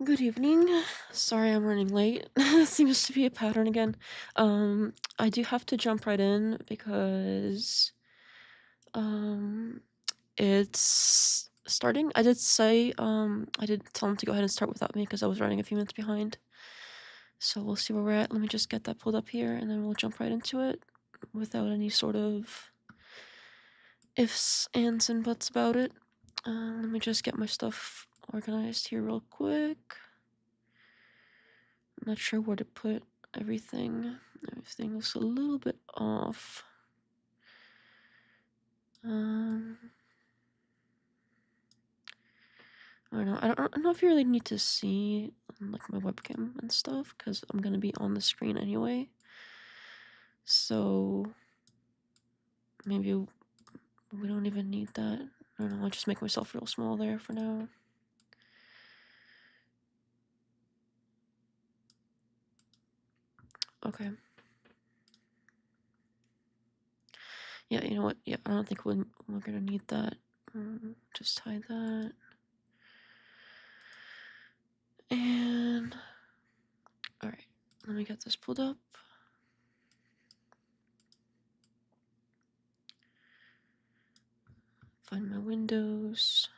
Good evening. Sorry I'm running late. Seems to be a pattern again. I do have to jump right in because um it's starting. I did say I did tell him to go ahead and start without me because I was running a few minutes behind. So we'll see where we're at. Let me just get that pulled up here and then we'll jump right into it without any sort of ifs, ands, and buts about it. Let me just get my stuff organized here real quick. I'm not sure where to put everything. Everything looks a little bit off. I don't know. I don't know if you really need to see like my webcam and stuff because I'm gonna be on the screen anyway. So maybe we don't even need that. I don't know. I'll just make myself real small there for now. Okay. Yeah, you know what? Yeah, I don't think we're gonna need that. Just hide that. And all right, let me get this pulled up. Find my windows.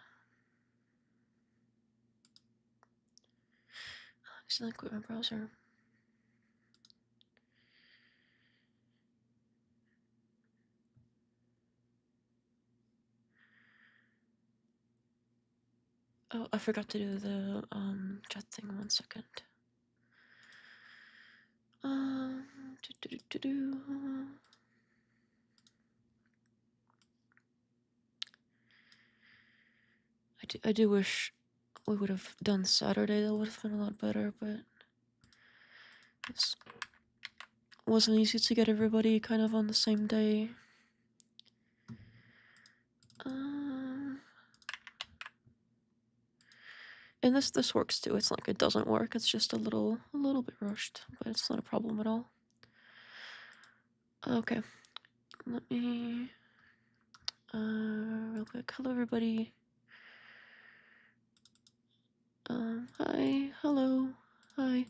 Accidentally quit my browser. Oh, I forgot to do the chat thing. 1 second. I do wish we would have done Saturday. That would have been a lot better, but it wasn't easy to get everybody kind of on the same day. And this works too. It's not like it doesn't work. It's just a little bit rushed, but it's not a problem at all. Okay, let me real quick. Hello, everybody. Hi, hello, hi.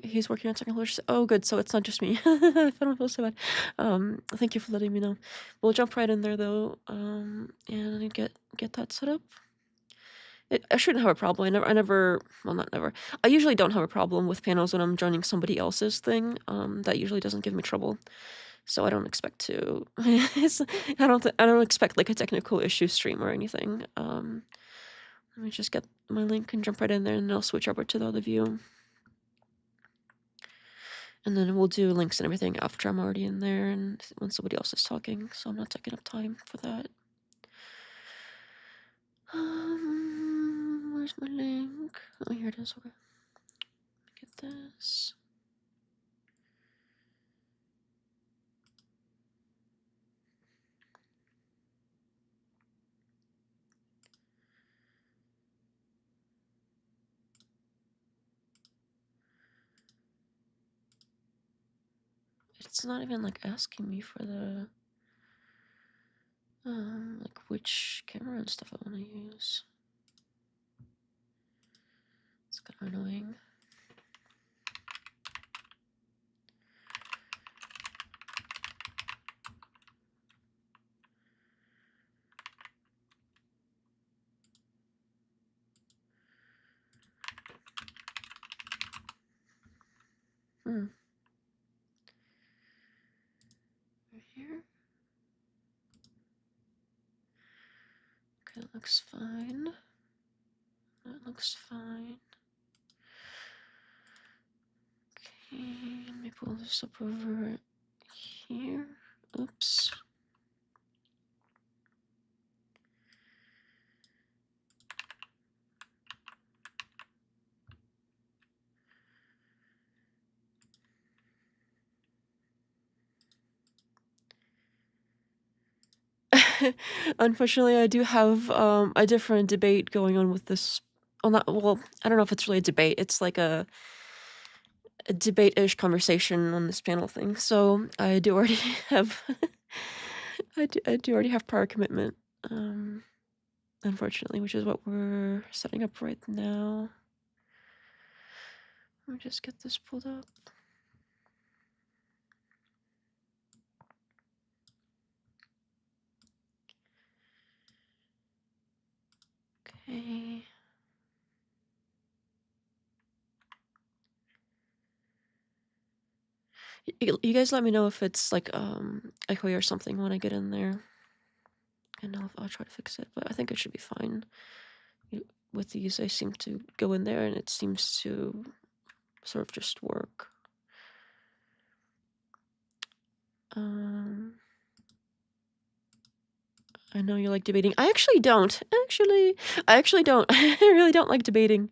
He's working on technical issues. Oh, good. So it's not just me. I don't feel so bad. Thank you for letting me know. We'll jump right in there though. And get that set up. I shouldn't have a problem. Well, not never. I usually don't have a problem with panels when I'm joining somebody else's thing. That usually doesn't give me trouble. So I don't expect to. I don't expect like a technical issue stream or anything. Let me just get my link and jump right in there, and then I'll switch over to the other view. And then we'll do links and everything after I'm already in there and when somebody else is talking, so I'm not taking up time for that. Where's my link? Oh, here it is. Okay. Get this. It's not even like asking me for the like which camera and stuff I want to use. It's kind of annoying. Right here. Okay, that looks fine. That looks fine. Okay, let me pull this up over here. Oops. Unfortunately, I do have a different debate going on with this. Well, I don't know if it's really a debate. It's like a debate-ish conversation on this panel thing. So I do already have I do already have prior commitment, unfortunately, which is what we're setting up right now. Let me just get this pulled up. Okay. You guys let me know if it's like echoey or something when I get in there, and I'll try to fix it. But I think it should be fine. With these, I seem to go in there and it seems to sort of just work. I know you like debating. I actually don't. I actually don't. I really don't like debating.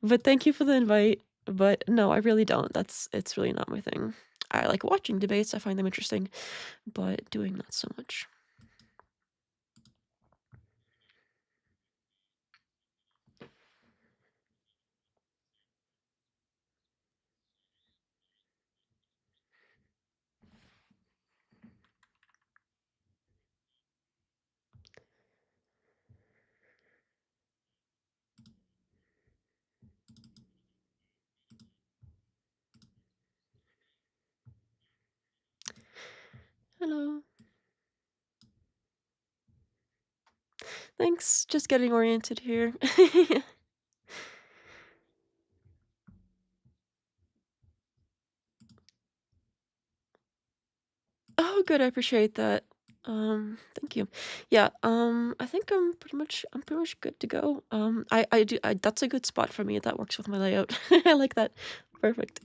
But thank you for the invite. But no, I really don't. It's really not my thing. I like watching debates. I find them interesting, but doing not so much. Hello. Thanks. Just getting oriented here. Oh, good. I appreciate that. Thank you. Yeah. I think I'm pretty much good to go. That's a good spot for me. That works with my layout. I like that. Perfect.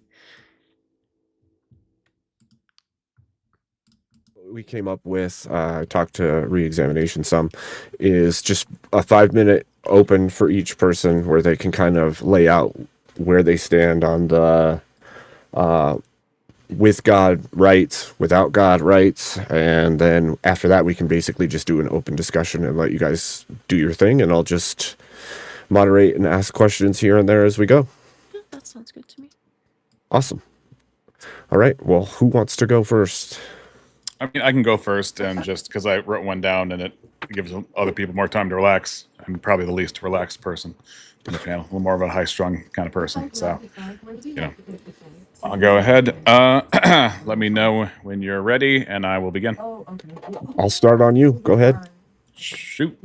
We came up with, talked to re-examination some, is just a 5-minute open for each person where they can kind of lay out where they stand on the with God rights, without God rights, and then after that we can basically just do an open discussion and let you guys do your thing, and I'll just moderate and ask questions here and there as we go. Yeah, that sounds good to me. Awesome. All right, well, who wants to go first? I mean, I can go first, and just because I wrote one down and it gives other people more time to relax. I'm probably the least relaxed person in the panel, a little more of a high-strung kind of person. So, I'll go ahead. Let me know when you're ready, and I will begin. I'll start on you. Go ahead. Shoot.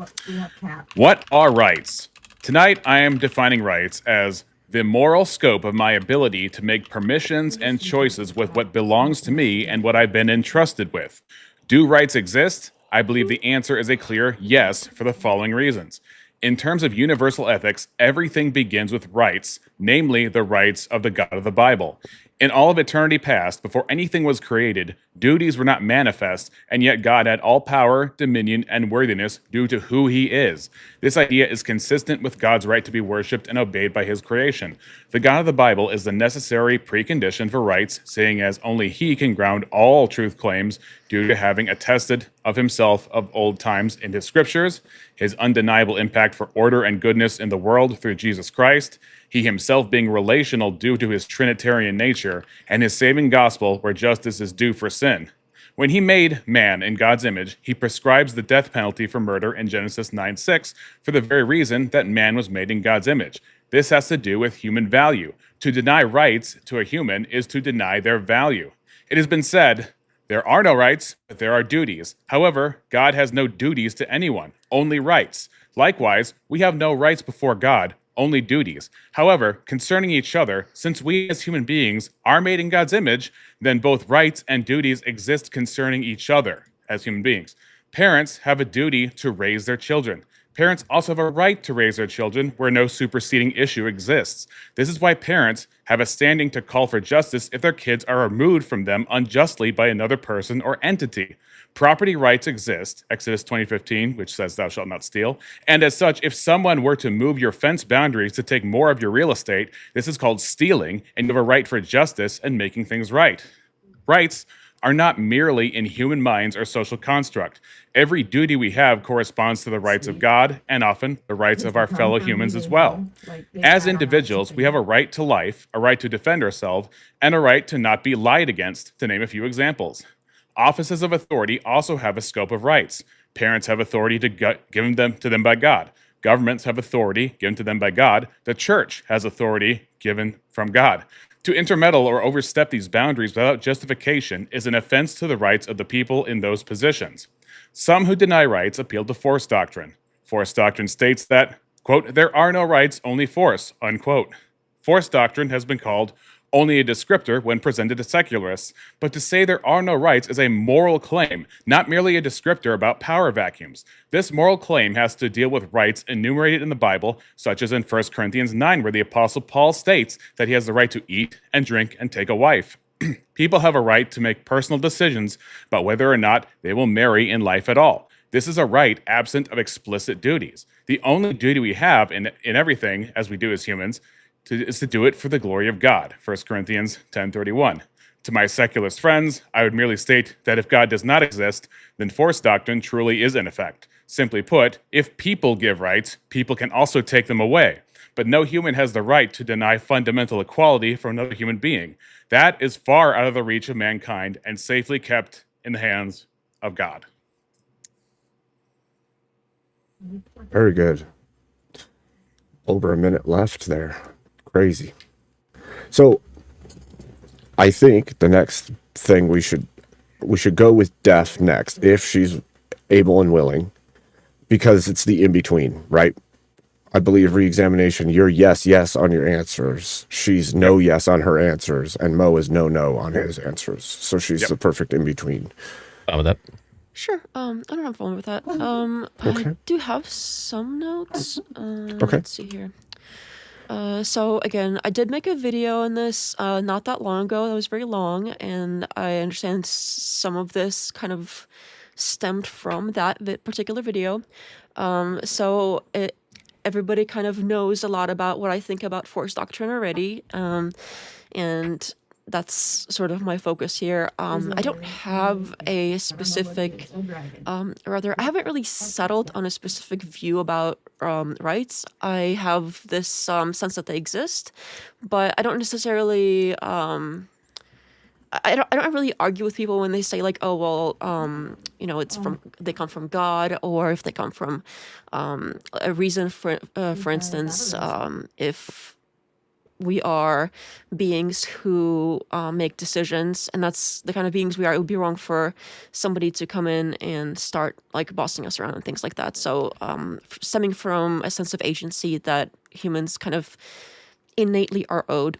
What are rights? Tonight, I am defining rights as the moral scope of my ability to make permissions and choices with what belongs to me and what I've been entrusted with. Do rights exist? I believe the answer is a clear yes for the following reasons. In terms of universal ethics, everything begins with rights, namely the rights of the God of the Bible. In all of eternity past, before anything was created, duties were not manifest, and yet God had all power, dominion, and worthiness due to who he is. This idea is consistent with God's right to be worshipped and obeyed by his creation. The God of the Bible is the necessary precondition for rights, seeing as only he can ground all truth claims due to having attested of himself of old times in his scriptures, his undeniable impact for order and goodness in the world through Jesus Christ, he himself being relational due to his Trinitarian nature, and his saving gospel where justice is due for sin. When he made man in God's image, he prescribes the death penalty for murder in Genesis 9:6 for the very reason that man was made in God's image. This has to do with human value. To deny rights to a human is to deny their value. It has been said, there are no rights, but there are duties. However, God has no duties to anyone, only rights. Likewise, we have no rights before God, only duties. However, concerning each other, since we as human beings are made in God's image, then both rights and duties exist concerning each other as human beings. Parents have a duty to raise their children. Parents also have a right to raise their children where no superseding issue exists. This is why parents have a standing to call for justice if their kids are removed from them unjustly by another person or entity. Property rights exist, Exodus 20:15, which says thou shalt not steal, and as such, if someone were to move your fence boundaries to take more of your real estate, this is called stealing, and you have a right for justice and making things right. Rights are not merely in human minds or social construct. Every duty we have corresponds to the rights of God and often the rights of our fellow humans as well. As individuals, we have a right to life, a right to defend ourselves, and a right to not be lied against, to name a few examples. Offices of authority also have a scope of rights. Parents have authority given them to them by God. Governments have authority given to them by God. The church has authority given from God. To intermeddle or overstep these boundaries without justification is an offense to the rights of the people in those positions. Some who deny rights appeal to force doctrine. Force doctrine states that, quote, there are no rights, only force, unquote. Force doctrine has been called only a descriptor when presented to secularists, but to say there are no rights is a moral claim, not merely a descriptor about power vacuums. This moral claim has to deal with rights enumerated in the Bible, such as in 1 Corinthians 9, where the Apostle Paul states that he has the right to eat and drink and take a wife. People have a right to make personal decisions about whether or not they will marry in life at all. This is a right absent of explicit duties. The only duty we have in everything, as we do as humans, is to do it for the glory of God, 1 Corinthians 10:31. To my secularist friends, I would merely state that if God does not exist, then force doctrine truly is in effect. Simply put, if people give rights, people can also take them away. But no human has the right to deny fundamental equality from another human being. That is far out of the reach of mankind and safely kept in the hands of God. Very good. Over a minute left there. Crazy. So I think the next thing we should go with death next, if she's able and willing, because it's the in-between, right? I believe re-examination, you're yes on your answers. She's no yes on her answers, and Mo is no on his answers. So she's the perfect in-between. With that? Sure. I don't have a problem with that. Okay. I do have some notes. Okay. Let's see here. So again, I did make a video on this not that long ago. That was very long, and I understand some of this kind of stemmed from that particular video. So everybody kind of knows a lot about what I think about force doctrine already, and that's sort of my focus here. I don't have a specific, rather, I haven't really settled on a specific view about rights. I have this sense that they exist, but I don't necessarily, I don't really argue with people when they say like, oh, well, you know, they come from God, or if they come from a reason, for instance, if we are beings who make decisions, and that's the kind of beings we are. It would be wrong for somebody to come in and start like bossing us around and things like that. So stemming from a sense of agency that humans kind of innately are owed,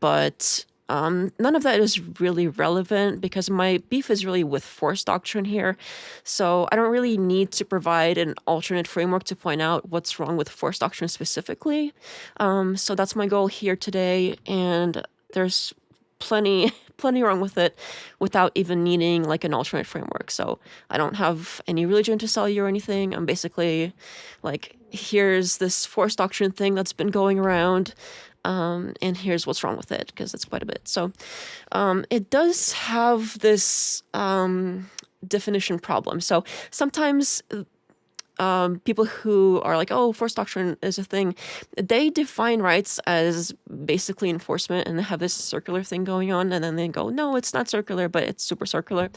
but none of that is really relevant because my beef is really with force doctrine here. So I don't really need to provide an alternate framework to point out what's wrong with force doctrine specifically. So that's my goal here today. And there's plenty wrong with it without even needing like an alternate framework. So I don't have any religion to sell you or anything. I'm basically like, here's this force doctrine thing that's been going around. And here's what's wrong with it, because it's quite a bit. So it does have this definition problem. So sometimes people who are like, oh, force doctrine is a thing, they define rights as basically enforcement, and they have this circular thing going on, and then they go, no, it's not circular, but it's super circular.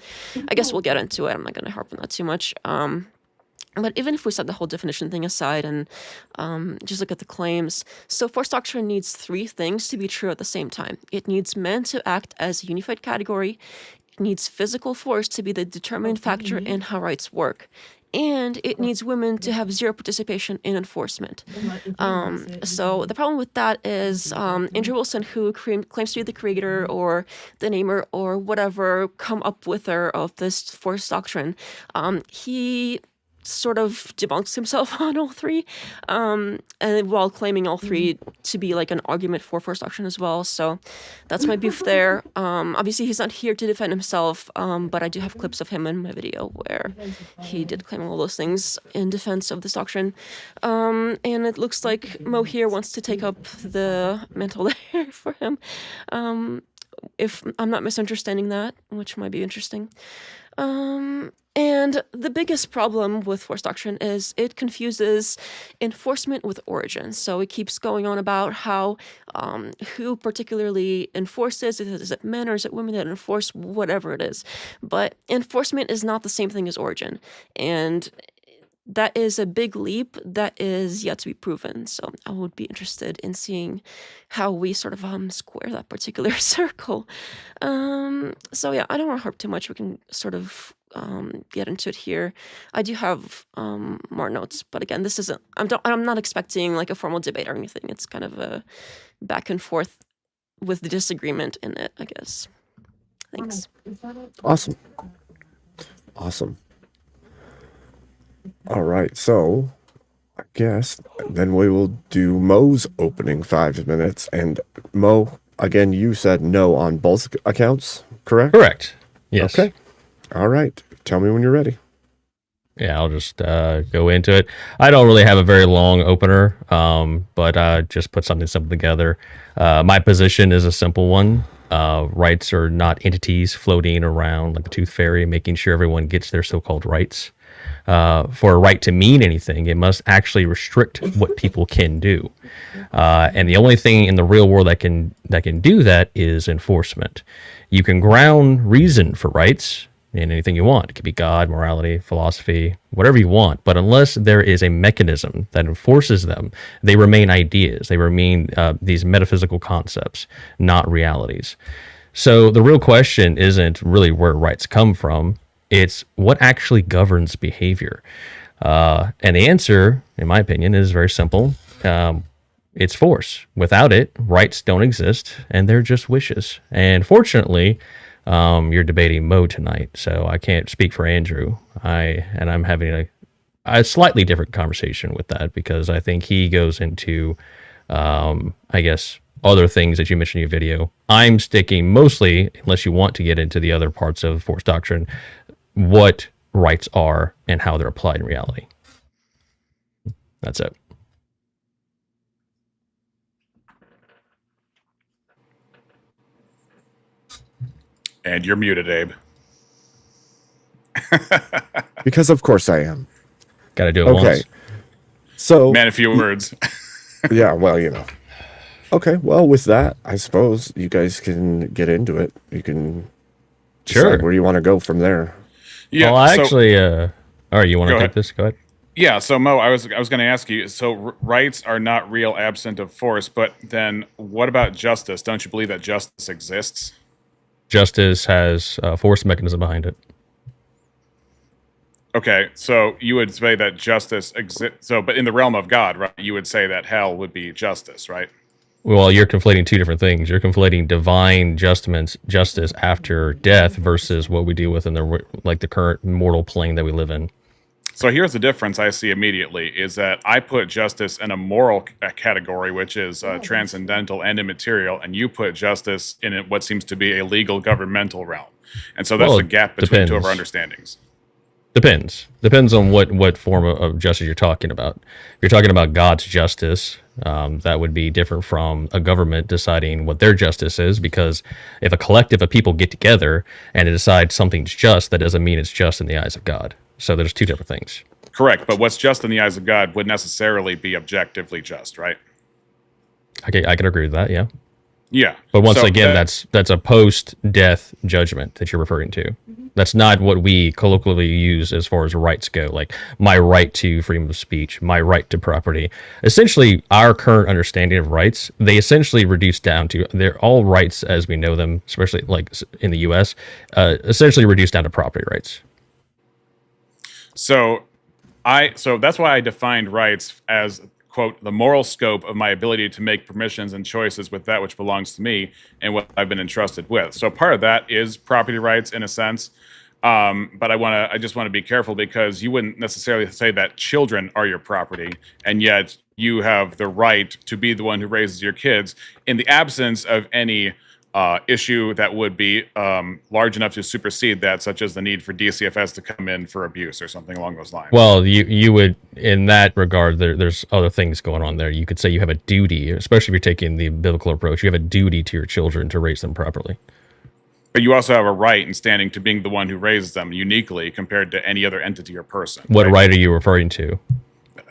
I guess we'll get into it. I'm not going to harp on that too much. But even if we set the whole definition thing aside and just look at the claims, so force doctrine needs three things to be true at the same time. It needs men to act as a unified category. It needs physical force to be the determining factor in how rights work. And it needs women to have zero participation in enforcement. So the problem with that is Andrew Wilson, who claims to be the creator or the namer or whatever come up with her of this force doctrine, he sort of debunks himself on all three, and while claiming all three to be like an argument for force doctrine as well. So that's my beef there. Obviously he's not here to defend himself, but I do have clips of him in my video where he did claim all those things in defense of this doctrine. And it looks like Mo here wants to take up the mental there for him. If I'm not misunderstanding that, which might be interesting. And the biggest problem with force doctrine is it confuses enforcement with origin. So it keeps going on about how who particularly enforces. Is it men or is it women that enforce? Whatever it is. But enforcement is not the same thing as origin. And that is a big leap that is yet to be proven. So I would be interested in seeing how we sort of square that particular circle. So yeah, I don't want to harp too much. We can sort of get into it here. I do have more notes, but again, this isn't. I'm not expecting like a formal debate or anything. It's kind of a back and forth with the disagreement in it, I guess. Thanks. Awesome. All right, so I guess then we will do Mo's opening 5 minutes. And Mo, again, you said no on both accounts, correct? Correct. Yes. Okay. All right. Tell me when you're ready. Yeah, I'll just go into it. I don't really have a very long opener, but just put something simple together. My position is a simple one. Rights are not entities floating around like a tooth fairy, making sure everyone gets their so-called rights. For a right to mean anything, it must actually restrict what people can do. And the only thing in the real world that can do that is enforcement. You can ground reason for rights in anything you want. It could be God, morality, philosophy, whatever you want. But unless there is a mechanism that enforces them, they remain ideas. They remain these metaphysical concepts, not realities. So the real question isn't really where rights come from. It's what actually governs behavior. And the answer, in my opinion, is very simple. It's force. Without it, rights don't exist, and they're just wishes. And fortunately, you're debating Mo tonight, so I can't speak for Andrew. I'm having a slightly different conversation with that because I think he goes into, I guess, other things that you mentioned in your video. I'm sticking mostly, unless you want to get into the other parts of force doctrine, what rights are and how they're applied in reality. That's it. And you're muted, Abe. Because of course I am. Got to do it once. So, Man, a few words. yeah, well, you know. Okay, well, with that, I suppose you guys can get into it. You can decide where you want to go from there. Yeah. Well, actually, all right, you want to take this? Go ahead. Yeah. So Mo, I was going to ask you. So rights are not real absent of force, but then what about justice? Don't you believe that justice exists? Justice has a force mechanism behind it. Okay, so you would say that justice exists. So, but in the realm of God, right? You would say that hell would be justice, right? Well, you're conflating two different things. You're conflating divine justice after death versus what we deal with in the current mortal plane that we live in. So here's the difference I see immediately is that I put justice in a moral category, which is transcendental and immaterial, and you put justice in what seems to be a legal governmental realm. And so that's the gap between two of our understandings. Depends on what form of justice you're talking about. If you're talking about God's justice, that would be different from a government deciding what their justice is, because if a collective of people get together and they decide something's just, that doesn't mean it's just in the eyes of God. So there's two different things. Correct, but what's just in the eyes of God would necessarily be objectively just, right? Okay, I can agree with that, yeah. Yeah. But once again, that's a post-death judgment that you're referring to. That's not what we colloquially use as far as rights go, like my right to freedom of speech, my right to property. Essentially, our current understanding of rights, they essentially reduce down to, they're all rights as we know them, especially like in the U.S., essentially reduced down to property rights. So that's why I defined rights as, quote, the moral scope of my ability to make permissions and choices with that which belongs to me and what I've been entrusted with. So part of that is property rights in a sense. But I just want to be careful because you wouldn't necessarily say that children are your property, and yet you have the right to be the one who raises your kids in the absence of any issue that would be large enough to supersede that, such as the need for DCFS to come in for abuse or something along those lines. Well, you would, in that regard, there's other things going on there. You could say you have a duty, especially if you're taking the biblical approach, you have a duty to your children to raise them properly. But you also have a right in standing to being the one who raises them uniquely compared to any other entity or person. What right are you referring to?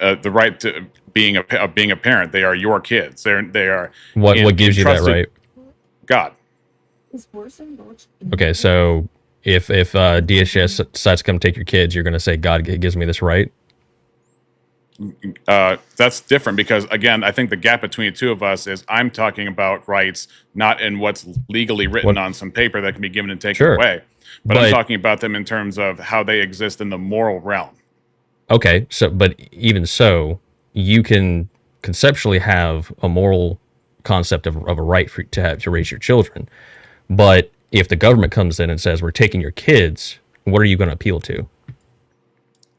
The right to being a parent. They are your kids. They are. What gives you that right? God. Okay, so if DHS decides to come take your kids, you're going to say God gives me this right? That's different because, again, I think the gap between the two of us is I'm talking about rights not in what's legally written on some paper that can be given and taken away, but I'm talking about them in terms of how they exist in the moral realm. Okay, so but even so, you can conceptually have a moral concept of a right to raise your children, but if the government comes in and says we're taking your kids, what are you going to appeal to?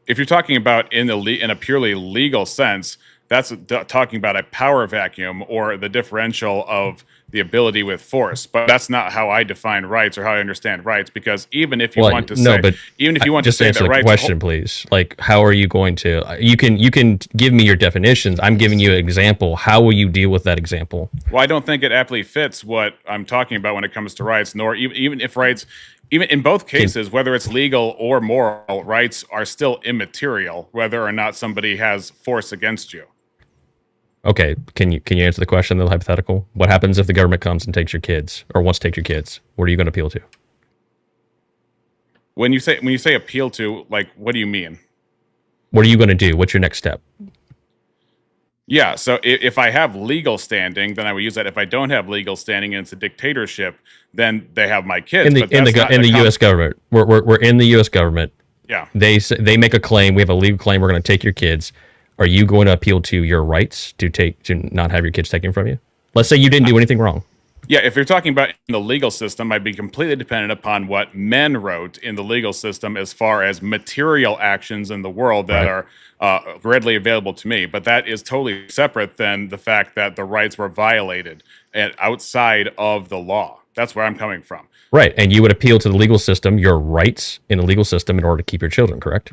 If you're talking about in a purely legal sense, that's talking about a power vacuum or the differential of the ability with force. But that's not how I define rights or how I understand rights. Because even if you want to say, even if you want to say answer that the rights, question, please. Like, how are you going to? You can give me your definitions. I'm giving you an example. How will you deal with that example? Well, I don't think it aptly fits what I'm talking about when it comes to rights. Nor even if rights. Even in both cases, whether it's legal or moral, rights are still immaterial, whether or not somebody has force against you. Okay, can you answer the question, the hypothetical? What happens if the government comes and takes your kids, or wants to take your kids? What are you going to appeal to? When you say appeal to, like, what do you mean? What are you going to do? What's your next step? Yeah, so if I have legal standing, then I would use that. If I don't have legal standing and it's a dictatorship, then they have my kids. In the U.S. government, we're in the U.S. government. Yeah, they make a claim. We have a legal claim. We're going to take your kids. Are you going to appeal to your rights to not have your kids taken from you? Let's say you didn't do anything wrong. Yeah, if you're talking about in the legal system, I'd be completely dependent upon what men wrote in the legal system as far as material actions in the world that are readily available to me. But that is totally separate than the fact that the rights were violated and outside of the law. That's where I'm coming from. Right, and you would appeal to the legal system, your rights in the legal system in order to keep your children, correct?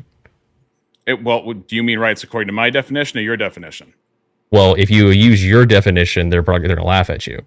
Well, do you mean rights according to my definition or your definition? Well, if you use your definition, they're going to laugh at you.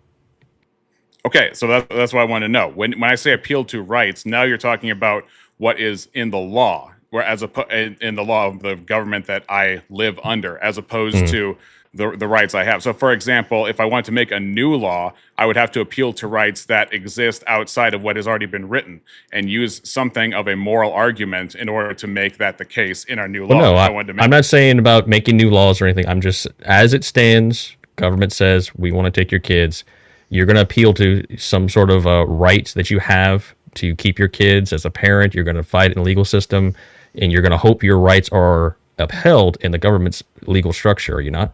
Okay, so that's what I want to know. When I say appeal to rights, now you're talking about what is in the law, whereas in the law of the government that I live under, as opposed to the rights I have. So, for example, if I want to make a new law, I would have to appeal to rights that exist outside of what has already been written and use something of a moral argument in order to make that the case in our new law. No, I'm not saying about making new laws or anything. I'm just, as it stands, government says we want to take your kids. You're going to appeal to some sort of rights that you have to keep your kids as a parent. You're going to fight in the legal system, and you're going to hope your rights are upheld in the government's legal structure. Are you not?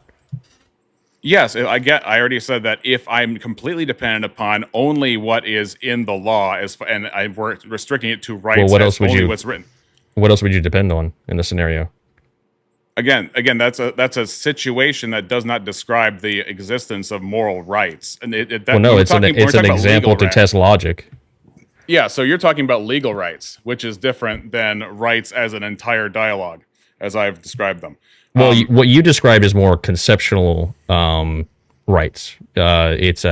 Yes, I already said that if I'm completely dependent upon only what is in the law, and I'm restricting it to rights, what's written. What else would you depend on in this scenario? Again, that's a situation that does not describe the existence of moral rights. And it's an example to test logic. Yeah, so you're talking about legal rights, which is different than rights as an entire dialogue, as I've described them. Well, what you described is more conceptual rights. It's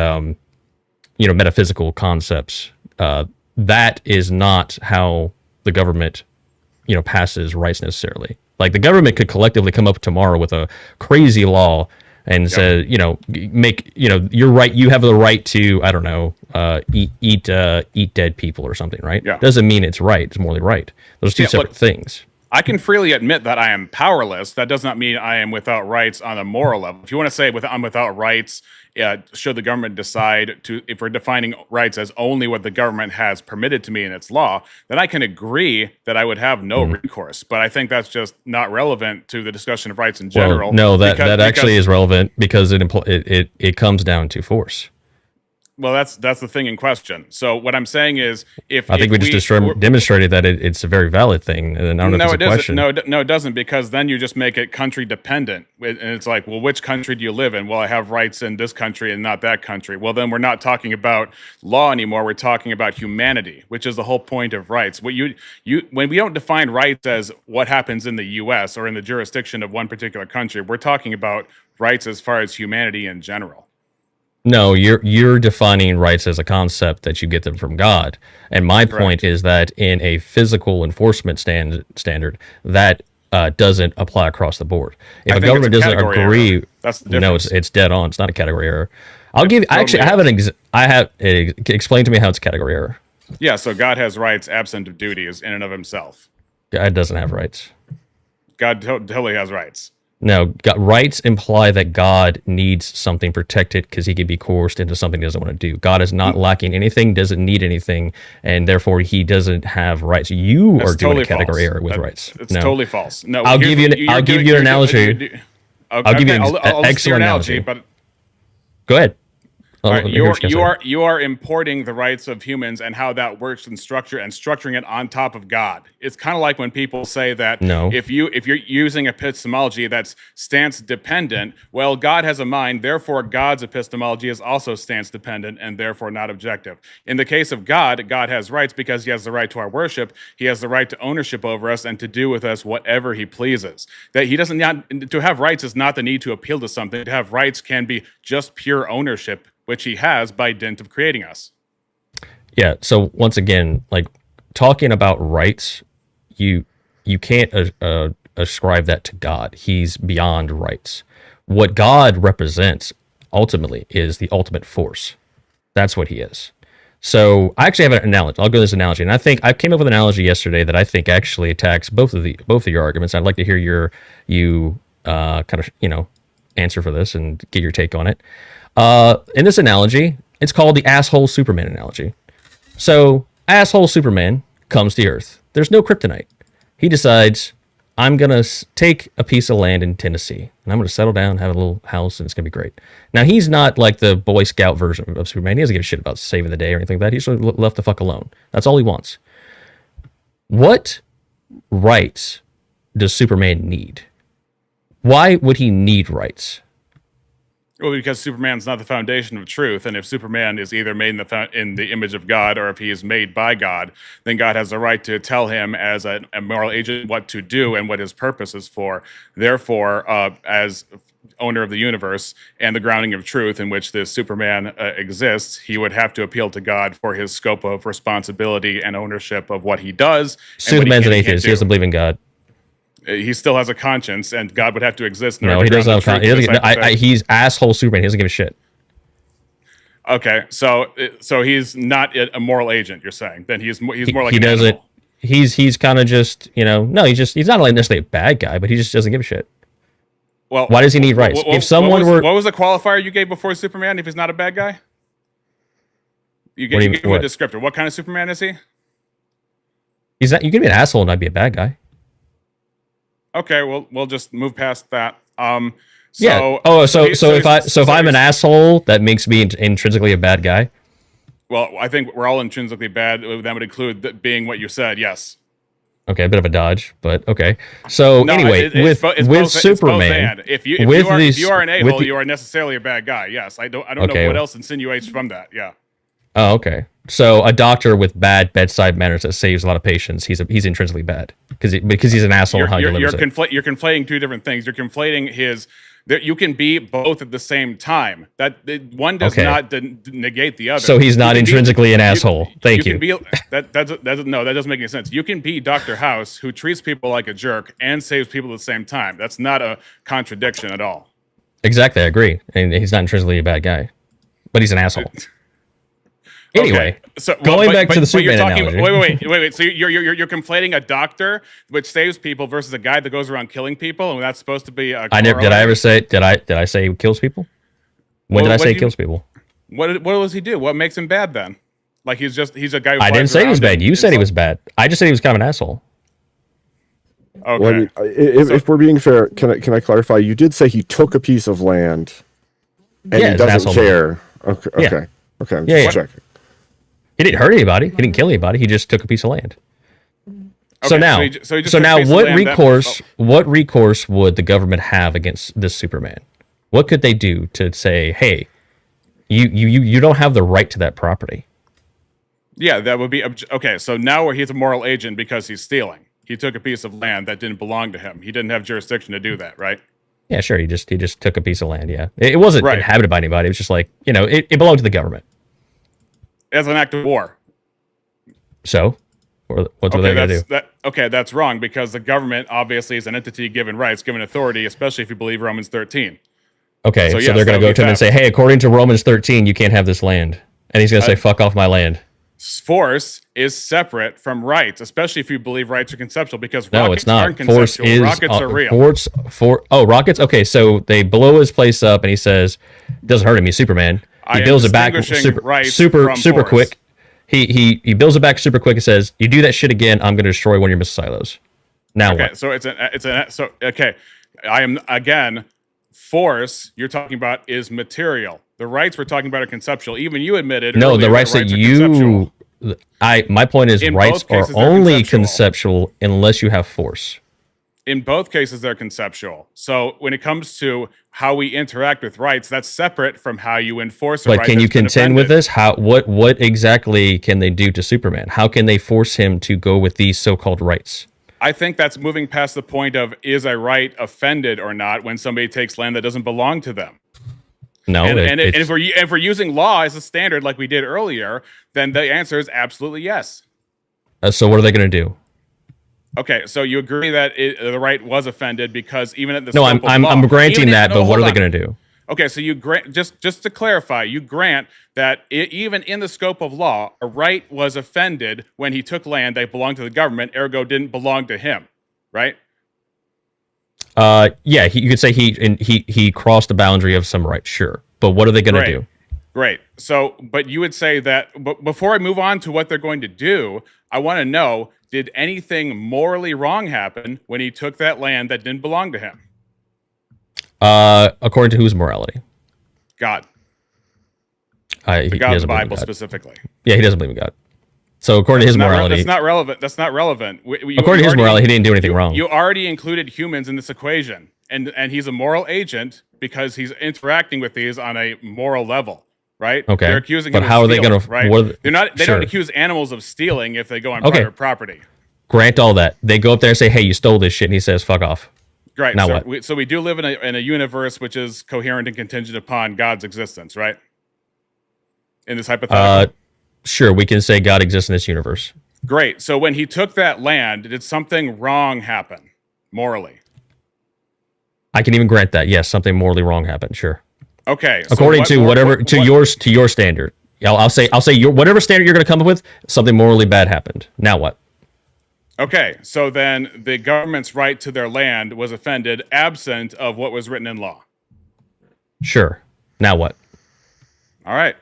metaphysical concepts. That is not how the government, passes rights necessarily. Like the government could collectively come up tomorrow with a crazy law and say, you're right. You have the right to, I don't know, eat dead people or something, right? Yeah. Doesn't mean it's right. It's morally right. Those are two separate things. I can freely admit that I am powerless. That does not mean I am without rights on a moral level. If you want to say I'm without rights, should the government decide to, if we're defining rights as only what the government has permitted to me in its law, then I can agree that I would have no recourse. But I think that's just not relevant to the discussion of rights in general. Well, no, that actually is relevant because it comes down to force. Well, that's the thing in question. So what I'm saying is, I think we just demonstrated that it's a very valid thing, and I don't know if it's a question. No, it doesn't, because then you just make it country dependent, and it's like, well, which country do you live in? Well, I have rights in this country and not that country. Well, then we're not talking about law anymore. We're talking about humanity, which is the whole point of rights. When we don't define rights as what happens in the U.S. or in the jurisdiction of one particular country, we're talking about rights as far as humanity in general. No, you're defining rights as a concept that you get them from God. And my point is that in a physical enforcement standard, that doesn't apply across the board. If a government doesn't agree, that's the difference. No, it's dead on. It's not a category error. Explain to me how it's a category error. Yeah, so God has rights absent of duties in and of himself. God doesn't have rights. God totally has rights. No, rights imply that God needs something protected because he could be coerced into something he doesn't want to do. God is not lacking anything, doesn't need anything, and therefore he doesn't have rights. You are doing a category error with rights. It's totally false. No, I'll give you an analogy. I'll give you an excellent analogy. But go ahead. all right, you are importing the rights of humans and how that works in structure and structuring it on top of God. It's kind of like when people say that if you're using epistemology that's stance dependent, well, God has a mind, therefore God's epistemology is also stance dependent and therefore not objective. In the case of God, God has rights because he has the right to our worship. He has the right to ownership over us and to do with us whatever he pleases. That he doesn't to have rights is not the need to appeal to something. To have rights can be just pure ownership, which he has by dint of creating us. Yeah. So once again, like talking about rights, you can't ascribe that to God. He's beyond rights. What God represents ultimately is the ultimate force. That's what he is. So I actually have an analogy. I'll go this analogy, and I think I came up with an analogy yesterday that I think actually attacks both of your arguments. I'd like to hear you kind of answer for this and get your take on it. In this analogy, it's called the asshole Superman analogy. So, asshole Superman comes to Earth. There's no kryptonite. He decides, I'm going to take a piece of land in Tennessee, and I'm going to settle down, have a little house, and it's going to be great. Now, he's not like the Boy Scout version of Superman. He doesn't give a shit about saving the day or anything like that. He's just left the fuck alone. That's all he wants. What rights does Superman need? Why would he need rights? Well, because Superman's not the foundation of truth, and if Superman is either made in the image of God, or if he is made by God, then God has the right to tell him as a moral agent what to do and what his purpose is for. Therefore, as owner of the universe and the grounding of truth in which this Superman exists, he would have to appeal to God for his scope of responsibility and ownership of what he does. Superman's an atheist. He doesn't believe in God. He still has a conscience, and God would have to exist. No, he doesn't have a conscience. He's asshole Superman. He doesn't give a shit. Okay, so he's not a moral agent. You're saying then he's more like he doesn't. Animal. He's kind of just no. He's not like necessarily a bad guy, but he just doesn't give a shit. Well, why does he need rights? If someone what was the qualifier you gave before Superman? If he's not a bad guy, you gave him a descriptor. What kind of Superman is he? He's not. You can be an asshole and not be a bad guy. Okay, well, we'll just move past that. So if I'm an asshole, that makes me intrinsically a bad guy. Well, I think we're all intrinsically bad. That would include being what you said. Yes. Okay, a bit of a dodge, but okay. So anyway, with Superman, if you are an a-hole, you are necessarily a bad guy. Yes, I don't know what else insinuates from that. Yeah. Oh, okay. So a doctor with bad bedside manners that saves a lot of patients, he's intrinsically bad because he's an asshole. You're conflating two different things. You're conflating his. You can be both at the same time. That one does not negate the other. So he's not intrinsically an asshole. Thank you. That doesn't make any sense. You can be Dr. House, who treats people like a jerk and saves people at the same time. That's not a contradiction at all. Exactly, I agree. And he's not intrinsically a bad guy, but he's an asshole. Anyway, okay. So going back to the Superman analogy. Wait. So you're conflating a doctor which saves people versus a guy that goes around killing people, and that's supposed to be a did I say he kills people? When did I say he kills people? What does he do? What makes him bad then? Like he's a guy who I didn't say he was bad. You said he was bad. I just said he was kind of an asshole. Okay. If we're being fair, can I clarify? You did say he took a piece of land and he doesn't care. Okay. I'm just checking. He didn't hurt anybody. He didn't kill anybody. He just took a piece of land. Okay, so now, what recourse would the government have against this Superman? What could they do to say, hey, you don't have the right to that property? Yeah, that would be okay. So now he's a moral agent because he's stealing. He took a piece of land that didn't belong to him. He didn't have jurisdiction to do that, right? Yeah, sure. He just took a piece of land. Yeah, it wasn't inhabited by anybody. It was just like it belonged to the government. As an act of war. So, what do they do? That's wrong because the government obviously is an entity given rights, given authority, especially if you believe Romans 13. Okay, so they're going to go to him and say, hey, according to Romans 13, you can't have this land. And he's going to say, fuck off my land. force is separate from rights, especially if you believe rights are conceptual, because No, rockets it's not. aren't Force conceptual. is Rockets are real. rockets. Okay, so they blow his place up, and he says, "Doesn't hurt him. He's Superman." He builds it back super force. quick. He builds it back super quick and says, "You do that shit again, I'm going to destroy one of your missile silos." Now Okay, what? so okay. I am again. Force you're talking about is material. The rights we're talking about are conceptual. Even you admitted. No, the earlier rights that are you. conceptual. My point is, In rights both cases, are they're only conceptual. conceptual unless you have force. In both cases, they're conceptual. So when it comes to how we interact with rights, that's separate from how you enforce a right. But can you that's been contend with offended. this? What exactly can they do to Superman? How can they force him to go with these so-called rights? I think that's moving past the point of is a right offended or not when somebody takes land that doesn't belong to them. No, And if we're using law as a standard like we did earlier, then the answer is absolutely yes. so what are they going to do? Okay, so you agree that the right was offended because even at the No, scope of I'm law, granting even that, no, but what hold are they on. going to do? Okay, so you grant just to clarify, you grant that even in the scope of law, a right was offended when he took land that belonged to the government, ergo didn't belong to him, right? Yeah, you could say he crossed the boundary of some right, sure. But what are they going to do? Great. So, but you would say that. But before I move on to what they're going to do, I want to know: did anything morally wrong happen when he took that land that didn't belong to him? According to whose morality? God, The the God of the Bible specifically. Yeah, he doesn't believe in God. So according to his morality, that's not relevant. That's not relevant. According to his morality, he didn't do anything wrong. You already included humans in this equation, and he's a moral agent because he's interacting with these on a moral level, right? Okay, They're accusing but him how of are they stealing, going to? right? They sure. don't accuse animals of stealing if they go on Okay. private property. Grant all that. They go up there and say, "Hey, you stole this shit," and he says, "Fuck off." Right. Now so what? We do live in a universe which is coherent and contingent upon God's existence, right? In this hypothetical. Sure, we can say God exists in this universe. Great. So when he took that land, did something wrong happen morally? I can even grant that. Yes, something morally wrong happened. Sure. Okay. According to your standard. I'll say whatever standard you're going to come up with, something morally bad happened. Now what? Okay. So then the government's right to their land was offended, absent of what was written in law. Sure. Now what? All right.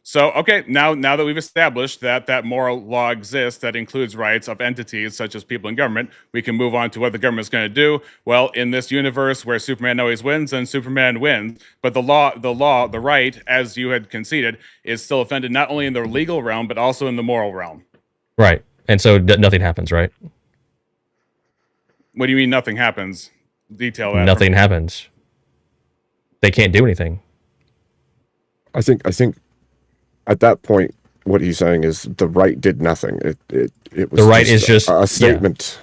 So, okay, now that we've established that moral law exists that includes rights of entities such as people in government, we can move on to what the government's going to do. Well, in this universe where Superman always wins, then Superman wins. But the right, as you had conceded, is still offended not only in the legal realm, but also in the moral realm. Right. And so nothing happens, right? What do you mean nothing happens? Detail that. Nothing happens. They can't do anything. I think at that point, what he's saying is the right did nothing. It was The right is just a statement.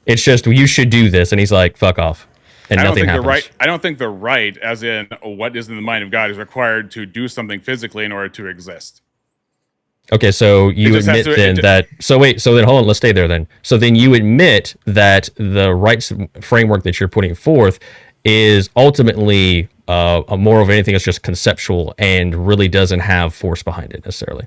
Yeah. It's just you should do this, and he's like, "Fuck off," and nothing happens. I don't think the right, as in what is in the mind of God, is required to do something physically in order to exist. Okay, so you admit So then hold on, let's stay there then. So then you admit that the rights framework that you're putting forth is ultimately more of anything that's just conceptual and really doesn't have force behind it necessarily.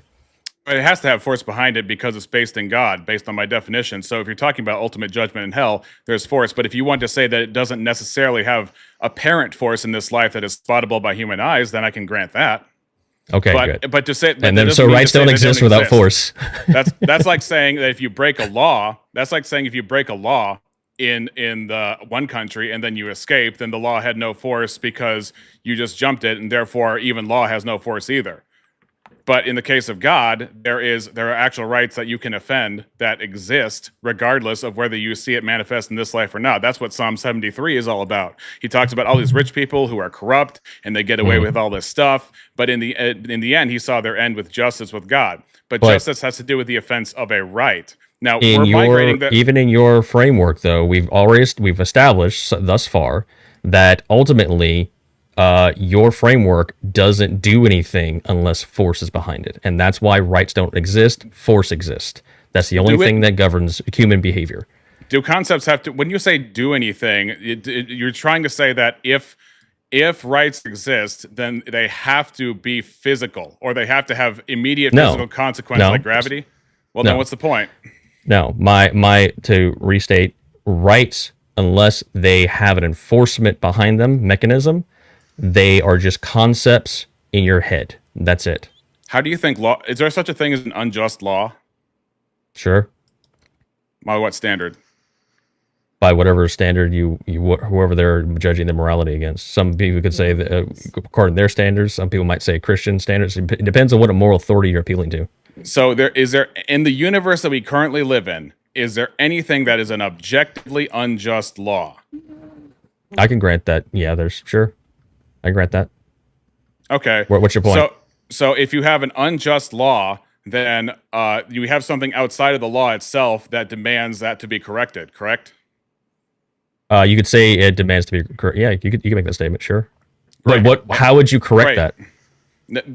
It has to have force behind it because it's based in God, based on my definition. So if you're talking about ultimate judgment in hell, there's force. But if you want to say that it doesn't necessarily have apparent force in this life that is spottable by human eyes, then I can grant that. Okay, good. But to say, and then so rights don't exist without force. That's like saying that if you break a law, in the one country and then you escape, then the law had no force because you just jumped it, and therefore even law has no force either. But in the case of God, there are actual rights that you can offend that exist regardless of whether you see it manifest in this life or not. That's what Psalm 73 is all about. He talks about all these rich people who are corrupt and they get away with all this stuff, but in the end, he saw their end with justice with God. But justice has to do with the offense of a right. Now, even in your framework, though, we've established thus far that ultimately your framework doesn't do anything unless force is behind it, and that's why rights don't exist. Force exists. That's the only thing that governs human behavior. Do concepts have to? When you say do anything, you're trying to say that if if rights exist, then they have to be physical, or they have to have immediate physical consequence, like gravity. Well, then what's the point? No, my to restate, rights, unless they have an enforcement behind them mechanism, they are just concepts in your head. That's it. How do you think law? Is there such a thing as an unjust law? Sure. By what standard? By whatever standard whoever they're judging the morality against. Some people could say that, according to their standards. Some people might say Christian standards. It depends on what a moral authority you're appealing to. So is there in the universe that we currently live in, is there anything that is an objectively unjust law? I can grant that. Yeah, I grant that. Okay. What's your point? So if you have an unjust law, then you have something outside of the law itself that demands that to be corrected, correct? You could say it demands to be correct. Yeah, you could make that statement, sure. Right. Like how would you correct that?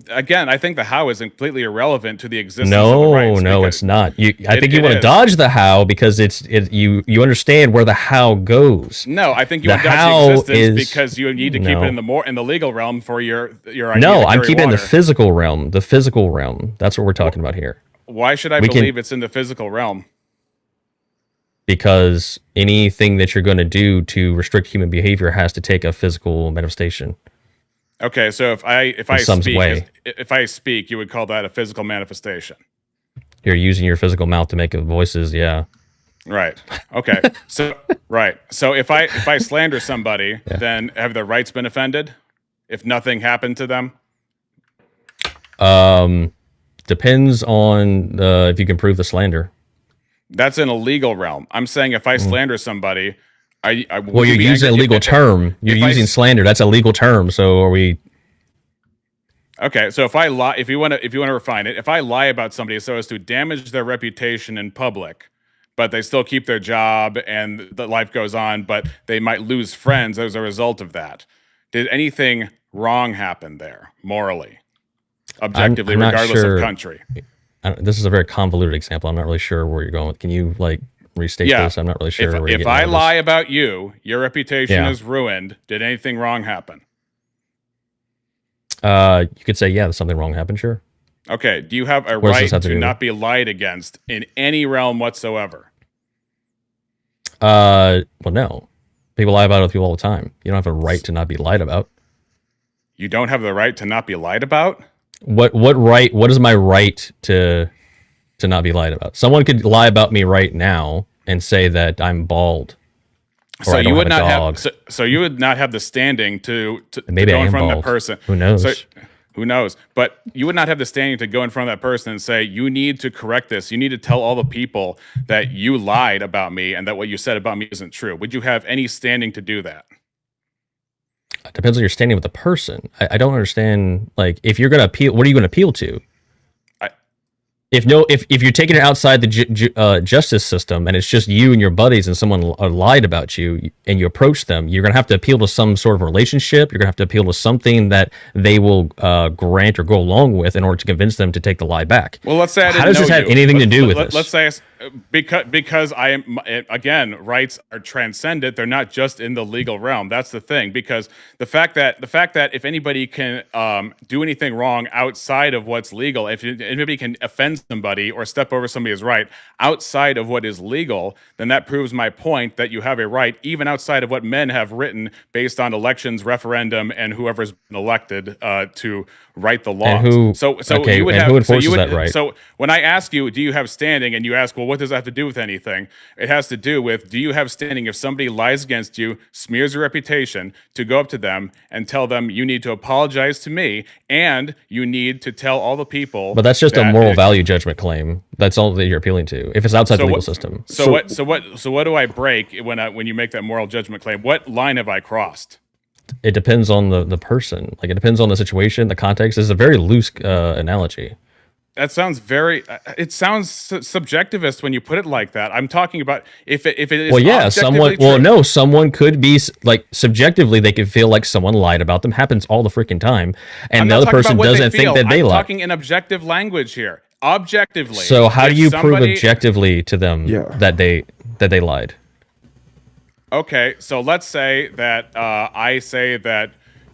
Again, I think the how is completely irrelevant to the existence of the rights. No, it's not. I think you want to dodge the how because you understand where the how goes. No, I think you want to dodge the existence because you need to keep it in the legal realm for your idea. No, I'm keeping it in the physical realm. The physical realm. That's what we're talking about here. Why should I believe it's in the physical realm? Because anything that you're going to do to restrict human behavior has to take a physical manifestation. Okay, so if I speak, you would call that a physical manifestation. You're using your physical mouth to make voices, yeah. Right. Okay. So if I slander somebody, then have their rights been offended? If nothing happened to them? Depends on if you can prove the slander. That's in a legal realm. I'm saying if I slander somebody, you're using a legal term. You're using slander. That's a legal term. So are we? Okay. So if I lie, if you want to refine it, if I lie about somebody so as to damage their reputation in public, but they still keep their job and the life goes on, but they might lose friends as a result of that. Did anything wrong happen there morally, objectively, regardless of country? This is a very convoluted example. I'm not really sure where you're going. Can you restate this? I'm not really sure. If I lie about you, your reputation is ruined. Did anything wrong happen? You could say, yeah, something wrong happened. Sure. Okay. Do you have a right to not be lied against in any realm whatsoever? Well, no. People lie about other people all the time. You don't have a right to not be lied about. You don't have the right to not be lied about? What right? What is my right to not be lied about? Someone could lie about me right now and say that I'm bald. So you would not have. So you would not have the standing to maybe go I am in front bald. of that person. Who knows? So, who knows? But you would not have the standing to go in front of that person and say, you need to correct this. You need to tell all the people that you lied about me and that what you said about me isn't true. Would you have any standing to do that? It depends on your standing with the person. I don't understand. If you're going to appeal, what are you going to appeal to? If you're taking it outside the justice system and it's just you and your buddies and someone lied about you and you approach them, you're going to have to appeal to some sort of relationship. You're going to have to appeal to something that they will grant or go along with in order to convince them to take the lie back. Well, let's say how does this have anything to do with this? Let's say because I am, again, rights are transcendent. They're not just in the legal realm. That's the thing. Because the fact that if anybody can do anything wrong outside of what's legal, if anybody can offend somebody or step over somebody's right outside of what is legal, then that proves my point that you have a right even outside of what men have written based on elections, referendum, and whoever's been elected to write the laws. Who enforces that right? So when I ask you, do you have standing, and you ask, well, what does that have to do with anything? It has to do with, do you have standing if somebody lies against you, smears your reputation, to go up to them and tell them you need to apologize to me and you need to tell all the people. But that's just a moral value judgment claim. That's all that you're appealing to. If it's outside the legal system. So what do I break when you make that moral judgment claim? What line have I crossed? It depends on the person. It depends on the situation, the context. It's a very loose analogy. That sounds it sounds subjectivist when you put it like that. I'm talking about if it is. Well, yeah, someone could be subjectively, they could feel like someone lied about them. Happens all the freaking time. And the other person doesn't think that they lied. I'm talking in objective language here. Objectively. So how do you prove objectively to them that they lied? Okay, so let's say that I say that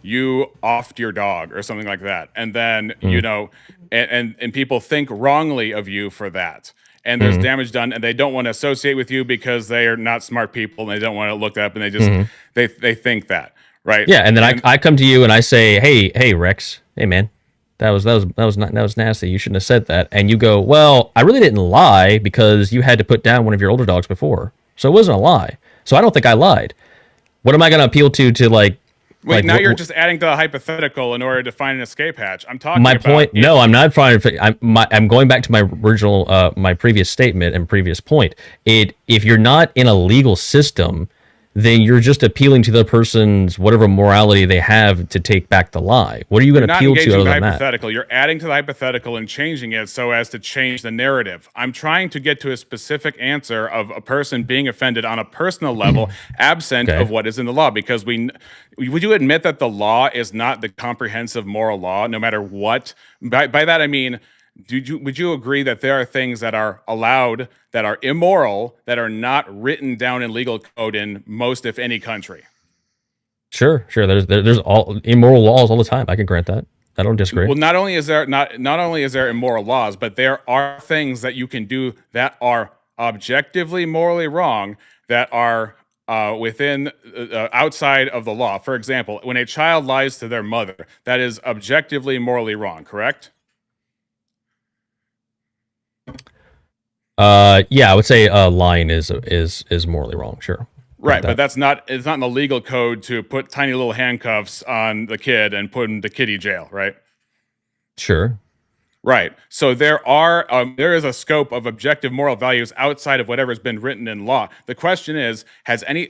you offed your dog or something like that, and then you know, and people think wrongly of you for that, and there's damage done, and they don't want to associate with you because they are not smart people and they don't want to look that up, and they just they think that, right? Yeah, and then I come to you and I say, hey Rex, hey man, that was nasty. You shouldn't have said that. And you go, well, I really didn't lie because you had to put down one of your older dogs before, so it wasn't a lie. So I don't think I lied. What am I going to appeal to like? Wait, like, now you're just adding to the hypothetical in order to find an escape hatch. I'm talking my about point. No, I'm not trying to. I'm going back to my original, my previous statement and previous point. If you're not in a legal system, then you're just appealing to the person's whatever morality they have to take back the lie. What are you going to appeal to other than that? Hypothetical. You're adding to the hypothetical and changing it so as to change the narrative. I'm trying to get to a specific answer of a person being offended on a personal level, absent of what is in the law. Because would you admit that the law is not the comprehensive moral law, no matter what? By that I mean, would you agree that there are things that are allowed that are immoral that are not written down in legal code in most, if any, country? Sure. There's all immoral laws all the time. I can grant that. I don't disagree. Well, not only is there immoral laws, but there are things that you can do that are objectively morally wrong that are within outside of the law. For example, when a child lies to their mother, that is objectively morally wrong. Correct? Yeah, I would say lying is morally wrong. Sure. Right, but it's not in the legal code to put tiny little handcuffs on the kid and put him to kiddie jail, right? Sure. Right. So there is a scope of objective moral values outside of whatever's been written in law. The question is,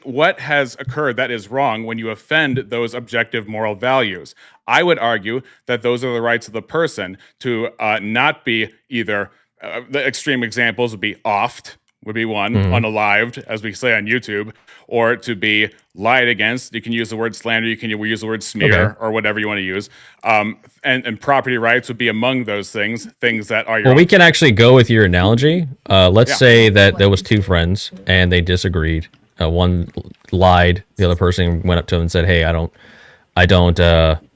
what has occurred that is wrong when you offend those objective moral values? I would argue that those are the rights of the person to not be either. The extreme examples would be offed, would be one, unalived, as we say on YouTube, or to be lied against. You can use the word slander, you can use the word smear, or whatever you want to use. And property rights would be among those things that are your Well, we can actually go with your analogy. Let's say that there was two friends and they disagreed. One lied, the other person went up to him and said, hey, I think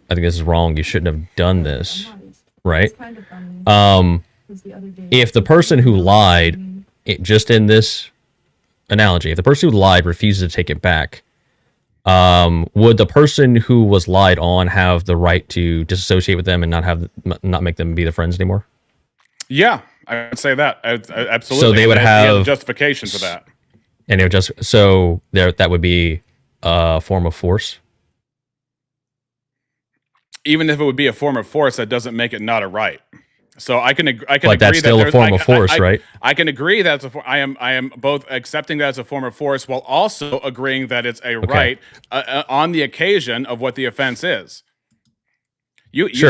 this is wrong. You shouldn't have done this. Right? If the person who lied, just in this analogy, if the person who lied refuses to take it back, would the person who was lied on have the right to disassociate with them and not make them be the friends anymore? Yeah, I would say that. Absolutely. So they would have justification for that. And it would that would be a form of force. Even if it would be a form of force, that doesn't make it not a right. So I can agree. But that's still a form of force, right? I can agree that I am both accepting that as a form of force while also agreeing that it's a right on the occasion of what the offense is. Whatever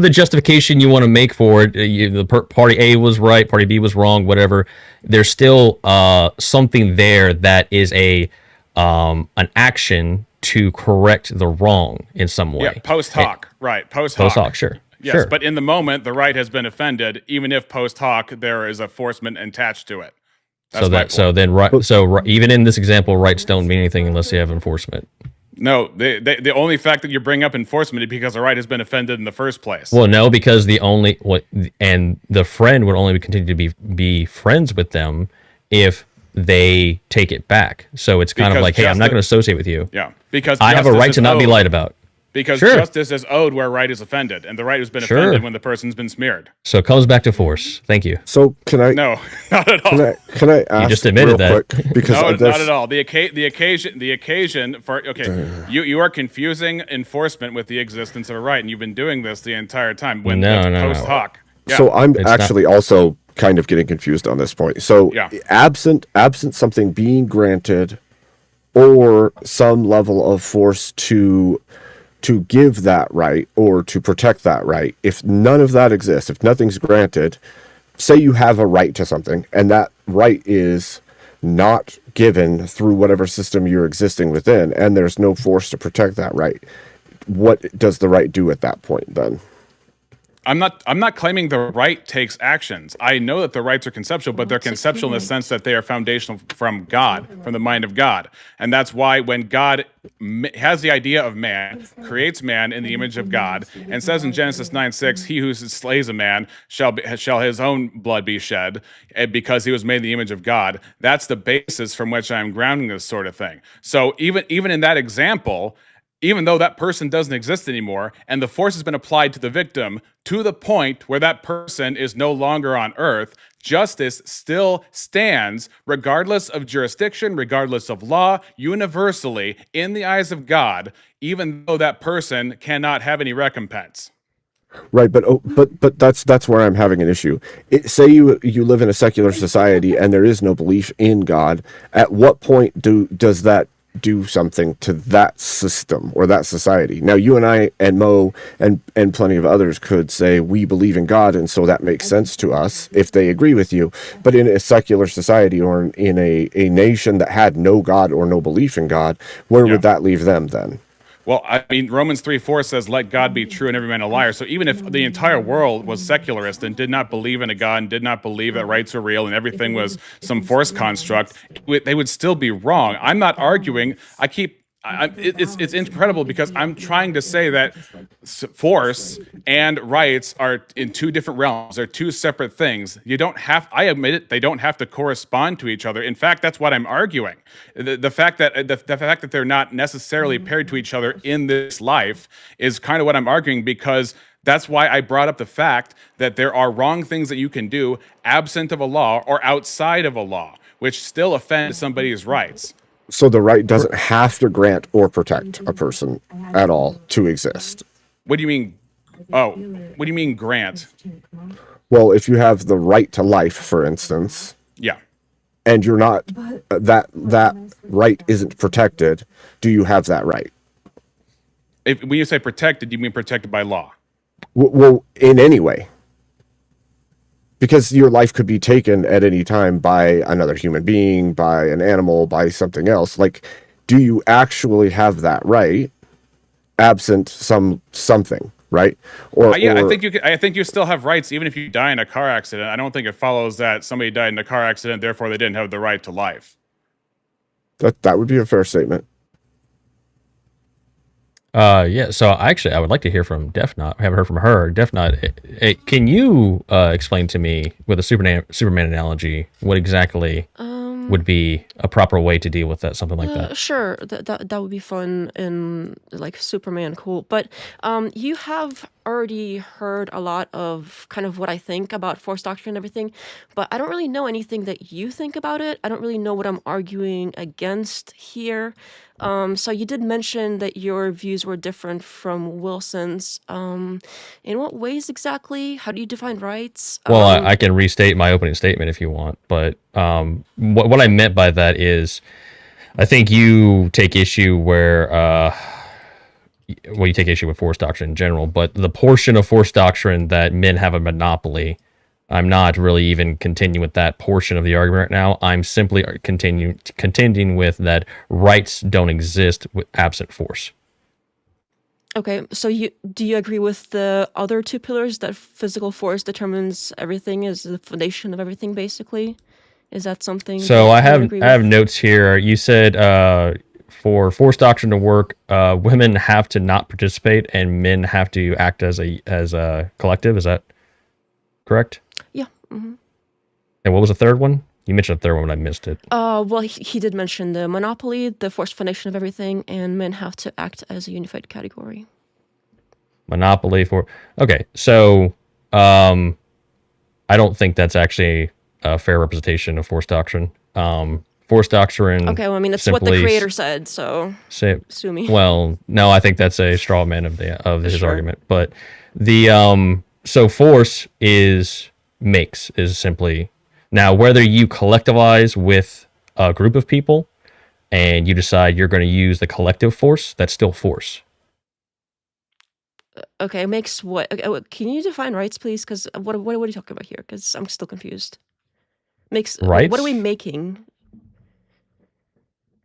the justification you want to make for it, the party A was right, party B was wrong, whatever. There's still something there that is an action to correct the wrong in some way. Yeah, post hoc, right? Post hoc, sure. Yes, sure. But in the moment, the right has been offended. Even if post hoc, there is enforcement attached to it. So even in this example, rights don't mean anything unless you have enforcement. No, the only fact that you bring up enforcement is because the right has been offended in the first place. Well, no, because the friend would only continue to be friends with them if they take it back. So it's kind of like, hey, I'm not going to associate with you. Yeah, because I have a right to not be lied about. Because justice is owed where right is offended, and the right has been offended when the person's been smeared. So it comes back to force. Thank you. So can I? No, not at all. Can I ask? You just admitted that. Quick, because no, not at all. The occasion for you are confusing enforcement with the existence of a right, and you've been doing this the entire time. When post hoc. Yeah. So I'm actually also kind of getting confused on this point. So absent something being granted, or some level of force to give that right or to protect that right, if none of that exists, if nothing's granted, say you have a right to something and that right is not given through whatever system you're existing within, and there's no force to protect that right, what does the right do at that point then? I'm not claiming the right takes actions. I know that the rights are conceptual, but they're conceptual in the sense that they are foundational from God, from the mind of God. And that's why when God has the idea of man, creates man in the image of God, and says in Genesis 9:6, he who slays a man shall his own blood be shed, because he was made in the image of God. That's the basis from which I'm grounding this sort of thing. So even in that example, even though that person doesn't exist anymore, and the force has been applied to the victim to the point where that person is no longer on earth, justice still stands regardless of jurisdiction, regardless of law, universally in the eyes of God, even though that person cannot have any recompense. Right, but that's where I'm having an issue. Say you live in a secular society and there is no belief in God. At what point does that do something to that system or that society? Now, you and I and Mo and plenty of others could say we believe in God, and so that makes sense to us if they agree with you. But in a secular society or in a nation that had no God or no belief in God, where would that leave them then? Well, I mean, Romans 3:4 says, let God be true and every man a liar. So even if the entire world was secularist and did not believe in a God and did not believe that rights are real and everything was some force construct, they would still be wrong. I'm not arguing. It's incredible because I'm trying to say that force and rights are in two different realms. They're two separate things. I admit it, they don't have to correspond to each other. In fact, that's what I'm arguing. The fact that they're not necessarily paired to each other in this life is kind of what I'm arguing, because that's why I brought up the fact that there are wrong things that you can do absent of a law or outside of a law, which still offend somebody's rights. So the right doesn't have to grant or protect a person at all to exist. What do you mean? Oh, what do you mean grant? Well, if you have the right to life, for instance, yeah, and you're not that right isn't protected, do you have that right? When you say protected, you mean protected by law? Well, in any way. Because your life could be taken at any time by another human being, by an animal, by something else. Like, do you actually have that right, absent something, right? I think you still have rights even if you die in a car accident. I don't think it follows that somebody died in a car accident, therefore they didn't have the right to life. That would be a fair statement. Yeah, so actually, I would like to hear from Defnot. I haven't heard from her. Defnot, can you explain to me, with a Superman analogy, what exactly would be a proper way to deal with something like that? Sure, that would be fun and like Superman cool. But you have already heard a lot of kind of what I think about force doctrine and everything, but I don't really know anything that you think about it. I don't really know what I'm arguing against here. So you did mention that your views were different from Wilson's. In what ways exactly? How do you define rights? Well, I can restate my opening statement if you want, but what I meant by that is, I think you take issue you take issue with force doctrine in general, but the portion of force doctrine that men have a monopoly, I'm not really even continuing with that portion of the argument right now. I'm simply contending with that rights don't exist with absent force. Okay, so do you agree with the other two pillars, that physical force determines everything, is the foundation of everything, basically? Is that something? So I have notes here. You said for force doctrine to work, women have to not participate and men have to act as a collective. Is that correct? Yeah. Mm-hmm. And what was the third one? You mentioned the third one, but I missed it. Well, he did mention the monopoly, the force foundation of everything, and men have to act as a unified category. Monopoly for... Okay, so I don't think that's actually a fair representation of force doctrine. Force doctrine... Okay, well, I mean, that's what the creator said, so sue me. Well, no, I think that's a straw man of his argument. But so force is simply... Now, whether you collectivize with a group of people and you decide you're going to use the collective force, that's still force. Okay, makes what? Okay, can you define rights, please? Because what are you talking about here? Because I'm still confused. Makes rights? What are we making?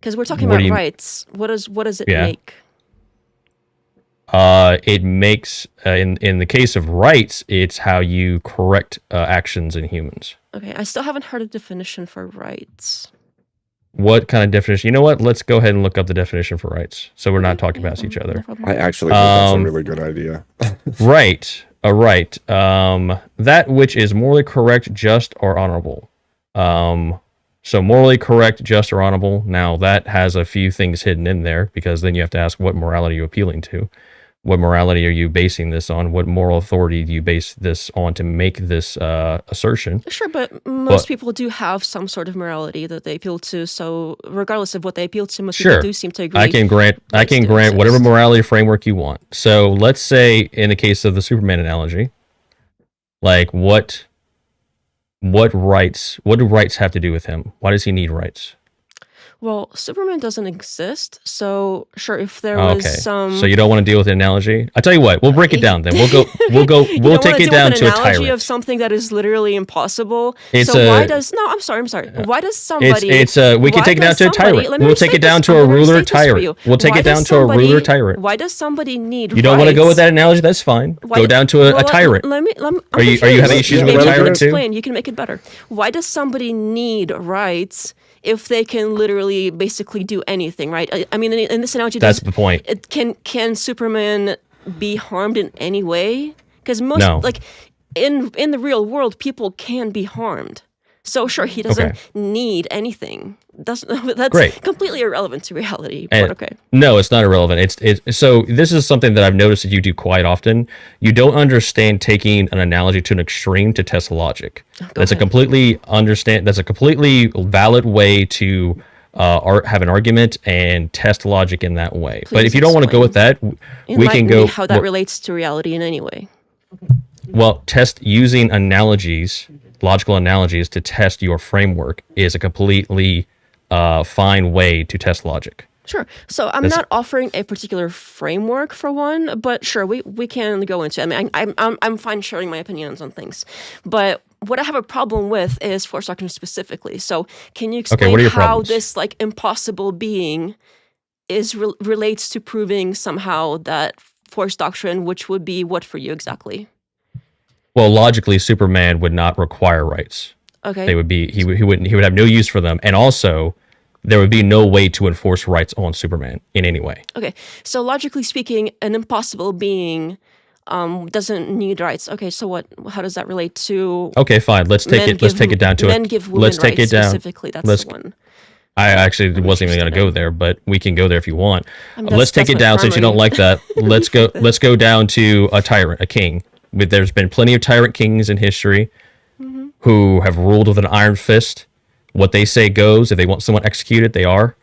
Because we're talking about rights. What does it make? It makes in the case of rights, it's how you correct actions in humans. Okay, I still haven't heard a definition for rights. What kind of definition? You know what? Let's go ahead and look up the definition for rights, so we're not talking past each other. I actually think that's a really good idea. Right. A right. That which is morally correct, just, or honorable. So morally correct, just, or honorable. Now that has a few things hidden in there, because then you have to ask, what morality are you appealing to? What morality are you basing this on? What moral authority do you base this on to make this assertion? Sure, but most people do have some sort of morality that they appeal to. So regardless of what they appeal to, most people do seem to agree. I can grant whatever morality framework you want. So let's say in the case of the Superman analogy, like what do rights have to do with him? Why does he need rights? Well, Superman doesn't exist, so sure, if there was some... So you don't want to deal with an analogy? I'll tell you what, we'll break it down then. We'll take it down to a tyrant. Of something that is literally impossible. I'm sorry. Why does somebody... We can take it down to a tyrant. We'll take it down to a ruler tyrant. We'll take it down to a ruler tyrant. Why does somebody need rights? You don't want to go with that analogy? That's fine. Go down to a tyrant. Are you having issues with a tyrant too? You can make it better. Why does somebody need rights if they can literally basically do anything, right? I mean, in this analogy, that's the point. Can Superman be harmed in any way? Because like in the real world, people can be harmed. So sure, he doesn't need anything. That's great. Completely irrelevant to reality. And but okay. No, it's not irrelevant. So this is something that I've noticed that you do quite often. You don't understand taking an analogy to an extreme to test logic. That's a completely valid way to have an argument and test logic in that way. But if you don't want to go with that, we can go how that relates to reality in any way. Well, using analogies, logical analogies to test your framework is a completely fine way to test logic. Sure. So I'm not offering a particular framework for one, but sure, we can go into it. I mean, I'm fine sharing my opinions on things, but what I have a problem with is force doctrine specifically. So can you explain how problems? this like impossible being is relates to proving somehow that force doctrine, which would be what for you exactly? Well, logically, Superman would not require rights. Okay. They would be he would have no use for them, and also there would be no way to enforce rights on Superman in any way. Okay. So logically speaking, an impossible being doesn't need rights. Okay. So how does that relate to? Okay, fine. Let's take it down to men give women rights specifically. That's the one. I actually wasn't even going to go there, but we can go there if you want. Let's take it down since you don't like that. Let's go down to a tyrant, a king. There's been plenty of tyrant kings in history who have ruled with an iron fist. What they say goes. If they want someone executed, they are.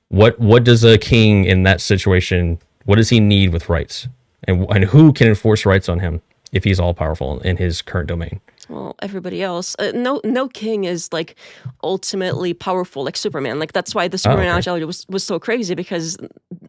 What does a king in that situation, what does he need with rights? And who can enforce rights on him if he's all powerful in his current domain? Well, everybody else. No king is like ultimately powerful like Superman. Like that's why the Superman analogy was so crazy, because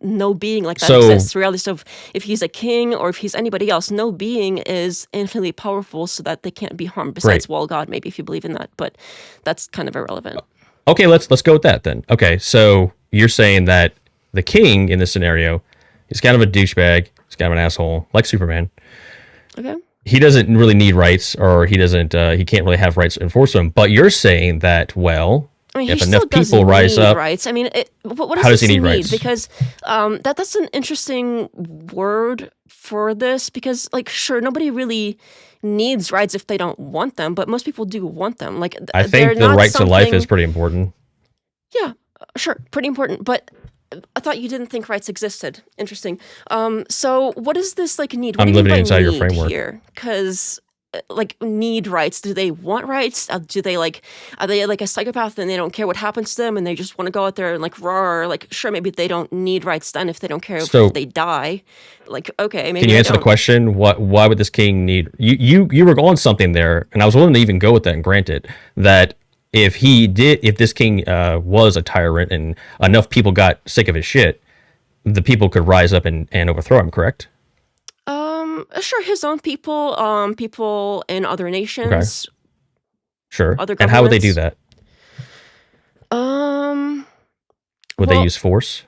no being like that exists. Regardless of if he's a king or if he's anybody else, no being is infinitely powerful so that they can't be harmed. Besides, well, God, maybe if you believe in that, but that's kind of irrelevant. Okay, let's go with that then. Okay, so you're saying that the king in this scenario is kind of a douchebag. He's kind of an asshole, like Superman. Okay. He doesn't really need rights, or he can't really have rights to enforce them. But you're saying that, well, if enough people rise up, rights. I mean, what how does he need rights? Because that's an interesting word for this. Because, like, sure, nobody really needs rights if they don't want them, but most people do want them. Like, I think the right to life is pretty important. Yeah, sure, pretty important, but. I thought you didn't think rights existed. Interesting. So what is this like need? What I'm living inside your framework here, because like need rights. Do they want rights? Are they like a psychopath and they don't care what happens to them and they just want to go out there and like roar? Like sure, maybe they don't need rights then if they don't care if they die. Like okay, maybe. Can you answer the question? Why would this king need? You were on something there, and I was willing to even go with that and grant it that. If this king was a tyrant and enough people got sick of his shit, the people could rise up and overthrow him, correct? Sure, his own people, people in other nations. Okay. Sure. And how would they do that? Would they use force?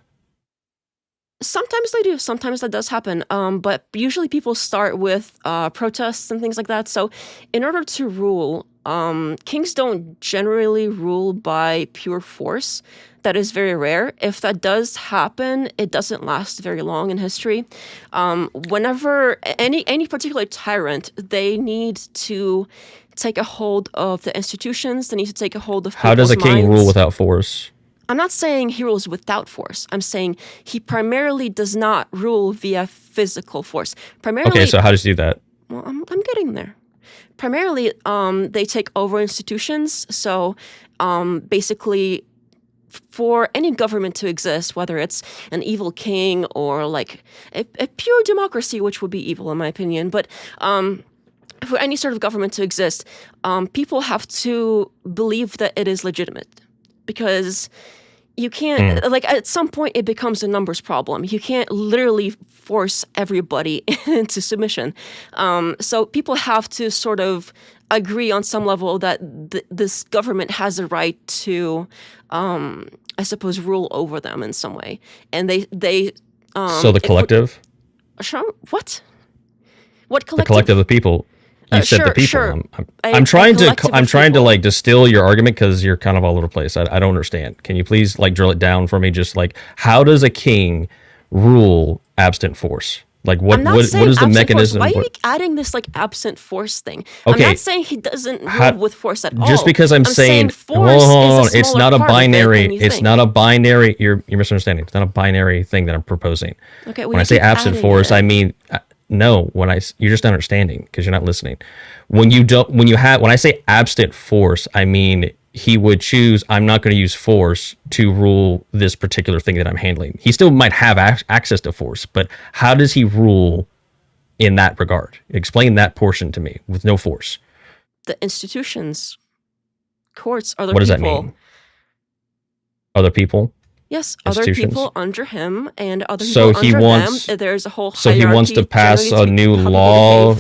Sometimes they do. Sometimes that does happen. But usually people start with protests and things like that. So in order to rule, kings don't generally rule by pure force. That is very rare. If that does happen, it doesn't last very long in history. Whenever any particular tyrant, they need to take a hold of the institutions. They need to take a hold of How does a king rule without force? I'm not saying he rules without force. I'm saying he primarily does not rule via physical force. Primarily. Okay, so how does he do that? Well, I'm getting there. Primarily, they take over institutions. So, basically, for any government to exist, whether it's an evil king or like a pure democracy, which would be evil in my opinion, but for any sort of government to exist, people have to believe that it is legitimate. Because you can't, like, at some point it becomes a numbers problem. You can't literally force everybody into submission. So people have to sort of agree on some level that this government has a right to, I suppose, rule over them in some way. And they so the collective? What? What collective? The collective of people. You said sure, the people. Sure. I'm trying to like distill your argument because you're kind of all over the place. I don't understand. Can you please like drill it down for me? Just like how does a king rule absent force? Like what is the mechanism? Why are you adding this like absent force thing? Okay. I'm not saying he doesn't rule with force at all. Just because I'm saying force it's not a binary. It's not a binary. You're misunderstanding. It's not a binary thing that I'm proposing. Okay. When I say absent force, I mean. No, you're just not understanding because you're not listening. When I say absent force, I mean he would choose. I'm not going to use force to rule this particular thing that I'm handling. He still might have access to force, but how does he rule in that regard? Explain that portion to me with no force. The institutions, courts, other people. What does people. that mean? Other people. Yes, other people under him and other people under them. There's a whole hierarchy. So he wants to pass a new law.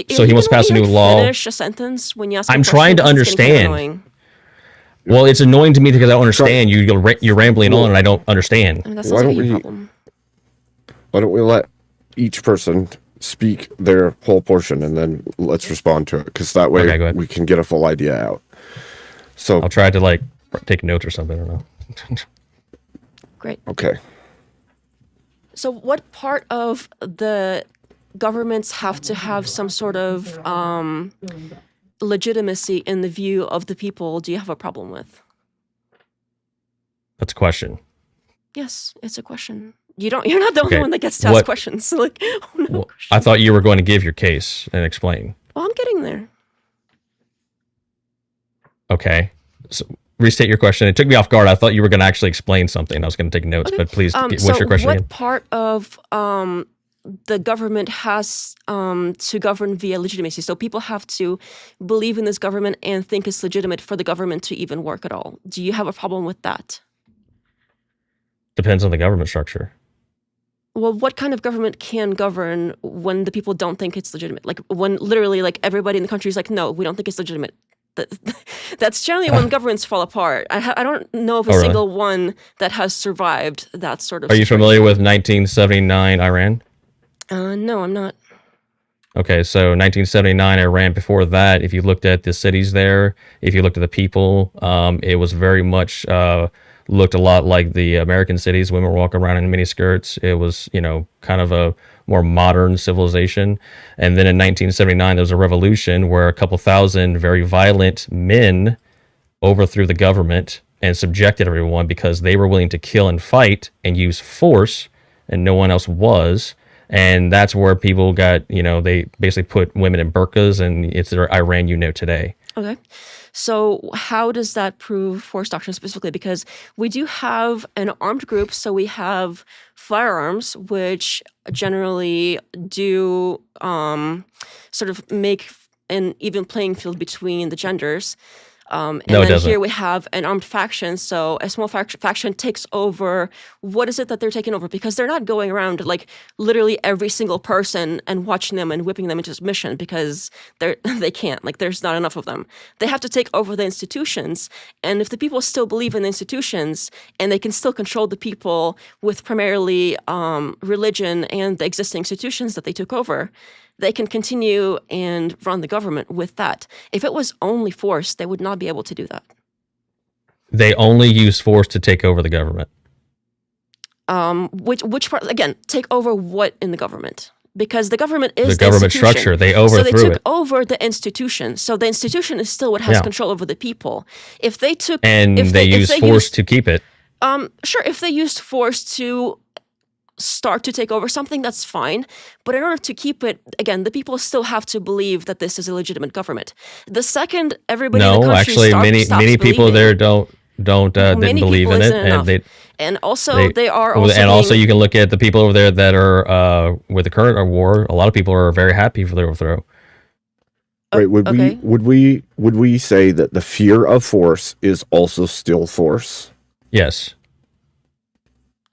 So he wants to pass a new law. Finish a sentence when you ask. I'm trying to understand. Well, it's annoying to me because I don't understand. You're rambling on and I don't understand. I mean, why don't we let each person speak their whole portion and then let's respond to it because that way we can get a full idea out. So I'll try to like take notes or something. I don't know. Great. Okay. So what part of the governments have to have some sort of legitimacy in the view of the people do you have a problem with? That's a question. Yes, it's a question. You're not the only one that gets to ask questions. Like, I thought you were going to give your case and explain. Well, I'm getting there. Okay. So restate your question. It took me off guard. I thought you were going to actually explain something. I was going to take notes, but please, what's your question again? What part of the government has to govern via legitimacy? So people have to believe in this government and think it's legitimate for the government to even work at all. Do you have a problem with that? Depends on the government structure. Well, what kind of government can govern when the people don't think it's legitimate? Like when literally like everybody in the country is like, no, we don't think it's legitimate. That's generally when governments fall apart. I don't know of a single one that has survived that sort of Are you familiar with 1979 Iran? No, I'm not. Okay, so 1979 Iran. Before that, if you looked at the cities there, if you looked at the people, it was very much looked a lot like the American cities. Women were walking around in miniskirts. It was, kind of a more modern civilization. And then in 1979, there was a revolution where a couple thousand very violent men overthrew the government and subjected everyone because they were willing to kill and fight and use force, and no one else was. And that's where people got, they basically put women in burqas, and it's their Iran you know today. Okay. So how does that prove force doctrine specifically? Because we do have an armed group, so we have firearms, which generally do sort of make an even playing field between the genders. And No, it then doesn't. here we have an armed faction. So a small faction takes over. What is it that they're taking over? Because they're not going around like literally every single person and watching them and whipping them into submission, because they can't. Like, there's not enough of them. They have to take over the institutions. And if the people still believe in the institutions and they can still control the people with primarily religion and the existing institutions that they took over, they can continue and run the government with that. If it was only force, they would not be able to do that. They only use force to take over the government. Which part, again, take over what in the government? Because the government is the government institution. structure. They overthrew So they took it. over the institution. So the institution is still what has Yeah. control over the people. If they took And if they use force used, to keep it. sure, if they used force to start to take over something, that's fine. But in order to keep it, again, the people still have to believe that this is a legitimate government. The second everybody in the No, country actually, stops many people believing, there didn't many believe people in it, isn't enough. and And also, they are also and also being- you can look at the people over there that are with the current war. A lot of people are very happy for their overthrow. Right? Would okay. we say that the fear of force is also still force? Yes.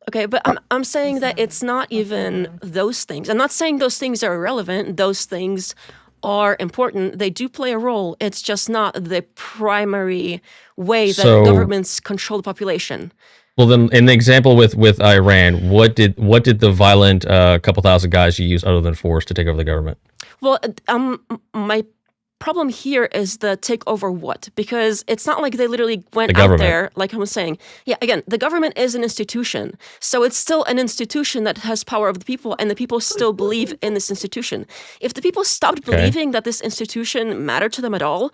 Okay, but I'm saying that it's not even those things. I'm not saying those things are irrelevant. Those things are important. They do play a role. It's just not the primary way that So- governments control the population. Well, then, in the example with Iran, what did the violent couple thousand guys you use other than force to take over the government? Well, my problem here is the take over what? Because it's not like they literally went The out government. there, like I was saying. Yeah, again, the government is an institution. So it's still an institution that has power over the people, and the people still believe in this institution. If the people stopped Okay. believing that this institution mattered to them at all,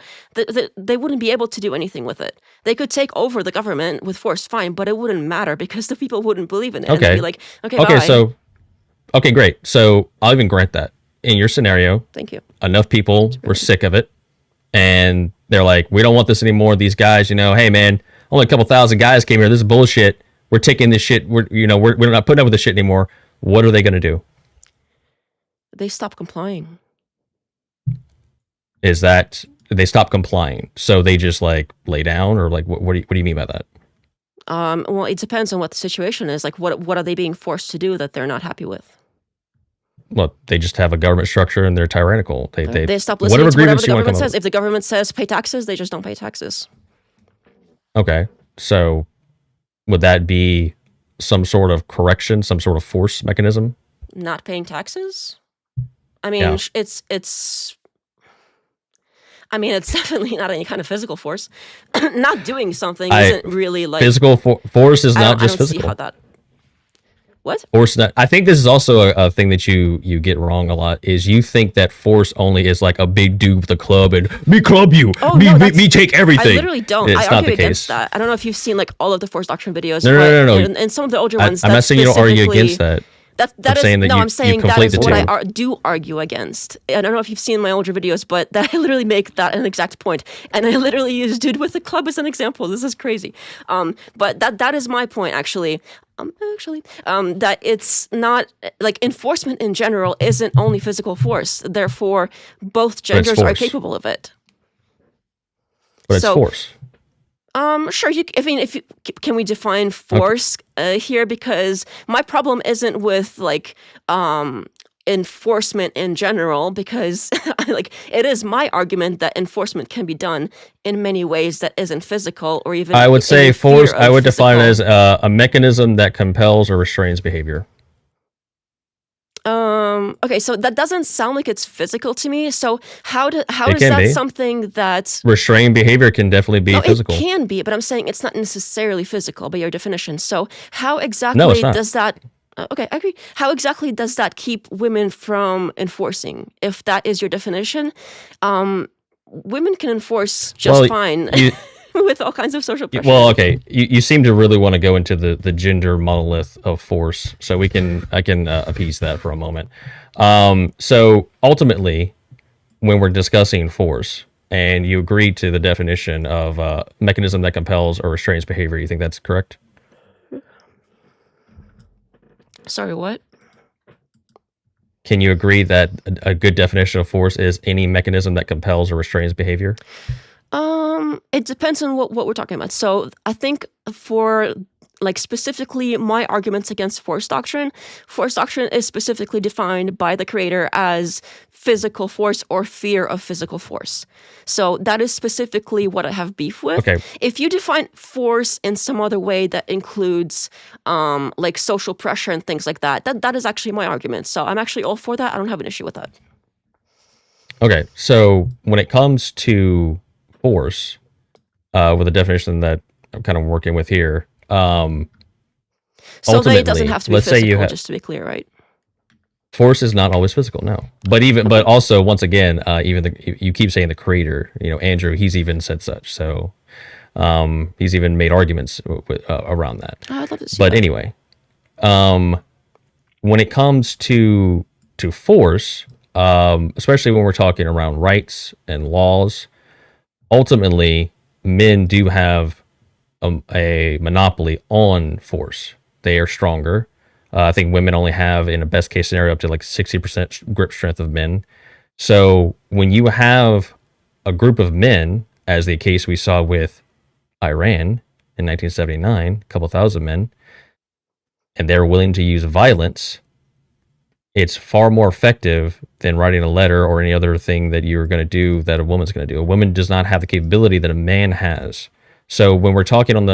they wouldn't be able to do anything with it. They could take over the government with force, fine, but it wouldn't matter because the people wouldn't believe in it. And Okay. they'd be like, okay, Okay, bye. okay, great. So I'll even grant that. In your scenario, Thank you. enough people were sick of it, and they're like, we don't want this anymore. These guys, hey man, only a couple thousand guys came here. This is bullshit. We're taking this shit. We're not putting up with this shit anymore. What are they going to do? They stop complying. Is that they stop complying? So they just like lay down, or like what do you mean by that? Well, it depends on what the situation is. Like, what are they being forced to do that they're not happy with? Well, they just have a government structure and they're tyrannical. They stop listening to whatever grievance the you wanna government come up says. If the government says pay taxes, they just don't pay taxes. Okay, so would that be some sort of correction, some sort of force mechanism? Not paying taxes? I mean, Yeah. it's definitely not any kind of physical force. Not doing something isn't really like Physical force is I not don't just see physical. how that. What? Force not. I think this is also a thing that you get wrong a lot. Is you think that force only is like a big dude with a club and me club you, Oh, me, no, me, that's- me take everything. I literally don't. It's I not argue the against case. that. I don't know if you've seen like all of the Force Doctrine videos. No. And some of the older ones. I'm not saying you don't argue specifically- against that. That I'm is saying that no. you- I'm saying you that conflate is the what two. I do argue against. I don't know if you've seen my older videos, but that I literally make that an exact point, and I literally use dude with a club as an example. This is crazy, but that is my point actually. That it's not like enforcement in general isn't only physical force. Therefore, both genders are force. capable of it. But it's So- force. Sure. Can we define force here? Because my problem isn't with like enforcement in general. Because like it is my argument that enforcement can be done in many ways that isn't physical or even. I would say in fear force. I of would define it physical. as a mechanism that compels or restrains behavior. Okay, so that doesn't sound like it's physical to me. So how It is can that be. something that? Restrained behavior can definitely be No, physical. it can be, but I'm saying it's not necessarily physical by your definition. So how exactly No, it's not. does that? Okay, I agree. How exactly does that keep women from enforcing? If that is your definition, women can enforce just Well, fine you- with all kinds of social pressure. Well, okay. You seem to really want to go into the gender monolith of force, so I can appease that for a moment. So ultimately, when we're discussing force, and you agree to the definition of mechanism that compels or restrains behavior, you think that's correct? Sorry, what? Can you agree that a good definition of force is any mechanism that compels or restrains behavior? It depends on what we're talking about. So I think for like specifically my arguments against force doctrine is specifically defined by the creator as physical force or fear of physical force. So that is specifically what I have beef with. Okay. If you define force in some other way that includes like social pressure and things like that is actually my argument. So I'm actually all for that. I don't have an issue with that. Okay, so when it comes to force, with the definition that I'm kind of working with here, so then it doesn't have to be let's physical, say you just to be clear, right? force is not always physical, no. But also, once again, you keep saying the creator, Andrew, he's even said such. So he's even made arguments around that. I'd love to see But that. anyway, when it comes to force, especially when we're talking around rights and laws, ultimately men do have a monopoly on force. They are stronger. I think women only have, in a best case scenario, up to like 60% grip strength of men. So when you have a group of men, as the case we saw with Iran in 1979, a couple thousand men, and they're willing to use violence, it's far more effective than writing a letter or any other thing that you're going to do that a woman's going to do. A woman does not have the capability that a man has. So when we're talking on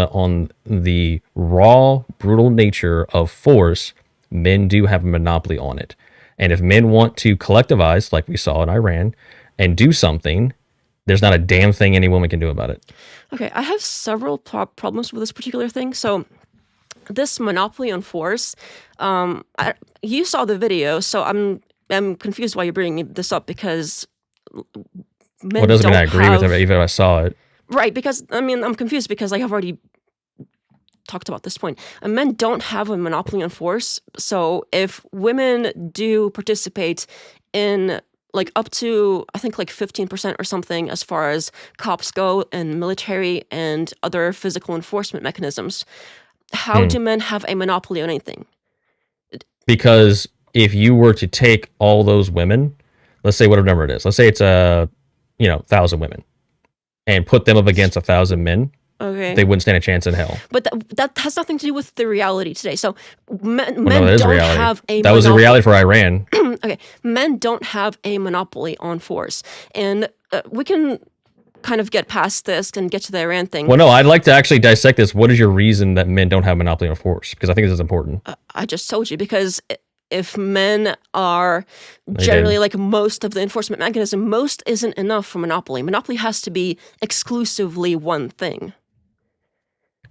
the raw, brutal nature of force, men do have a monopoly on it. And if men want to collectivize, like we saw in Iran, and do something, there's not a damn thing any woman can do about it. Okay, I have several problems with this particular thing. So this monopoly on force, you saw the video, so I'm confused why you're bringing this up, because men Doesn't mean I agree have, with it, even if I saw it. Right, because, I'm confused because I have already talked about this point. Men don't have a monopoly on force, so if women do participate in like up to, I think like 15% or something as far as cops go and military and other physical enforcement mechanisms, how do men have a monopoly on anything? Because if you were to take all those women, let's say whatever number it is, let's say it's 1,000 women, and put them up against 1,000 men, okay, they wouldn't stand a chance in hell. But that has nothing to do with the reality today. So men that is don't reality. have a That was the monopoly. reality for Iran. Okay, men don't have a monopoly on force, and we can kind of get past this and get to the Iran thing. Well, no, I'd like to actually dissect this. What is your reason that men don't have monopoly on force? Because I think this is important. I just told you, because if men are generally like most of the enforcement mechanism, most isn't enough for monopoly. Monopoly has to be exclusively one thing.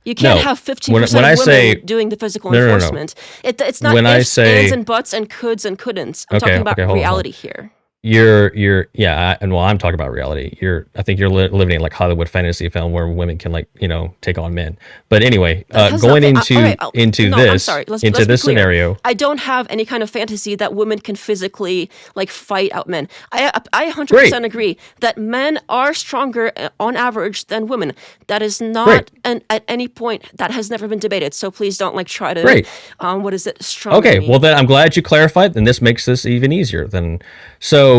You can't have 15% of women doing the physical enforcement. It's not ifs, ands, and buts, and coulds and couldn't. I'm talking about reality here. I'm talking about reality. I think you're living in like Hollywood fantasy film where women can take on men. But anyway, going into this scenario, I don't have any kind of fantasy that women can physically like fight out men. I 100% agree that men are stronger on average than women. That is not at any point, that has never been debated. So please don't like try to what is it? Okay, well then I'm glad you clarified, and this makes this even easier. So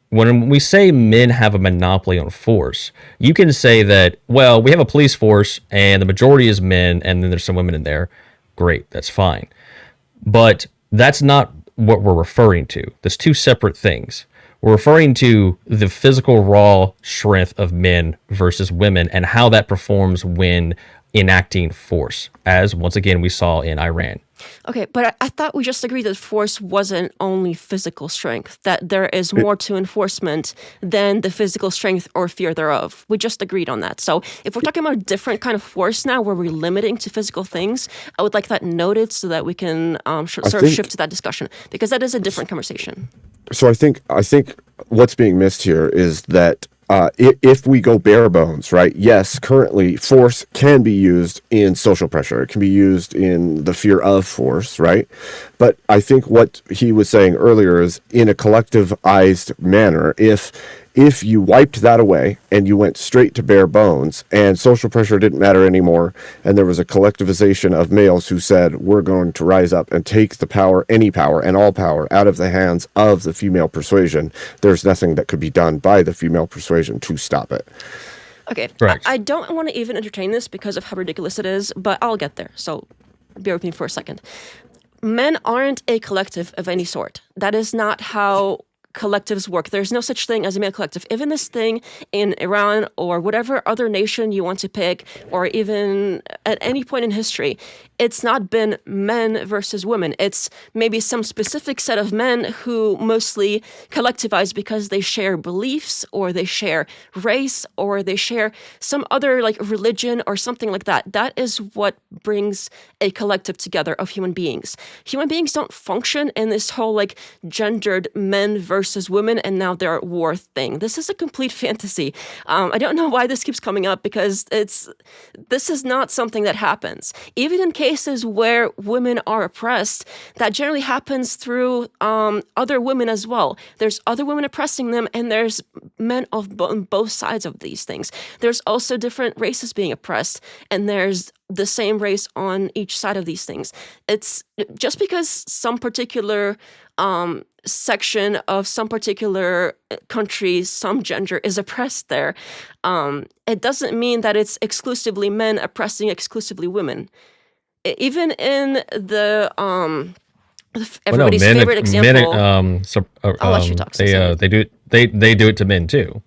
when we say men have a monopoly on force, you can say that, well, we have a police force and the majority is men and then there's some women in there. Great, that's fine. But that's not what we're referring to. There's two separate things. We're referring to the physical raw strength of men versus women and how that performs when enacting force, as once again we saw in Iran. Okay, but I thought we just agreed that force wasn't only physical strength, that there is more to enforcement than the physical strength or fear thereof. We just agreed on that. So if we're talking about a different kind of force now where we're limiting to physical things, I would like that noted so that we can shift to that discussion, because that is a different conversation. So I think what's being missed here is that if we go bare bones, right? Yes, currently force can be used in social pressure. It can be used in the fear of force, right? But I think what he was saying earlier is in a collectivized manner, if you wiped that away and you went straight to bare bones and social pressure didn't matter anymore, and there was a collectivization of males who said, we're going to rise up and take the power, any power and all power out of the hands of the female persuasion, there's nothing that could be done by the female persuasion to stop it. Okay, Correct. I don't want to even entertain this because of how ridiculous it is, but I'll get there. So bear with me for a second. Men aren't a collective of any sort. That is not how collectives work. There's no such thing as a male collective. Even this thing in Iran or whatever other nation you want to pick, or even at any point in history, it's not been men versus women. It's maybe some specific set of men who mostly collectivize because they share beliefs, or they share race, or they share some other like religion or something like that. That is what brings a collective together of human beings. Human beings don't function in this whole like gendered men versus women and now they're at war thing. This is a complete fantasy. I don't know why this keeps coming up, because this is not something that happens. Even in cases where women are oppressed, that generally happens through other women as well. There's other women oppressing them, and there's men on both sides of these things. There's also different races being oppressed, and there's the same race on each side of these things. It's just because some particular section of some particular country, some gender is oppressed there, it doesn't mean that it's exclusively men oppressing exclusively women. Even in the everybody's favorite example, I'll let you talk. They do it to men too.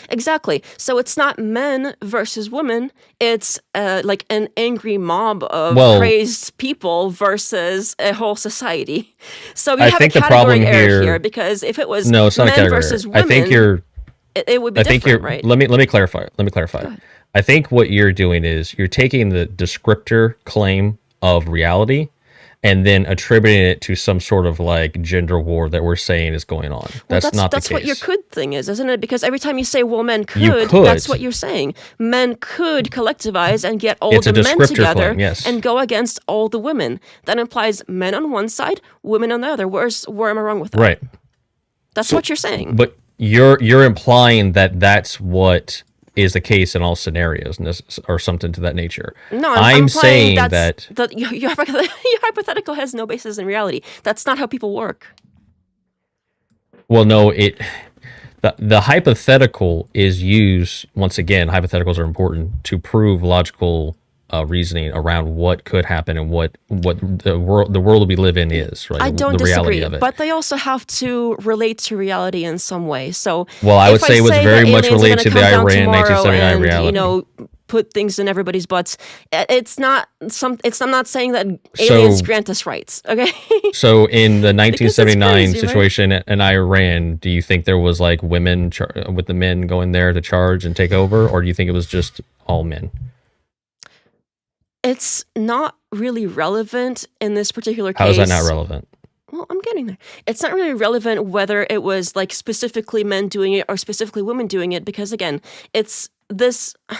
Exactly. So it's not men versus women. It's like an angry mob of crazed people versus a whole society. So we have a category error here, because if it was it's not men versus women, I think it would be different, right? Let me clarify. I think what you're doing is you're taking the descriptor claim of reality and then attributing it to some sort of like gender war that we're saying is going on. That's not the case. That's what your could thing is, isn't it? Because every time you say, well, men could, that's what you're saying. Men could collectivize and get all the men together and go against all the women. That implies men on one side, women on the other. Where am I wrong with that? Right. That's what you're saying. But you're implying that that's what is the case in all scenarios, or something to that nature. No, I'm saying that your hypothetical has no basis in reality. That's not how people work. Well, no, the hypothetical is used, once again, hypotheticals are important to prove logical reasoning around what could happen and what the world we live in is, right? I don't the reality disagree, of it. but they also have to relate to reality in some way. So, well, I would say it was very much related to the Iran 1979 reality. You know, put things in everybody's butts. I'm not saying that aliens grant us rights. Okay. So in the 1979 crazy, situation in Iran, do you think there was like women with the men going there to charge and take over, or do you think it was just all men? It's not really relevant in this particular case. How is that not relevant? Well, I'm getting there. It's not really relevant whether it was like specifically men doing it or specifically women doing it, because again, it's this, I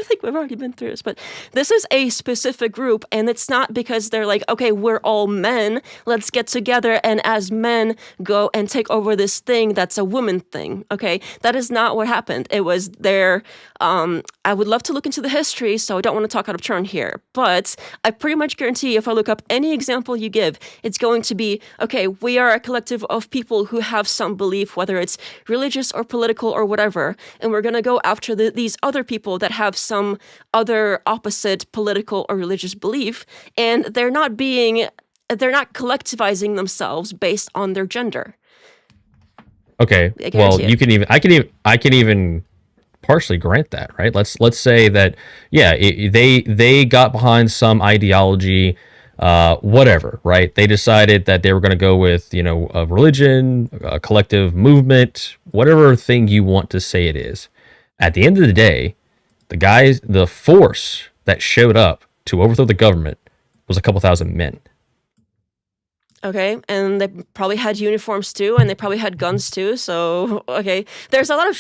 think we've already been through this, but this is a specific group, and it's not because they're like, okay, we're all men, let's get together and as men go and take over this thing that's a woman thing, okay? That is not what happened. It was their, I would love to look into the history, so I don't want to talk out of turn here, but I pretty much guarantee if I look up any example you give, it's going to be, okay, we are a collective of people who have some belief, whether it's religious or political or whatever, and we're going to go after these other people that have some other opposite political or religious belief, and they're not collectivizing themselves based on their gender. Okay. Well, I can even partially grant that, right? Let's say that, yeah, they got behind some ideology, whatever, right? They decided that they were going to go with, a religion, a collective movement, whatever thing you want to say it is. At the end of the day, the force that showed up to overthrow the government was a couple thousand men. Okay, and they probably had uniforms too, and they probably had guns too. So, okay, there's a lot of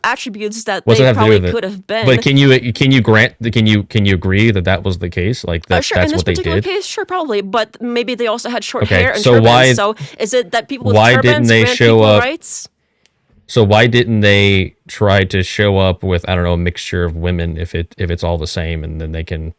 attributes that they probably could have been. But can you agree that was the case? Like that, sure, that's in this what they particular did. case, sure, probably. But maybe they also had short hair and so turbans. So is it that people with turbans grant people rights? So why didn't they try to show up with, I don't know, a mixture of women if it's all the same, and then they can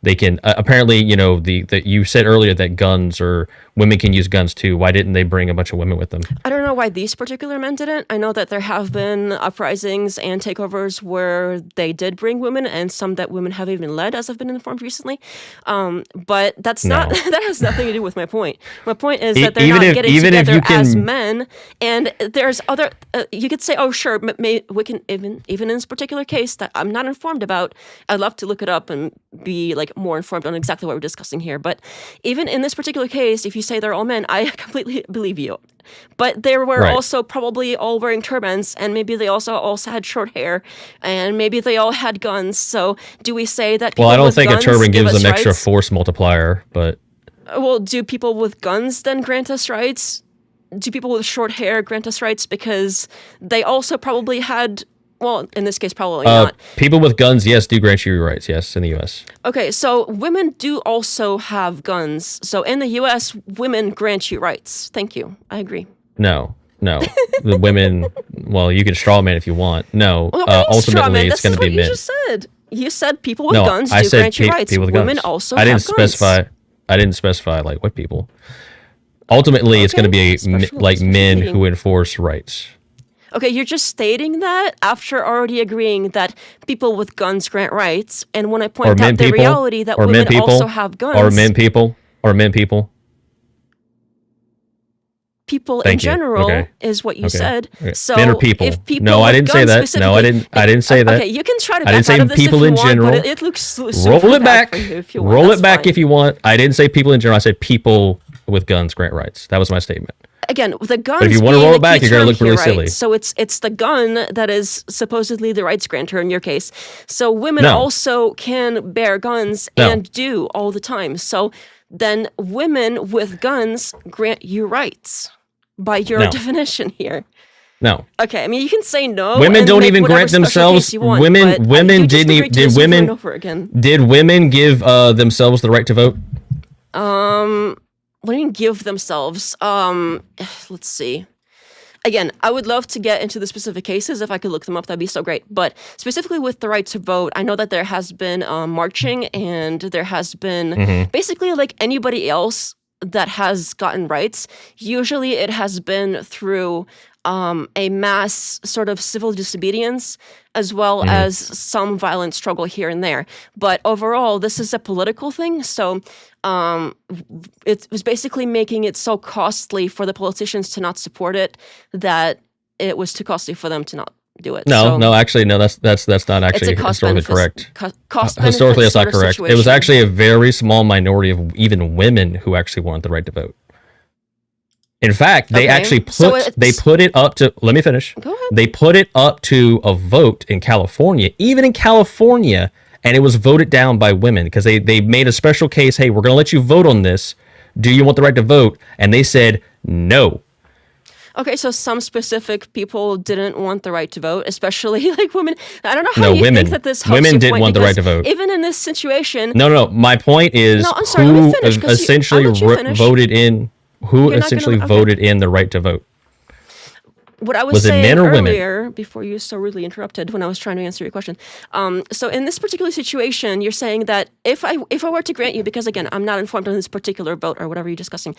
they can apparently, that you said earlier that guns or women can use guns too. Why didn't they bring a bunch of women with them? I don't know why these particular men didn't. I know that there have been uprisings and takeovers where they did bring women, and some that women have even led, as I've been informed recently. But that's not that has nothing to do with my point. My point is that they're not getting together as men, and there's other. You could say, oh, sure, we can even in this particular case that I'm not informed about. I'd love to look it up and be like more informed on exactly what we're discussing here. But even in this particular case, if you say they're all men, I completely believe you. But they were also probably all wearing turbans, and maybe they also had short hair, and maybe they all had guns. So do we say that people I don't with think a guns turban give gives us them extra rights? force multiplier, but... Well, do people with guns then grant us rights? Do people with short hair grant us rights? Because they also probably had... Well, in this case, probably not. People with guns, yes, do grant you rights, yes, in the U.S. Okay, so women do also have guns. So in the U.S., women grant you rights. Thank you. I agree. No. The women, well, you can straw man if you want. No, Well, ultimately, it's going to be men. You just said. You said people with guns do grant you rights. People with women guns. also I didn't have guns. I didn't specify like what people. Ultimately, it's going to be men who enforce rights. Okay, you're just stating that after already agreeing that people with guns grant rights, and when I point out the reality that women also have guns, or men people. People in general is what you said. Okay. So men or people. If people no, I didn't say that. No, I didn't say that. Okay, you can try to back out of this people if you in want, general. but it looks roll it back. If you want. Roll That's it back fine. if you want. I didn't say people in general. I said people with guns grant rights. That was my statement. Again, the gun. But if you want to roll it back, you're going to look really silly. So it's the gun that is supposedly the rights grantor in your case. So women also can bear guns and do all the time. So then women with guns grant you rights by your definition here. No. Okay, I mean you can say no. Women don't even grant themselves. Women didn't. Did women give themselves the right to vote? What do you mean give themselves? Let's see. Again, I would love to get into the specific cases. If I could look them up, that'd be so great. But specifically with the right to vote, I know that there has been marching, and there has been basically like anybody else that has gotten rights. Usually it has been through a mass sort of civil disobedience, as well as some violent struggle here and there. But overall, this is a political thing. So it was basically making it so costly for the politicians to not support it that it was too costly for them to not do it. No, actually, that's not actually historically correct. Historically, that's not correct. It was actually a very small minority of even women who actually wanted the right to vote. In fact, they actually put it up to, let me finish. Go ahead. They put it up to a vote in California, even in California, and it was voted down by women because they made a special case. Hey, we're going to let you vote on this. Do you want the right to vote? And they said no. Okay, so some specific people didn't want the right to vote, especially like women. I don't know how you think that this helps women didn't want the right to vote. Even in this situation. No. My point is who essentially voted in. Who essentially voted in the right to vote? What I was saying earlier, before you so rudely interrupted when I was trying to answer your question. So in this particular situation, you're saying that if I were to grant you, because again, I'm not informed on this particular vote or whatever you're discussing.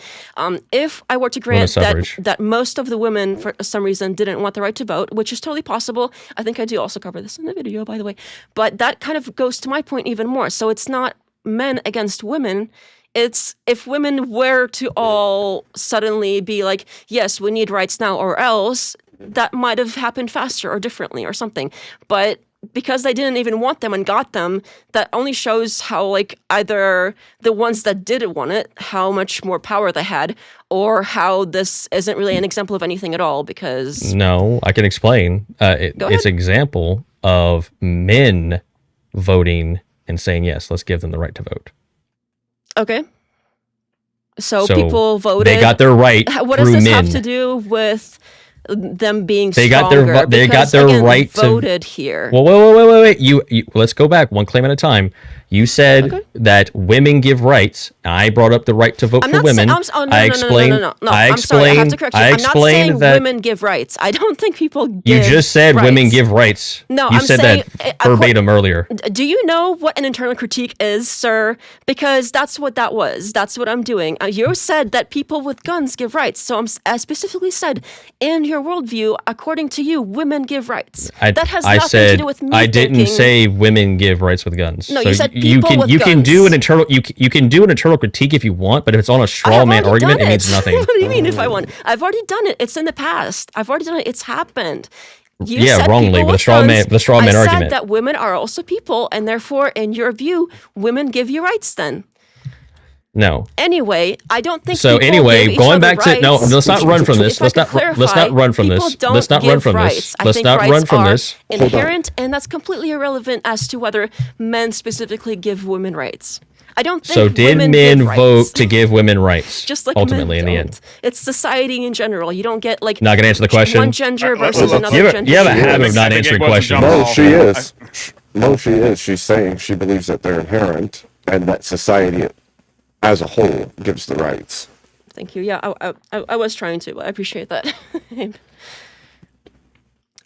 If I were to grant that most of the women, for some reason, didn't want the right to vote, which is totally possible. I think I do also cover this in the video, by the way. But that kind of goes to my point even more. So it's not men against women. It's if women were to all suddenly be like, yes, we need rights now or else, that might have happened faster or differently or something. But because they didn't even want them and got them, that only shows how like either the ones that didn't want it, how much more power they had, or how this isn't really an example of anything at all because... No, I can explain. It's an example of men voting and saying, yes, let's give them the right to vote. Okay. So people voted. They got their right. What does this have to do with them being They stronger. got their because, again, right voted here. Well, wait. You let's go back one claim at a time. You said that women give rights. I brought up the right to vote for women. I explained. No. I'm sorry. I have to correct you. I'm not saying women give rights. I don't think people give You just said rights. women give rights. No, you I'm said saying, that verbatim earlier. Do you know what an internal critique is, sir? Because that's what that was. That's what I'm doing. You said that people with guns give rights. So I specifically said, in your worldview, according to you, women give rights. That has nothing to do with me. I didn't say women give rights with guns. No, so you said you people can with you guns. can do an internal you can do an internal critique if you want, but if it's on a straw man argument, it means nothing. What do you mean if I want? I've already done it. It's in the past. I've already done it. It's happened. You said wrongly people with with straw man guns. argument. I said that women are also people, and therefore, in your view, women give you rights. Then. No. Anyway, I don't think. So people anyway, give each going other back to no, rights. let's not run from this. Let's not run from this. Let's not run from this. Let's not run from this. Inherent, and that's completely irrelevant as to whether men specifically give women rights. I don't think. So did women men give vote rights. to give women rights? Just like ultimately men in the don't. end. It's society in general. You don't get like Not gonna answer the question. one gender versus another gender. You have a habit of not answering questions. No, she is. No, she is. She's saying she believes that they're inherent and that society as a whole gives the rights. Thank you. Yeah, I was trying to, but I appreciate that.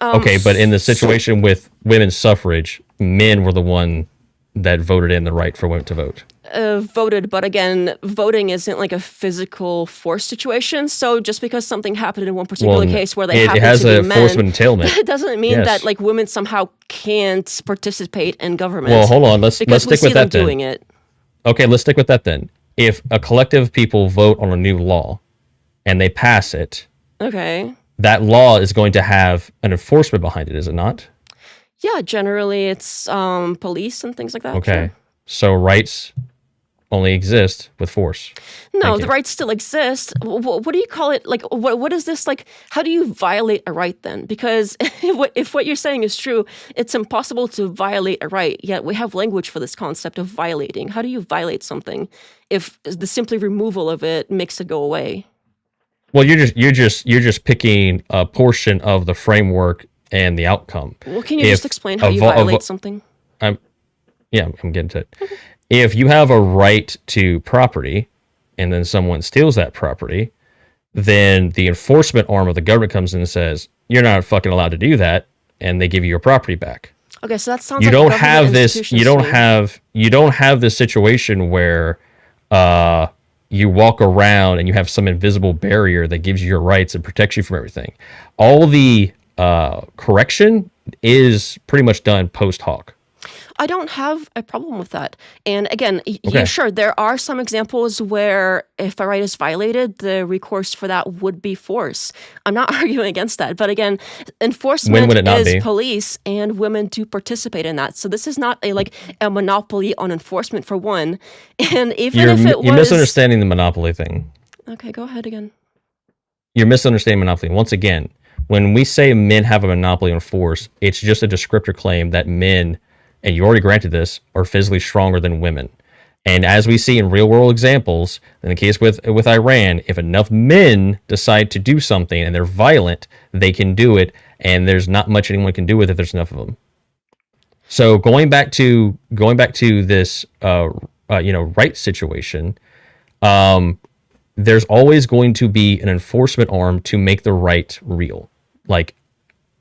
Okay, but in the situation with women's suffrage, men were the one that voted in the right for women to vote. Voted, but again, voting isn't like a physical force situation. So just because something happened in one particular case where they happen has to a be force of men, entailment. it doesn't mean Yes. that like women somehow can't participate in government. Well, hold on. Let's because we stick see with them that then. doing it. Okay, let's stick with that then. If a collective of people vote on a new law and they pass it, Okay. that law is going to have an enforcement behind it, is it not? Yeah, generally it's police and things like that. Okay. Sure. So rights only exist with force. No, Thank the you. rights still exist. What do you call it? Like, what is this like? How do you violate a right then? Because if what you're saying is true, it's impossible to violate a right. Yet we have language for this concept of violating. How do you violate something if the simply removal of it makes it go away? Well, you're just picking a portion of the framework and the outcome. Well, can you just explain how you violate something? I'm getting to it. If you have a right to property and then someone steals that property, then the enforcement arm of the government comes in and says, you're not fucking allowed to do that, and they give you your property back. Okay, so that sounds You like don't government have this institutions you to me. don't have this situation where you walk around and you have some invisible barrier that gives you your rights and protects you from everything. All the correction is pretty much done post hoc. I don't have a problem with that. And again, yeah, sure, there are some examples where if a right is violated, the recourse for that would be force. I'm not arguing against that. But again, enforcement is police, and women do participate in that. So this is not a monopoly on enforcement for one. And even if it was... You're misunderstanding the monopoly thing. Okay, go ahead again. You're misunderstanding monopoly. Once again, when we say men have a monopoly on force, it's just a descriptor claim that men, and you already granted this, are physically stronger than women. And as we see in real world examples, in the case with Iran, if enough men decide to do something and they're violent, they can do it, and there's not much anyone can do with it if there's enough of them. So going back to this right situation, there's always going to be an enforcement arm to make the right real. Like,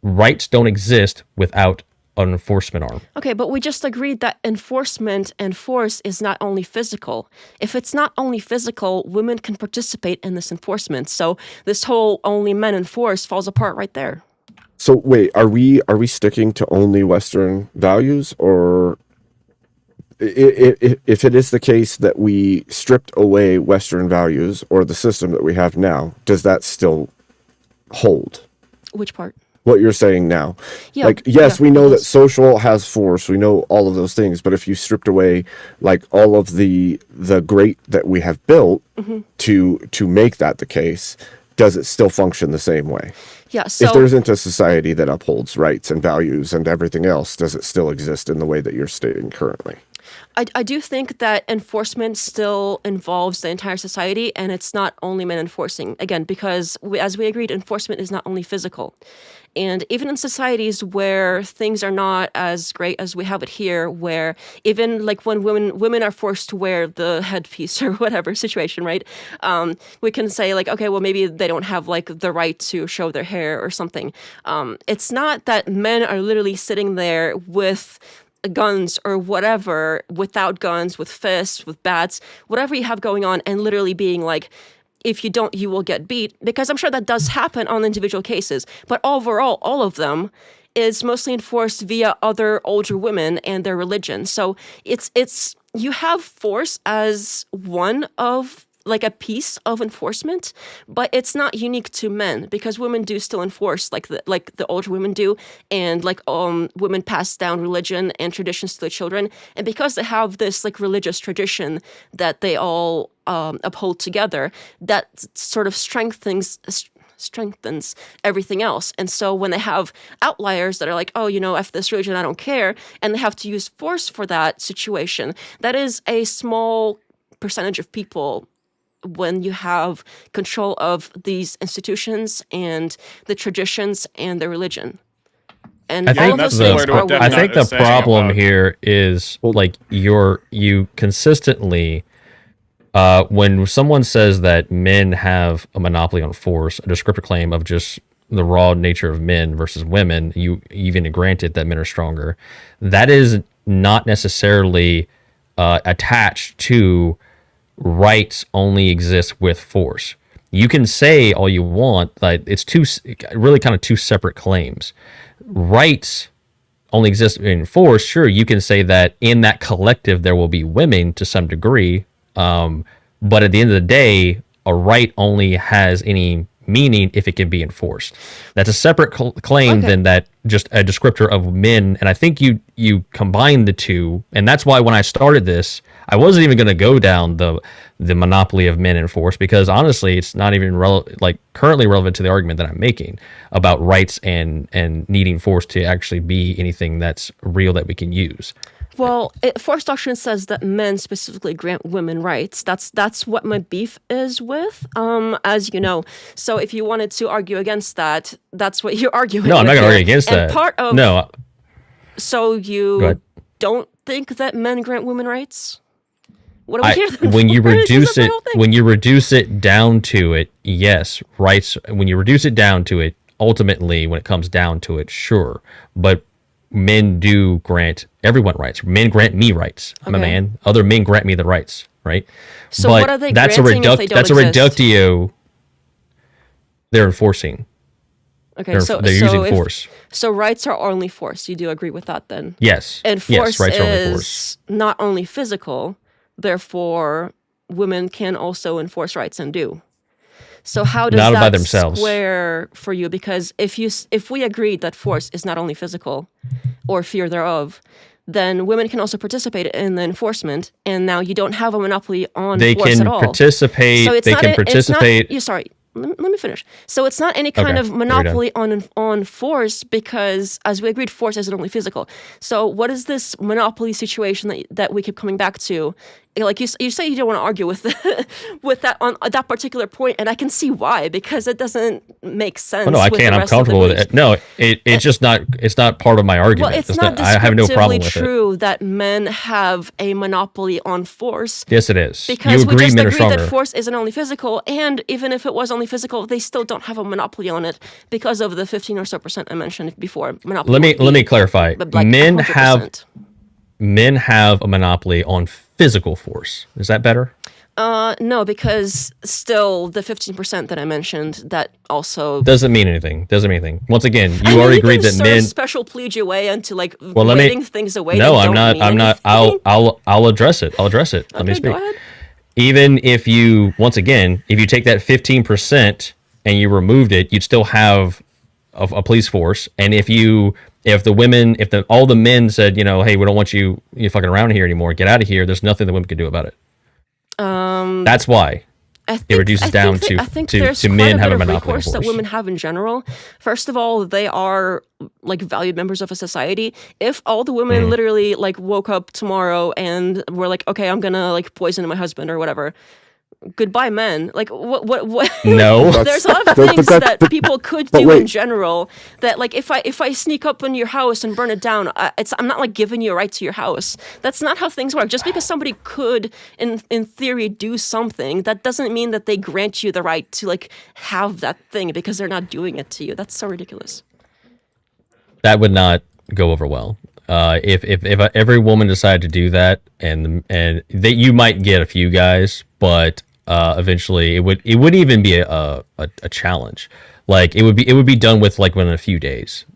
rights don't exist without an enforcement arm. Okay, but we just agreed that enforcement and force is not only physical. If it's not only physical, women can participate in this enforcement. So this whole only men enforce falls apart right there. So wait, are we sticking to only Western values, or if it is the case that we stripped away Western values or the system that we have now, does that still hold? Which part? What you're saying now. Yeah, like, yes, we know that yes. social has force. We know all of those things. But if you stripped away like all of the great that we have built to make that the case, does it still function the same way? Yeah. So if there isn't a society that upholds rights and values and everything else, does it still exist in the way that you're stating currently? I do think that enforcement still involves the entire society, and it's not only men enforcing. Again, because as we agreed, enforcement is not only physical. And even in societies where things are not as great as we have it here, where even like when women are forced to wear the headpiece or whatever situation, right? We can say like, okay, well, maybe they don't have like the right to show their hair or something. It's not that men are literally sitting there with guns or whatever, without guns, with fists, with bats, whatever you have going on, and literally being like, if you don't, you will get beat, because I'm sure that does happen on individual cases. But overall, all of them is mostly enforced via other older women and their religion. So it's you have force as one of like a piece of enforcement, but it's not unique to men, because women do still enforce like the older women do, and like women pass down religion and traditions to their children, and because they have this like religious tradition that they all uphold together, that sort of strengthens everything else. And so when they have outliers that are like, oh, F this religion, I don't care, and they have to use force for that situation, that is a small percentage of people when you have control of these institutions and the traditions and the religion. And I think those things are I think the problem here is like you consistently when someone says that men have a monopoly on force, a descriptive claim of just the raw nature of men versus women, you even granted that men are stronger, that is not necessarily attached to rights only exist with force. You can say all you want, like it's really kind of two separate claims. Rights only exist in force. Sure, you can say that in that collective there will be women to some degree, but at the end of the day, a right only has any meaning if it can be enforced. That's a separate claim than that just a descriptor of men. And I think you combine the two, and that's why when I started this, I wasn't even going to go down the monopoly of men in force, because honestly, it's not even currently relevant to the argument that I'm making about rights and needing force to actually be anything that's real that we can use. Well, force doctrine says that men specifically grant women rights. That's what my beef is with, as you know. So if you wanted to argue against that, that's what you're arguing. No, I'm not going to argue against and that. Part of no. So you don't think that men grant women rights? What are we here then when for? you reduce it down to it, yes, rights. When you reduce it down to it, ultimately, when it comes down to it, sure, but men do grant everyone rights. Men grant me rights. I'm a man. Other men grant me the rights, right? So but what are they that's granting if they don't That's a reductio. They're enforcing. Okay, they're using force. So rights are only force. You do agree with that then? Yes. And force rights is are only force. Not only physical, therefore women can also enforce rights and do. So how does not by that themselves. Square for you? Because if we agreed that force is not only physical or fear thereof, then women can also participate in the enforcement, and now you don't have a monopoly on force at all. Participate. So it's they not can participate. Let me finish. So it's not any kind of monopoly on force, because, as we agreed, force isn't only physical. So what is this monopoly situation that we keep coming back to? Like you say, you don't want to argue with with that on that particular point, and I can see why, because it doesn't make sense. Oh, no, I can't. I'm comfortable with it. No, it's just not. It's not part of my argument. Well, it's not I have no problem with true that men have a monopoly on force. Yes, it is. Because you agree we just men are agreed stronger. that force isn't only physical, and even if it was only physical, they still don't have a monopoly on it because of the 15 or so % I mentioned before. Monopoly. Let me clarify. Like men 100%. have a monopoly on physical force. Is that better? No, because still the 15% that I mentioned, that also doesn't mean anything. Once again, you already agreed that men special plead your way into like waving things away. No, I'm not. I'll address it. Let me speak. Go ahead. Even if you, once again, if you take that 15% and you removed it, you'd still have a police force. And if all the men said, hey, we don't want you fucking around here anymore, get out of here, there's nothing the women could do about it. That's why. it reduces down to men have a monopoly on recourse that women have in general. First of all, they are like valued members of a society. If all the women literally like woke up tomorrow and were like, okay, I'm gonna like poison my husband or whatever, goodbye men. Like what No. There's a lot of things that people could do in general that like if I sneak up in your house and burn it down, I'm not like giving you a right to your house. That's not how things work. Just because somebody could in theory do something, that doesn't mean that they grant you the right to like have that thing because they're not doing it to you. That's so ridiculous. That would not go over well. If every woman decided to do that, and you might get a few guys, but eventually it wouldn't even be a challenge. Like it would be done with like within a few days.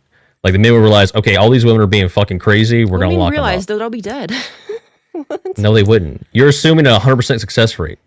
Like the minute we realize, okay, all these women are being fucking crazy, we're gonna lock them up. They'll all be dead. No, they wouldn't. You're assuming a 100% success rate.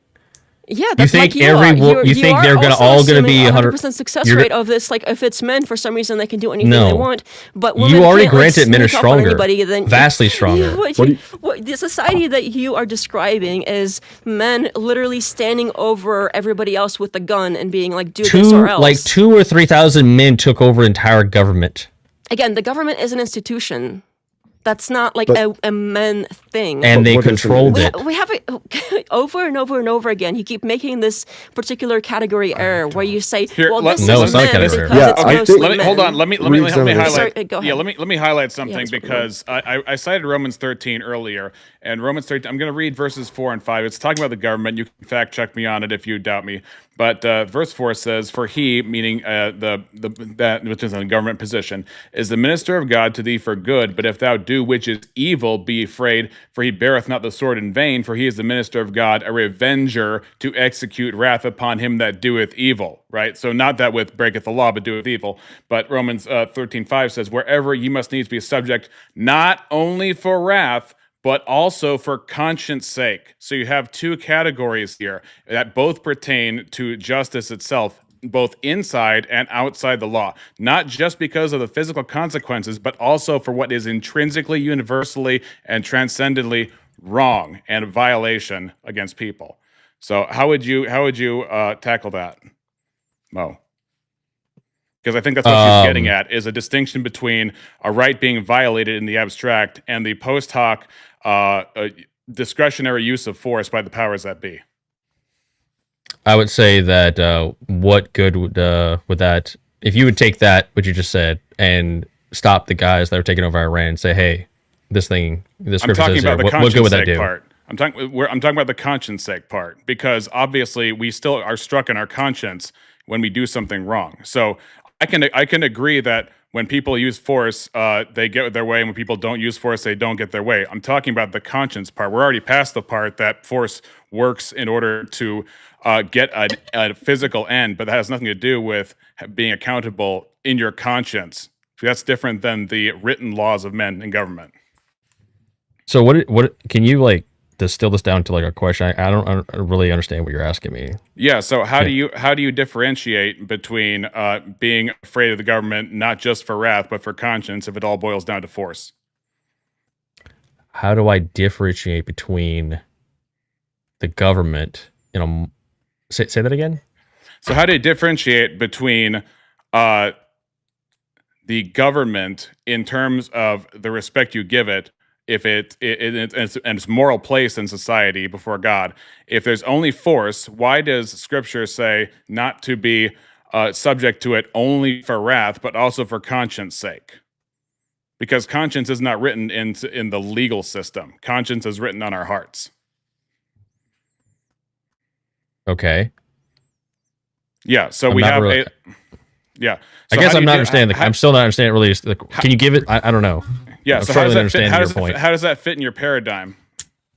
Yeah, that's you think like you think they're all gonna be 100% success rate of this. Like if it's men, for some reason they can do anything they want. But women you already can't, granted men are stronger, anybody, then vastly stronger. The society that you are describing is men literally standing over everybody else with a gun and being like, "Do this or else." Like 2,000 or 3,000 men took over entire government. Again, the government is an institution. That's not like a men thing. And they controlled it. We have it over and over and over again. You keep making this particular category error where you say, "Well, this is men because it's mostly men." Hold on. Let me highlight. Sorry, go ahead. Yeah, let me highlight something because I cited Romans 13 earlier, and Romans 13. I'm going to read verses 4 and 5. It's talking about the government. You can fact check me on it if you doubt me. But verse 4 says, "For he," meaning that which is in a government position, "is the minister of God to thee for good. But if thou do which is evil, be afraid, for he beareth not the sword in vain. For he is the minister of God, a revenger to execute wrath upon him that doeth evil." Right. So not that with breaketh the law, but doeth evil. But Romans 13:5 says, "Wherever you must needs be subject, not only for wrath, but also for conscience sake." So you have two categories here that both pertain to justice itself, both inside and outside the law, not just because of the physical consequences, but also for what is intrinsically, universally, and transcendently wrong and a violation against people. So how would you tackle that, Mo? Because I think that's what she's getting at, is a distinction between a right being violated in the abstract and the post hoc discretionary use of force by the powers that be. I would say that what good would that, if you would take that, what you just said, and stop the guys that are taking over Iran and say, hey, this scripture says here, what good would that do? Part. I'm talking about the conscience sake part, because obviously we still are struck in our conscience when we do something wrong. So I can agree that when people use force, they get their way, and when people don't use force, they don't get their way. I'm talking about the conscience part. We're already past the part that force works in order to get a physical end, but that has nothing to do with being accountable in your conscience. That's different than the written laws of men in government. So what can you like distill this down to like a question? I don't really understand what you're asking me. Yeah. So how do you differentiate between being afraid of the government, not just for wrath, but for conscience, if it all boils down to force? How do I differentiate between the government in a say that again? So how do you differentiate between the government in terms of the respect you give it, if its moral place in society before God? If there's only force, why does Scripture say not to be subject to it only for wrath, but also for conscience sake? Because conscience is not written in the legal system. Conscience is written on our hearts. Okay. Yeah. So we have a. Yeah. So I guess I'm not understanding. I'm still not understanding really. Can you give it? I don't know. Yeah. I'm so how does that fit in your paradigm?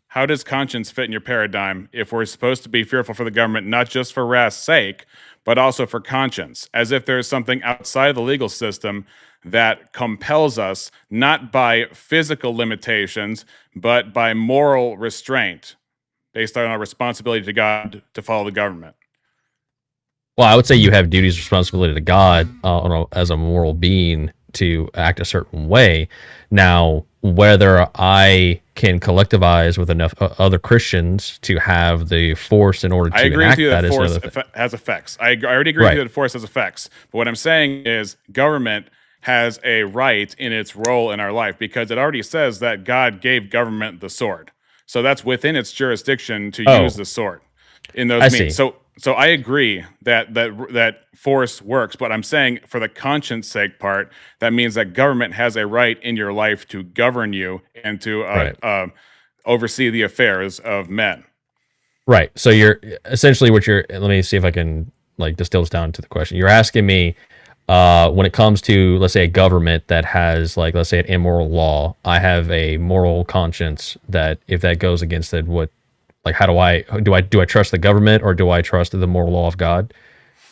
How does conscience fit in your paradigm if we're supposed to be fearful for the government, not just for wrath's sake, but also for conscience? As if there's something outside of the legal system that compels us, not by physical limitations, but by moral restraint based on our responsibility to God to follow the government. Well, I would say you have duties, responsibility to God as a moral being to act a certain way. Now, whether I can collectivize with enough other Christians to have the force in order to I agree enact with you that that is force another thing. has effects. I already agree with you that force has effects. But what I'm saying is government has a right in its role in our life because it already says that God gave government the sword. So that's within its jurisdiction to use the sword in those means. So I agree that force works, but I'm saying for the conscience sake part, that means that government has a right in your life to govern you and to oversee the affairs of men. Right. So you're essentially let me see if I can like distill this down to the question. You're asking me when it comes to, let's say, a government that has, like, let's say, an immoral law. I have a moral conscience that if that goes against it, how do I trust the government or do I trust the moral law of God?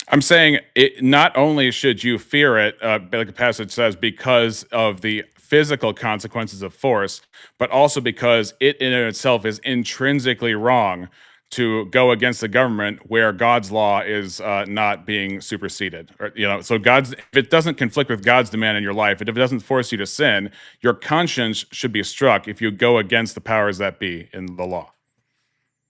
I'm saying it. Not only should you fear it, like the passage says, because of the physical consequences of force, but also because it in itself is intrinsically wrong to go against the government where God's law is not being superseded. So if it doesn't conflict with God's demand in your life, if it doesn't force you to sin, your conscience should be struck if you go against the powers that be in the law.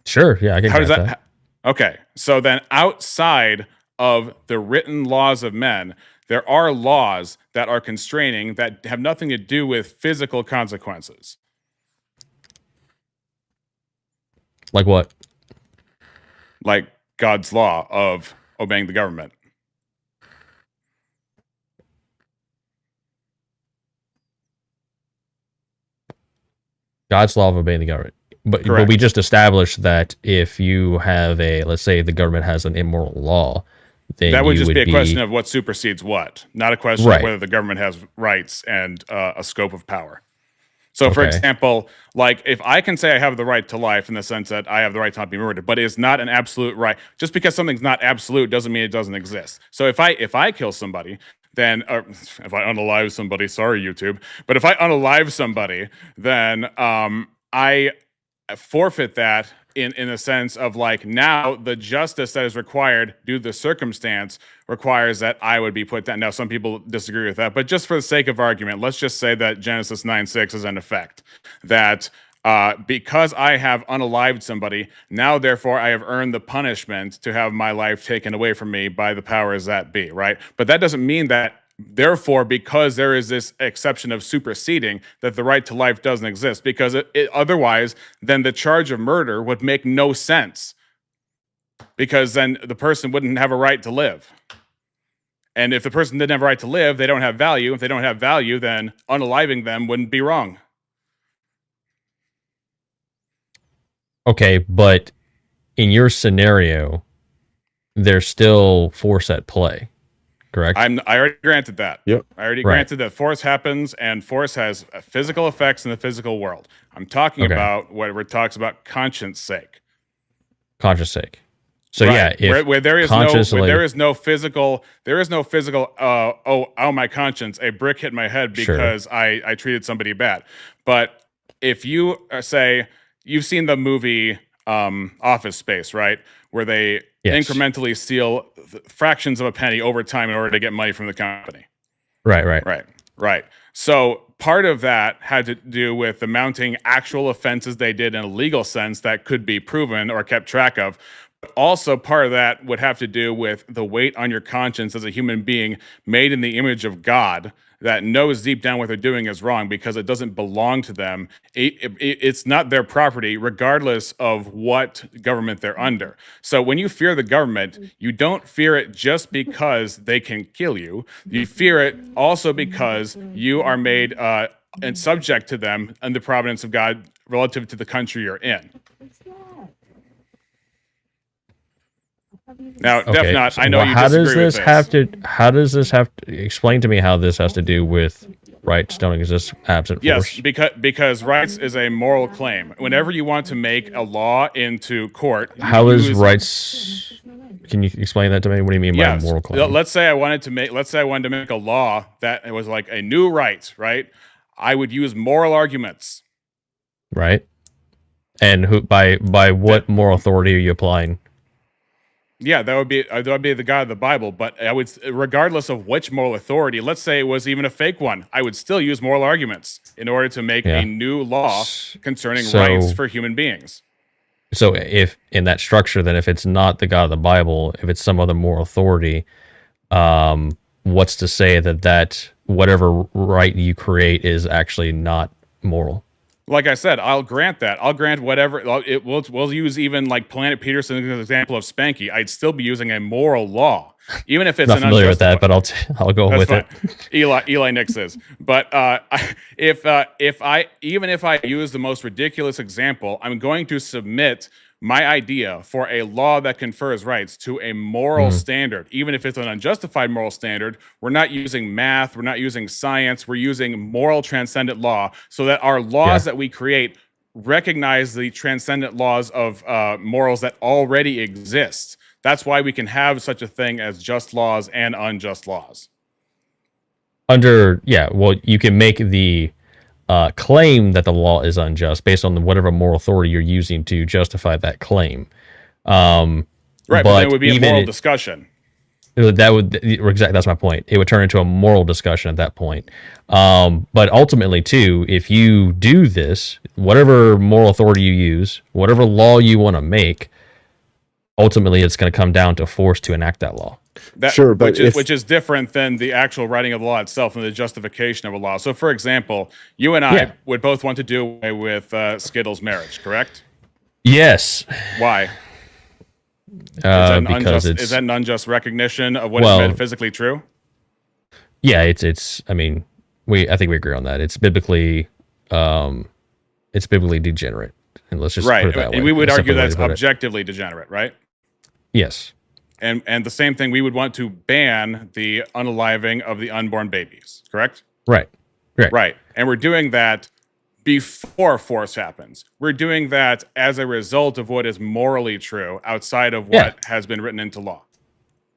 Sure, yeah, I can get that. Okay, so then outside of the written laws of men, there are laws that are constraining that have nothing to do with physical consequences. Like what? Like God's law of obeying the government. God's law of obeying the government. But we just established that if you have let's say the government has an immoral law, then that would just be a question of what supersedes what, not a question of whether the government has rights and a scope of power. So, for example, like if I can say I have the right to life in the sense that I have the right to not be murdered, but it's not an absolute right. Just because something's not absolute doesn't mean it doesn't exist. So if I kill somebody, then if I unalive somebody, sorry YouTube, but if I unalive somebody, then I forfeit that in a sense of like now the justice that is required due to the circumstance requires that I would be put down. Now, some people disagree with that, but just for the sake of argument, let's just say that Genesis 9:6 is in effect. That because I have unalived somebody, now therefore I have earned the punishment to have my life taken away from me by the powers that be, right? But that doesn't mean that therefore, because there is this exception of superseding, that the right to life doesn't exist, because otherwise, then the charge of murder would make no sense, because then the person wouldn't have a right to live. And if the person didn't have a right to live, they don't have value. If they don't have value, then unaliving them wouldn't be wrong. Okay, but in your scenario, there's still force at play. Correct. I already granted that. Yep. I already granted that force happens, and force has physical effects in the physical world. I'm talking about where it talks about conscience sake. Conscience sake. So right. yeah, where there is no physical. Oh my conscience! A brick hit my head because I treated somebody bad. But if you say you've seen the movie Office Space, right, where they incrementally steal fractions of a penny over time in order to get money from the company. Right. So part of that had to do with the mounting actual offenses they did in a legal sense that could be proven or kept track of. But also part of that would have to do with the weight on your conscience as a human being made in the image of God that knows deep down what they're doing is wrong because it doesn't belong to them. It's not their property, regardless of what government they're under. So when you fear the government, you don't fear it just because they can kill you. You fear it also because you are made and subject to them and the providence of God relative to the country you're in. Now, okay, Defnot, so I know you disagree with this. How does this have to explain to me how this has to do with rights don't exist absent force? Yes, because rights is a moral claim. Whenever you want to make a law into court, how is rights? Can you explain that to me? What do you mean by moral claim? Let's say I wanted to make a law that was like a new right, right? I would use moral arguments. Right. And by what moral authority are you applying? Yeah, that would be the God of the Bible. But I would, regardless of which moral authority, let's say it was even a fake one, I would still use moral arguments in order to make a new law concerning rights for human beings. So if in that structure, then if it's not the God of the Bible, if it's some other moral authority, what's to say that whatever right you create is actually not moral? Like I said, I'll grant that. I'll grant whatever. We'll use even like Planet Peterson as an example of Spanky. I'd still be using a moral law, even if it's not familiar with that, but I'll go with fine. it. Eli Nix is. But if I use the most ridiculous example, I'm going to submit my idea for a law that confers rights to a moral standard, even if it's an unjustified moral standard. We're not using math, we're not using science, we're using moral transcendent law, so that our laws that we create recognize the transcendent laws of morals that already exist. That's why we can have such a thing as just laws and unjust laws. You can make the claim that the law is unjust based on whatever moral authority you're using to justify that claim. Right, but it would be a moral discussion. That's my point. It would turn into a moral discussion at that point. But ultimately, too, if you do this, whatever moral authority you use, whatever law you want to make, ultimately it's going to come down to force to enact that law. Sure, but which is different than the actual writing of the law itself and the justification of a law. So, for example, you and I would both want to do away with Skittles' marriage, correct? Yes. Why? Because is that an unjust recognition of what is metaphysically true? Yeah, it's. I mean, I think we agree on that. It's biblically degenerate, and let's just put it that way. And we would argue that's objectively degenerate, right? Yes. And the same thing, we would want to ban the unaliving of the unborn babies, correct? Right. And we're doing that before force happens. We're doing that as a result of what is morally true outside of what has been written into law.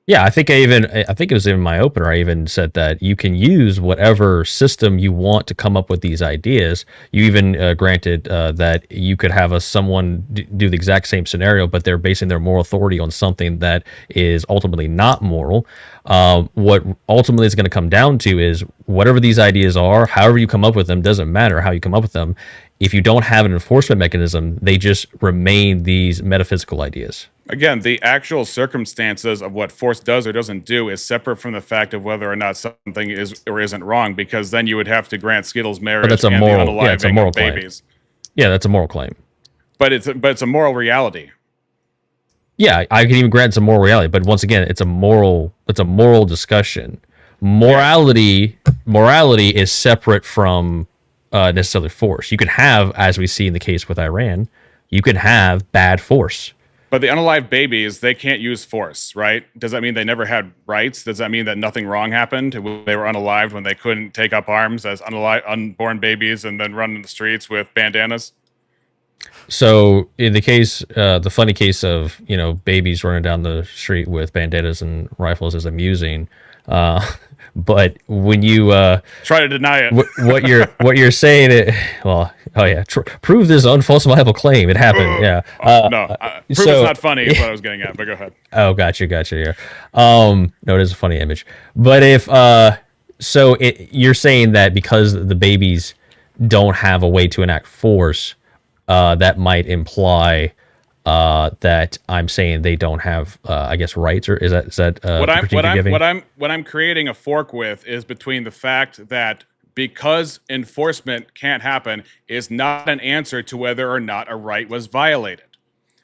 Yeah, I think it was in my opener. I even said that you can use whatever system you want to come up with these ideas. You even granted that you could have someone do the exact same scenario, but they're basing their moral authority on something that is ultimately not moral. What ultimately is going to come down to is whatever these ideas are, however you come up with them, doesn't matter how you come up with them. If you don't have an enforcement mechanism, they just remain these metaphysical ideas. Again, the actual circumstances of what force does or doesn't do is separate from the fact of whether or not something is or isn't wrong, because then you would have to grant Skittles' marriage and the unaliving of babies. Yeah, that's a moral claim. But it's a moral reality. Yeah, I can even grant it's a moral reality, but once again, it's a moral discussion. Morality is separate from necessarily force. You can have, as we see in the case with Iran, you can have bad force. But the unalived babies, they can't use force, right? Does that mean they never had rights? Does that mean that nothing wrong happened? They were unalived when they couldn't take up arms as unborn babies and then run in the streets with bandanas? So in the case, the funny case of, babies running down the street with bandanas and rifles is amusing. But when you try to deny it, what you're saying, prove this unfalsifiable claim. It happened. No, prove it's not funny is what I was getting at. But go ahead. Oh, gotcha. Yeah. No, it is a funny image. But if you're saying that because the babies don't have a way to enact force, that might imply that I'm saying they don't have, rights, or is that what I'm creating a fork with is between the fact that because enforcement can't happen is not an answer to whether or not a right was violated.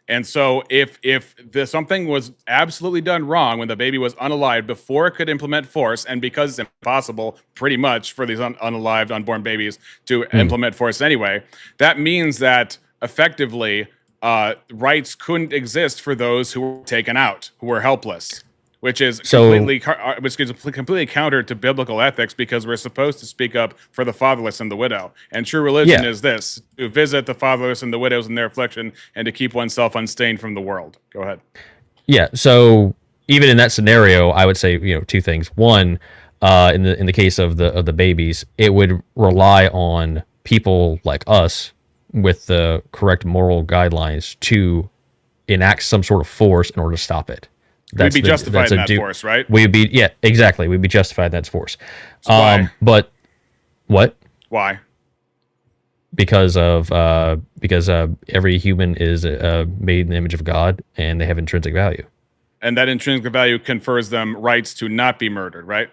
And so if something was absolutely done wrong when the baby was unalived before it could implement force, and because it's impossible pretty much for these unalived unborn babies to implement force anyway, that means that effectively rights couldn't exist for those who were taken out, who were helpless, which is completely counter to biblical ethics, because we're supposed to speak up for the fatherless and the widow. And true religion is this: to visit the fatherless and the widows in their affliction, and to keep oneself unstained from the world. Go ahead. Yeah. So even in that scenario, I would say two things. One, in the case of the babies, it would rely on people like us with the correct moral guidelines to enact some sort of force in order to stop it. We'd be justified in that force, right? We'd be, yeah, exactly. We'd be justified in that force. Why? But what? Why? Because every human is made in the image of God, and they have intrinsic value. And that intrinsic value confers them rights to not be murdered, right?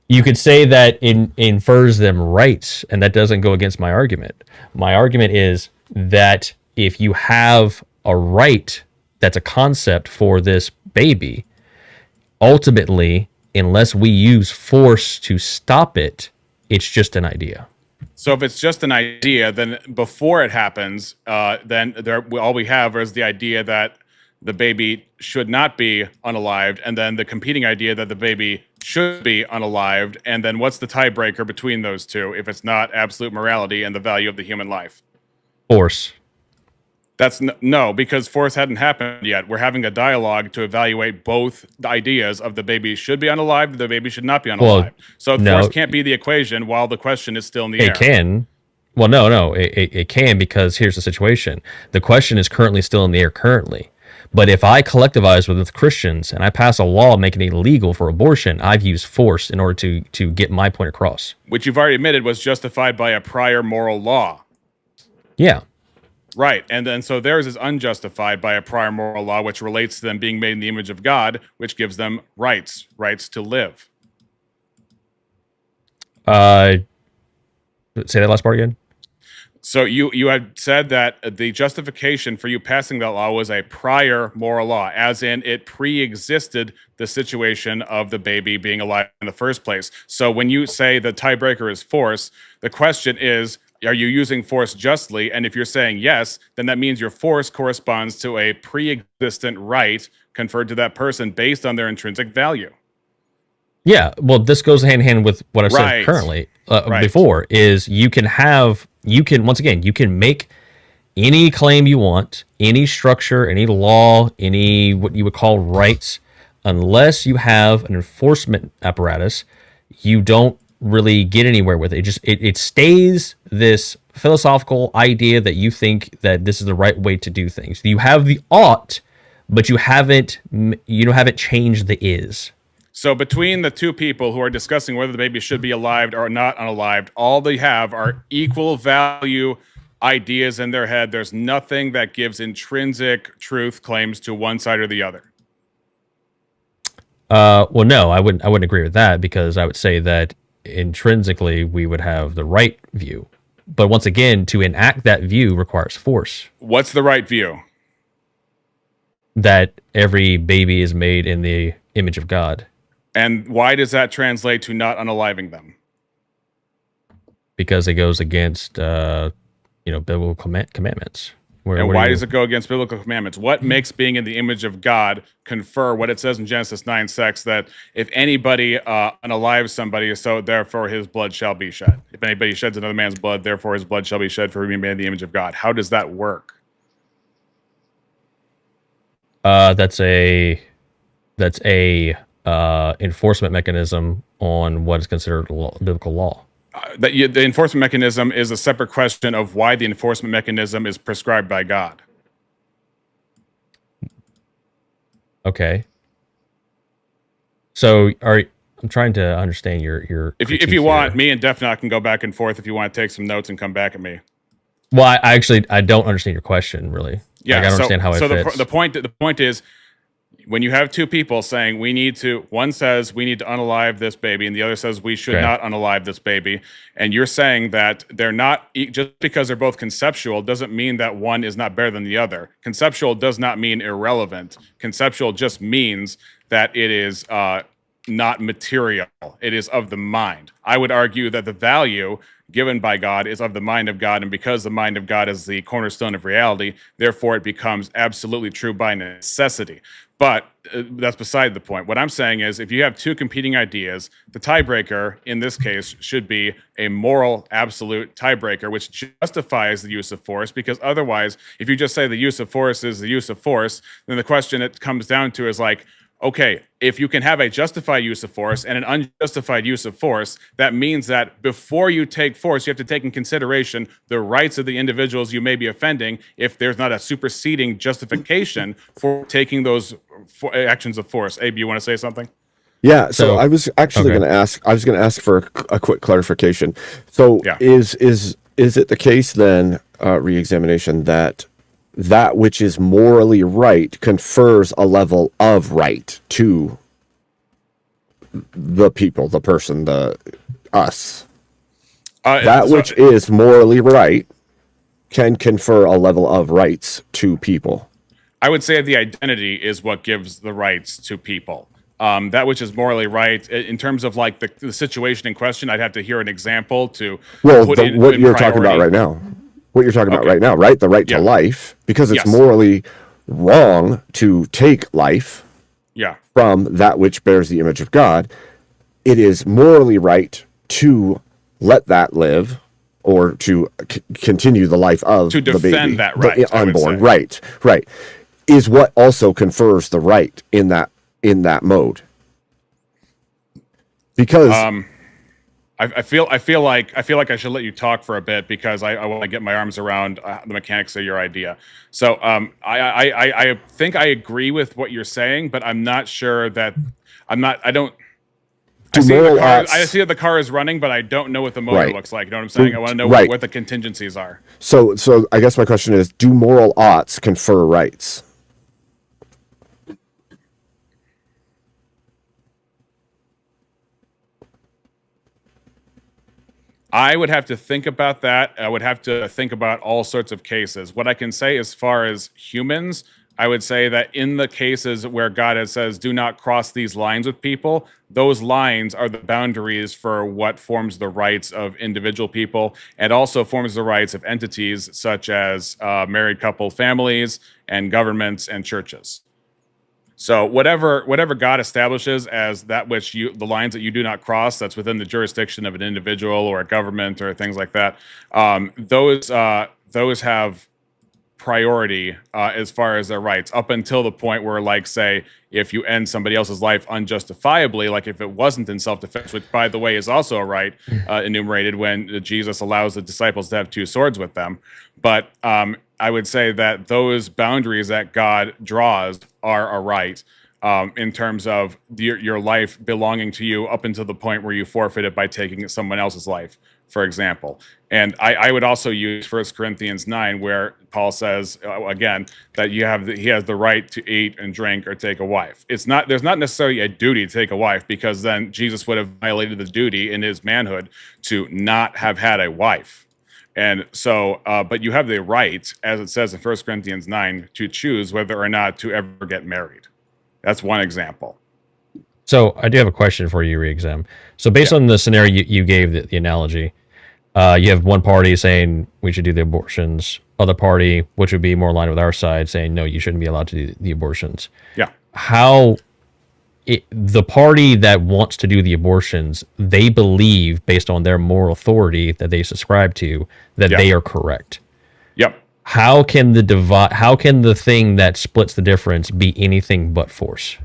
You could say that it infers them rights, and that doesn't go against my argument. My argument is that if you have a right that's a concept for this baby, ultimately, unless we use force to stop it, it's just an idea. So if it's just an idea, then before it happens, then all we have is the idea that the baby should not be unalived, and then the competing idea that the baby should be unalived, and then what's the tiebreaker between those two if it's not absolute morality and the value of the human life? Force. That's no, because force hadn't happened yet. We're having a dialogue to evaluate both the ideas of the baby should be unalived, the baby should not be unalived. Well, so force can't be the equation while the question is still in the air. It can. Well, no, it can, because here's the situation. The question is currently still in the air currently. But if I collectivize with Christians and I pass a law making it illegal for abortion, I've used force in order to get my point across. Which you've already admitted was justified by a prior moral law. Yeah. Right. And then so theirs is unjustified by a prior moral law, which relates to them being made in the image of God, which gives them rights to live. Say that last part again. So you had said that the justification for you passing that law was a prior moral law, as in it pre-existed the situation of the baby being alive in the first place. So when you say the tiebreaker is force, the question is, are you using force justly? And if you're saying yes, then that means your force corresponds to a pre-existent right conferred to that person based on their intrinsic value. Yeah, well, this goes hand in hand with what I've said currently before, is you can make any claim you want, any structure, any law, any what you would call rights, unless you have an enforcement apparatus, you don't really get anywhere with it. It stays this philosophical idea that you think that this is the right way to do things. You have the ought, but you haven't changed the is. So between the two people who are discussing whether the baby should be alived or not unalived, all they have are equal value ideas in their head. There's nothing that gives intrinsic truth claims to one side or the other. Well, no, I wouldn't agree with that, because I would say that intrinsically we would have the right view. But once again, to enact that view requires force. What's the right view? That every baby is made in the image of God. And why does that translate to not unaliving them? Because it goes against, biblical commandments. And why does it go against biblical commandments? What makes being in the image of God confer what it says in Genesis 9:6, that if anybody unalives somebody, so therefore his blood shall be shed. If anybody sheds another man's blood, therefore his blood shall be shed for being made in the image of God. How does that work? That's a enforcement mechanism on what is considered biblical law. The enforcement mechanism is a separate question of why the enforcement mechanism is prescribed by God. Okay. So I'm trying to understand your if you want, me and Defnot can go back and forth if you want to take some notes and come back at me. Well, I don't understand your question, really. Yeah, I don't understand how it fits. The point is, when you have two people saying one says we need to unalive this baby, and the other says we should not unalive this baby, and you're saying that they're not, just because they're both conceptual doesn't mean that one is not better than the other. Conceptual does not mean irrelevant. Conceptual just means that it is not material. It is of the mind. I would argue that the value given by God is of the mind of God, and because the mind of God is the cornerstone of reality, therefore it becomes absolutely true by necessity. But that's beside the point. What I'm saying is, if you have two competing ideas, the tiebreaker in this case should be a moral absolute tiebreaker, which justifies the use of force, because otherwise, if you just say the use of force is the use of force, then the question it comes down to is like, okay, if you can have a justified use of force and an unjustified use of force, that means that before you take force, you have to take in consideration the rights of the individuals you may be offending if there's not a superseding justification for taking those actions of force. Abe, you want to say something? Yeah, so I was actually okay. going to ask. I was going to ask for a quick clarification. So, Yeah. is it the case then, re-examination, that which is morally right confers a level of right to the people, the person, us? That which is morally right can confer a level of rights to people. I would say the identity is what gives the rights to people. That which is morally right, in terms of like the situation in question, I'd have to hear an example to Well, put what in you're priority. talking about right now. What you're talking about right now, right? The right to life, because it's Yes. morally wrong to take life Yeah. from that which bears the image of God. It is morally right to let that live, or to continue the life of To the baby, defend that right, the I would unborn. say. Right, is what also confers the right in that mode. Because I feel like I should let you talk for a bit because I want to get my arms around the mechanics of your idea. So I think I agree with what you're saying, but I'm not sure that I don't. I see that the car is running, but I don't know what the motor looks like. You know what I'm saying? I want to know what the contingencies are. So I guess my question is, do moral oughts confer rights? I would have to think about that. I would have to think about all sorts of cases. What I can say as far as humans, I would say that in the cases where God has says, do not cross these lines with people, those lines are the boundaries for what forms the rights of individual people and also forms the rights of entities such as married couple families and governments and churches. So whatever God establishes as that which the lines that you do not cross, that's within the jurisdiction of an individual or a government or things like that. Those have priority as far as their rights, up until the point where, like, say, if you end somebody else's life unjustifiably, like if it wasn't in self-defense, which, by the way, is also a right enumerated when Jesus allows the disciples to have two swords with them. But I would say that those boundaries that God draws are a right in terms of your life belonging to you up until the point where you forfeit it by taking someone else's life, for example. And I would also use 1 Corinthians 9, where Paul says, again, that he has the right to eat and drink or take a wife. There's not necessarily a duty to take a wife, because then Jesus would have violated the duty in his manhood to not have had a wife. And so, but you have the right, as it says in 1 Corinthians 9, to choose whether or not to ever get married. That's one example. So I do have a question for you, Re-Exam. So based on the scenario you gave, the analogy, you have one party saying we should do the abortions, other party, which would be more aligned with our side, saying no, you shouldn't be allowed to do the abortions. Yeah. The party that wants to do the abortions, they believe, based on their moral authority that they subscribe to, that they are correct. Yep. How can the thing that splits the difference be anything but force?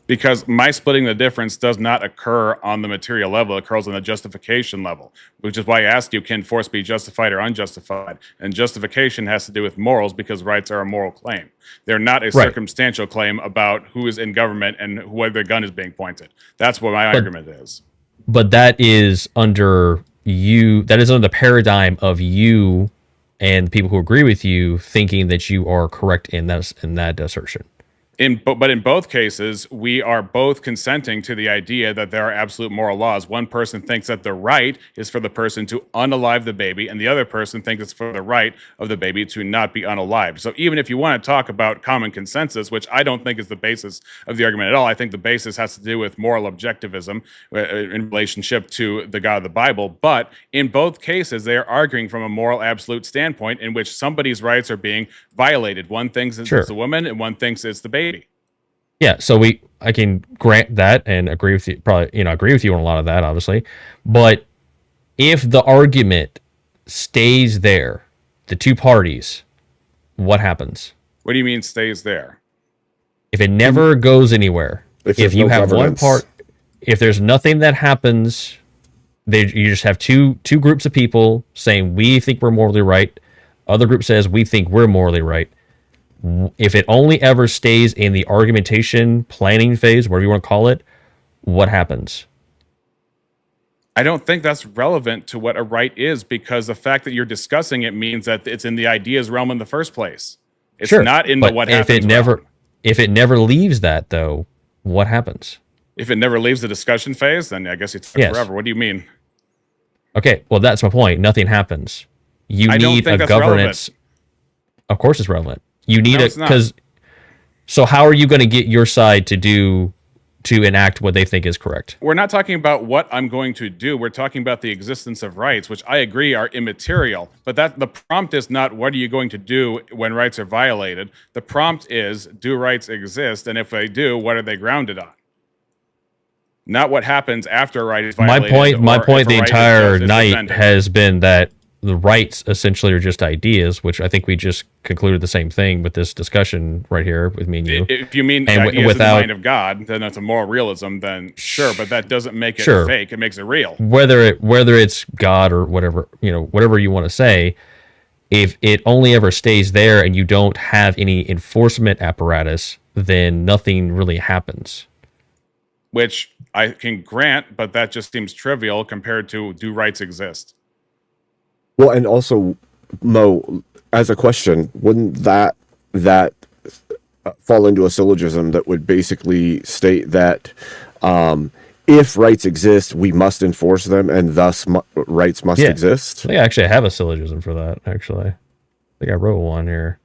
Because my splitting the difference does not occur on the material level. It occurs on the justification level, which is why I asked you, can force be justified or unjustified? And justification has to do with morals, because rights are a moral claim. They're not a circumstantial claim about who is in government and where the gun is being pointed. That's what my argument is. But that is under the paradigm of you and people who agree with you thinking that you are correct in that assertion. But in both cases, we are both consenting to the idea that there are absolute moral laws. One person thinks that the right is for the person to unalive the baby, and the other person thinks it's for the right of the baby to not be unalived. So even if you want to talk about common consensus, which I don't think is the basis of the argument at all, I think the basis has to do with moral objectivism in relationship to the God of the Bible. But in both cases, they are arguing from a moral absolute standpoint in which somebody's rights are being violated. One thinks it's the woman, and one thinks it's the baby. Yeah, so I can grant that and agree with you. Probably, agree with you on a lot of that, obviously. But if the argument stays there, the two parties, what happens? What do you mean stays there? If it never goes anywhere, if you have one part, if there's nothing that happens, you just have two groups of people saying we think we're morally right. Other group says we think we're morally right. If it only ever stays in the argumentation planning phase, whatever you want to call it, what happens? I don't think that's relevant to what a right is, because the fact that you're discussing it means that it's in the ideas realm in the first place. It's Sure, not in but the what if happens it never, realm. if it never leaves that though, what happens? If it never leaves the discussion phase, then I guess it's Yes. forever. What do you mean? Okay, well that's my point. Nothing happens. You I don't need think a that's governance. Of course, it's relevant. You need No, it it's not. because. So how are you going to get your side to enact what they think is correct? We're not talking about what I'm going to do. We're talking about the existence of rights, which I agree are immaterial. But that the prompt is not what are you going to do when rights are violated. The prompt is, do rights exist? And if they do, what are they grounded on? Not what happens after a right is violated. My point the entire is night defended. has been that the rights essentially are just ideas, which I think we just concluded the same thing with this discussion right here with me and you. If you mean And ideas without- in the mind of God, then that's a moral realism. Then sure, but that doesn't make it Sure. fake. It makes it real. Whether it's God or whatever, whatever you want to say, if it only ever stays there and you don't have any enforcement apparatus, then nothing really happens. Which I can grant, but that just seems trivial compared to do rights exist? Well, and also, Mo, as a question, wouldn't that fall into a syllogism that would basically state that if rights exist, we must enforce them, and thus rights must Yeah. exist? I think I actually have a syllogism for that, actually. I think I wrote one here.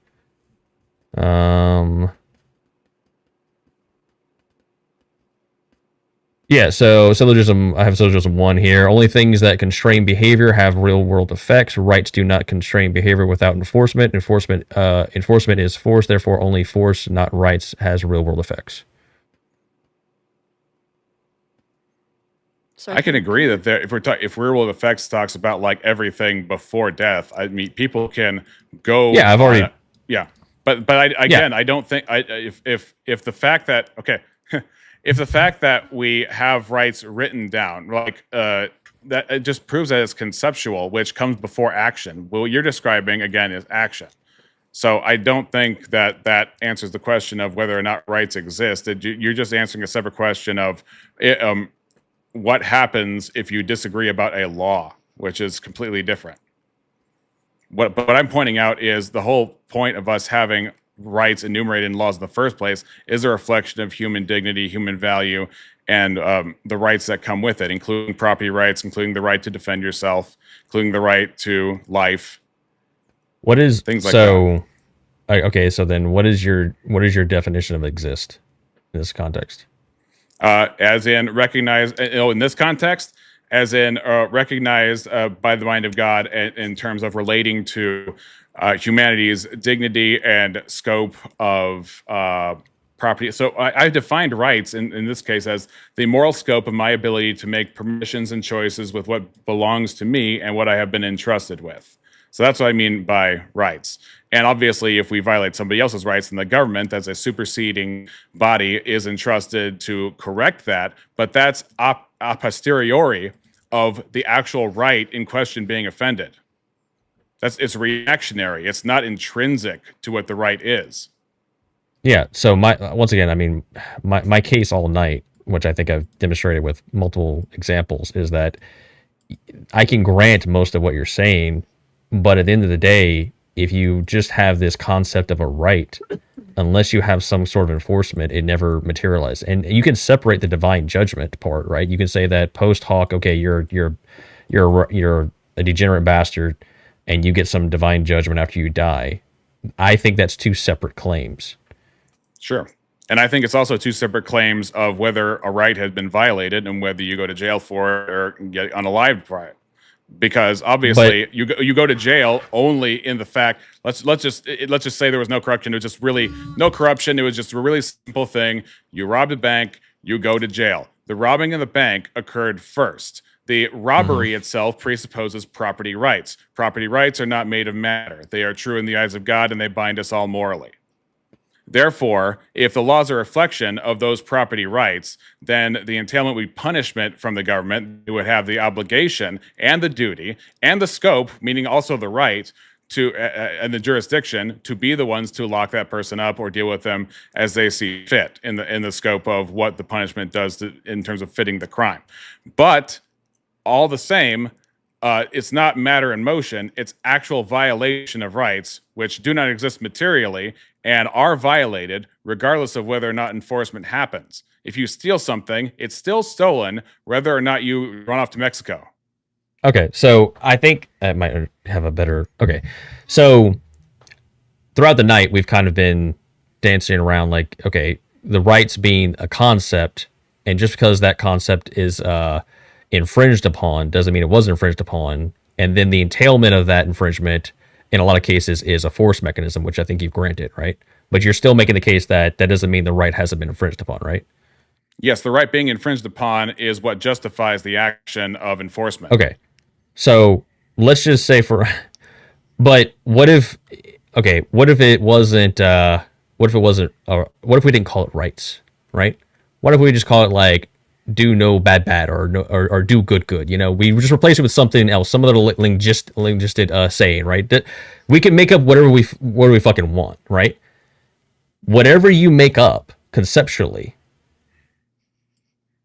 Yeah, so syllogism, I have syllogism 1 here. Only things that constrain behavior have real-world effects. Rights do not constrain behavior without enforcement. Enforcement is force, therefore only force, not rights, has real-world effects. Sorry. I can agree that if real world effects talks about like everything before death, I mean people can go. Yeah, I've already. But I don't think if the fact that if the fact that we have rights written down that it just proves that it's conceptual, which comes before action. What you're describing again is action. So I don't think that answers the question of whether or not rights exist. You're just answering a separate question of what happens if you disagree about a law, which is completely different. But what I'm pointing out is the whole point of us having rights enumerated in laws in the first place is a reflection of human dignity, human value, and the rights that come with it, including property rights, including the right to defend yourself, including the right to life. What is things like so? Okay, so then what is your definition of exist in this context? As in recognized, in this context, as in recognized by the mind of God in terms of relating to humanity's dignity and scope of property. So I defined rights in this case as the moral scope of my ability to make permissions and choices with what belongs to me and what I have been entrusted with. So that's what I mean by rights. And obviously, if we violate somebody else's rights, then the government, as a superseding body, is entrusted to correct that. But that's a posteriori of the actual right in question being offended. It's reactionary. It's not intrinsic to what the right is. Yeah. So once again, I mean, my case all night, which I think I've demonstrated with multiple examples, is that I can grant most of what you're saying, but at the end of the day, if you just have this concept of a right, unless you have some sort of enforcement, it never materializes. And you can separate the divine judgment part, right? You can say that post hoc, okay, you're a degenerate bastard, and you get some divine judgment after you die. I think that's two separate claims. Sure. And I think it's also two separate claims of whether a right has been violated and whether you go to jail for it or get unalived for it. Because obviously you go to jail only in the fact let's just say there was no corruption. It was just really no corruption. It was just a really simple thing. You robbed a bank, you go to jail. The robbing of the bank occurred first. The robbery itself presupposes property rights. Property rights are not made of matter. They are true in the eyes of God and they bind us all morally. Therefore, if the laws are a reflection of those property rights, then the entailment would be punishment from the government, who would have the obligation and the duty and the scope, meaning also the right, to and the jurisdiction to be the ones to lock that person up or deal with them as they see fit in the scope of what the punishment does in terms of fitting the crime. But all the same, it's not matter in motion, it's actual violation of rights which do not exist materially and are violated regardless of whether or not enforcement happens. If you steal something, it's still stolen whether or not you run off to Mexico. Okay, so I think I might have a better... Okay, so throughout the night, we've kind of been dancing around like, okay, the rights being a concept, and just because that concept is infringed upon doesn't mean it wasn't infringed upon, and then the entailment of that infringement, in a lot of cases, is a force mechanism, which I think you've granted, right? But you're still making the case that that doesn't mean the right hasn't been infringed upon, right? Yes, the right being infringed upon is what justifies the action of enforcement. Okay. So let's just say but what if it wasn't, what if we didn't call it rights, right? What if we just call it like do no bad or do good, you know? We just replace it with something else, some other linguistic saying, right? That we can make up whatever we fucking want, right? Whatever you make up conceptually,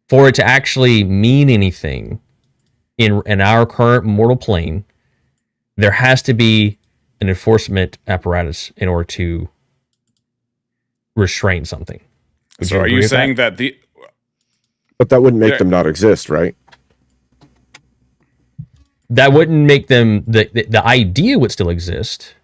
for it to actually mean anything in our current mortal plane, there has to be an enforcement apparatus in order to restrain something. So are you saying that the... But that wouldn't make them not exist, right? That wouldn't make them... The idea would still exist,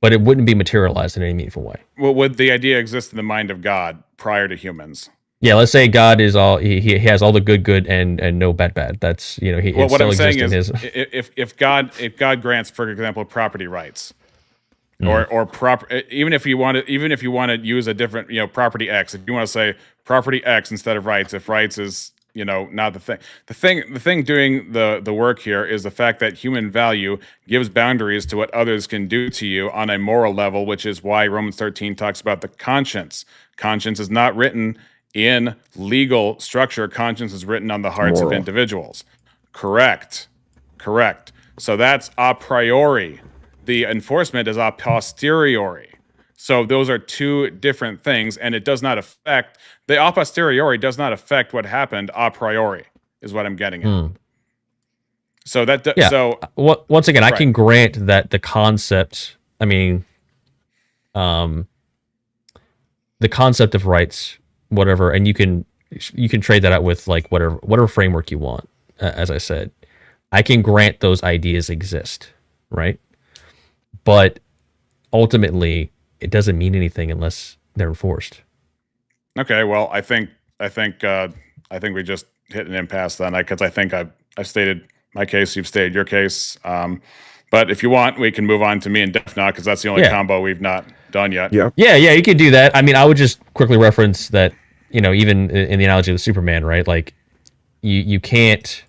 but it wouldn't be materialized in any meaningful way. Well, would the idea exist in the mind of God prior to humans? Yeah, let's say God is all he has all the good and no bad. That's, you know, he well, what still I'm saying exists is in his... if God grants, for example, property rights, or proper, even if you want to use a different, you know, property X, if you want to say property X instead of rights, if rights is, you know, not the thing doing the work here is the fact that human value gives boundaries to what others can do to you on a moral level, which is why Romans 13 talks about the conscience. Conscience is not written in legal structure. Conscience is written on the hearts of individuals. Correct. So that's a priori. The enforcement is a posteriori. So those are two different things, and it does not affect... The a posteriori does not affect what happened a priori, is what I'm getting at. So that... So once again, right. I can grant that the concept... I mean... the concept of rights, whatever, and you can trade that out with like whatever framework you want. As I said, I can grant those ideas exist, right? But ultimately, it doesn't mean anything unless they're enforced. Okay, well, I think we just hit an impasse then, because I think I've stated my case, you've stated your case. But if you want, we can move on to me and Def now, because that's the only combo we've not done yet. Yeah, you could do that. I mean, I would just quickly reference that, you know, even in the analogy of Superman, right? Like, you can't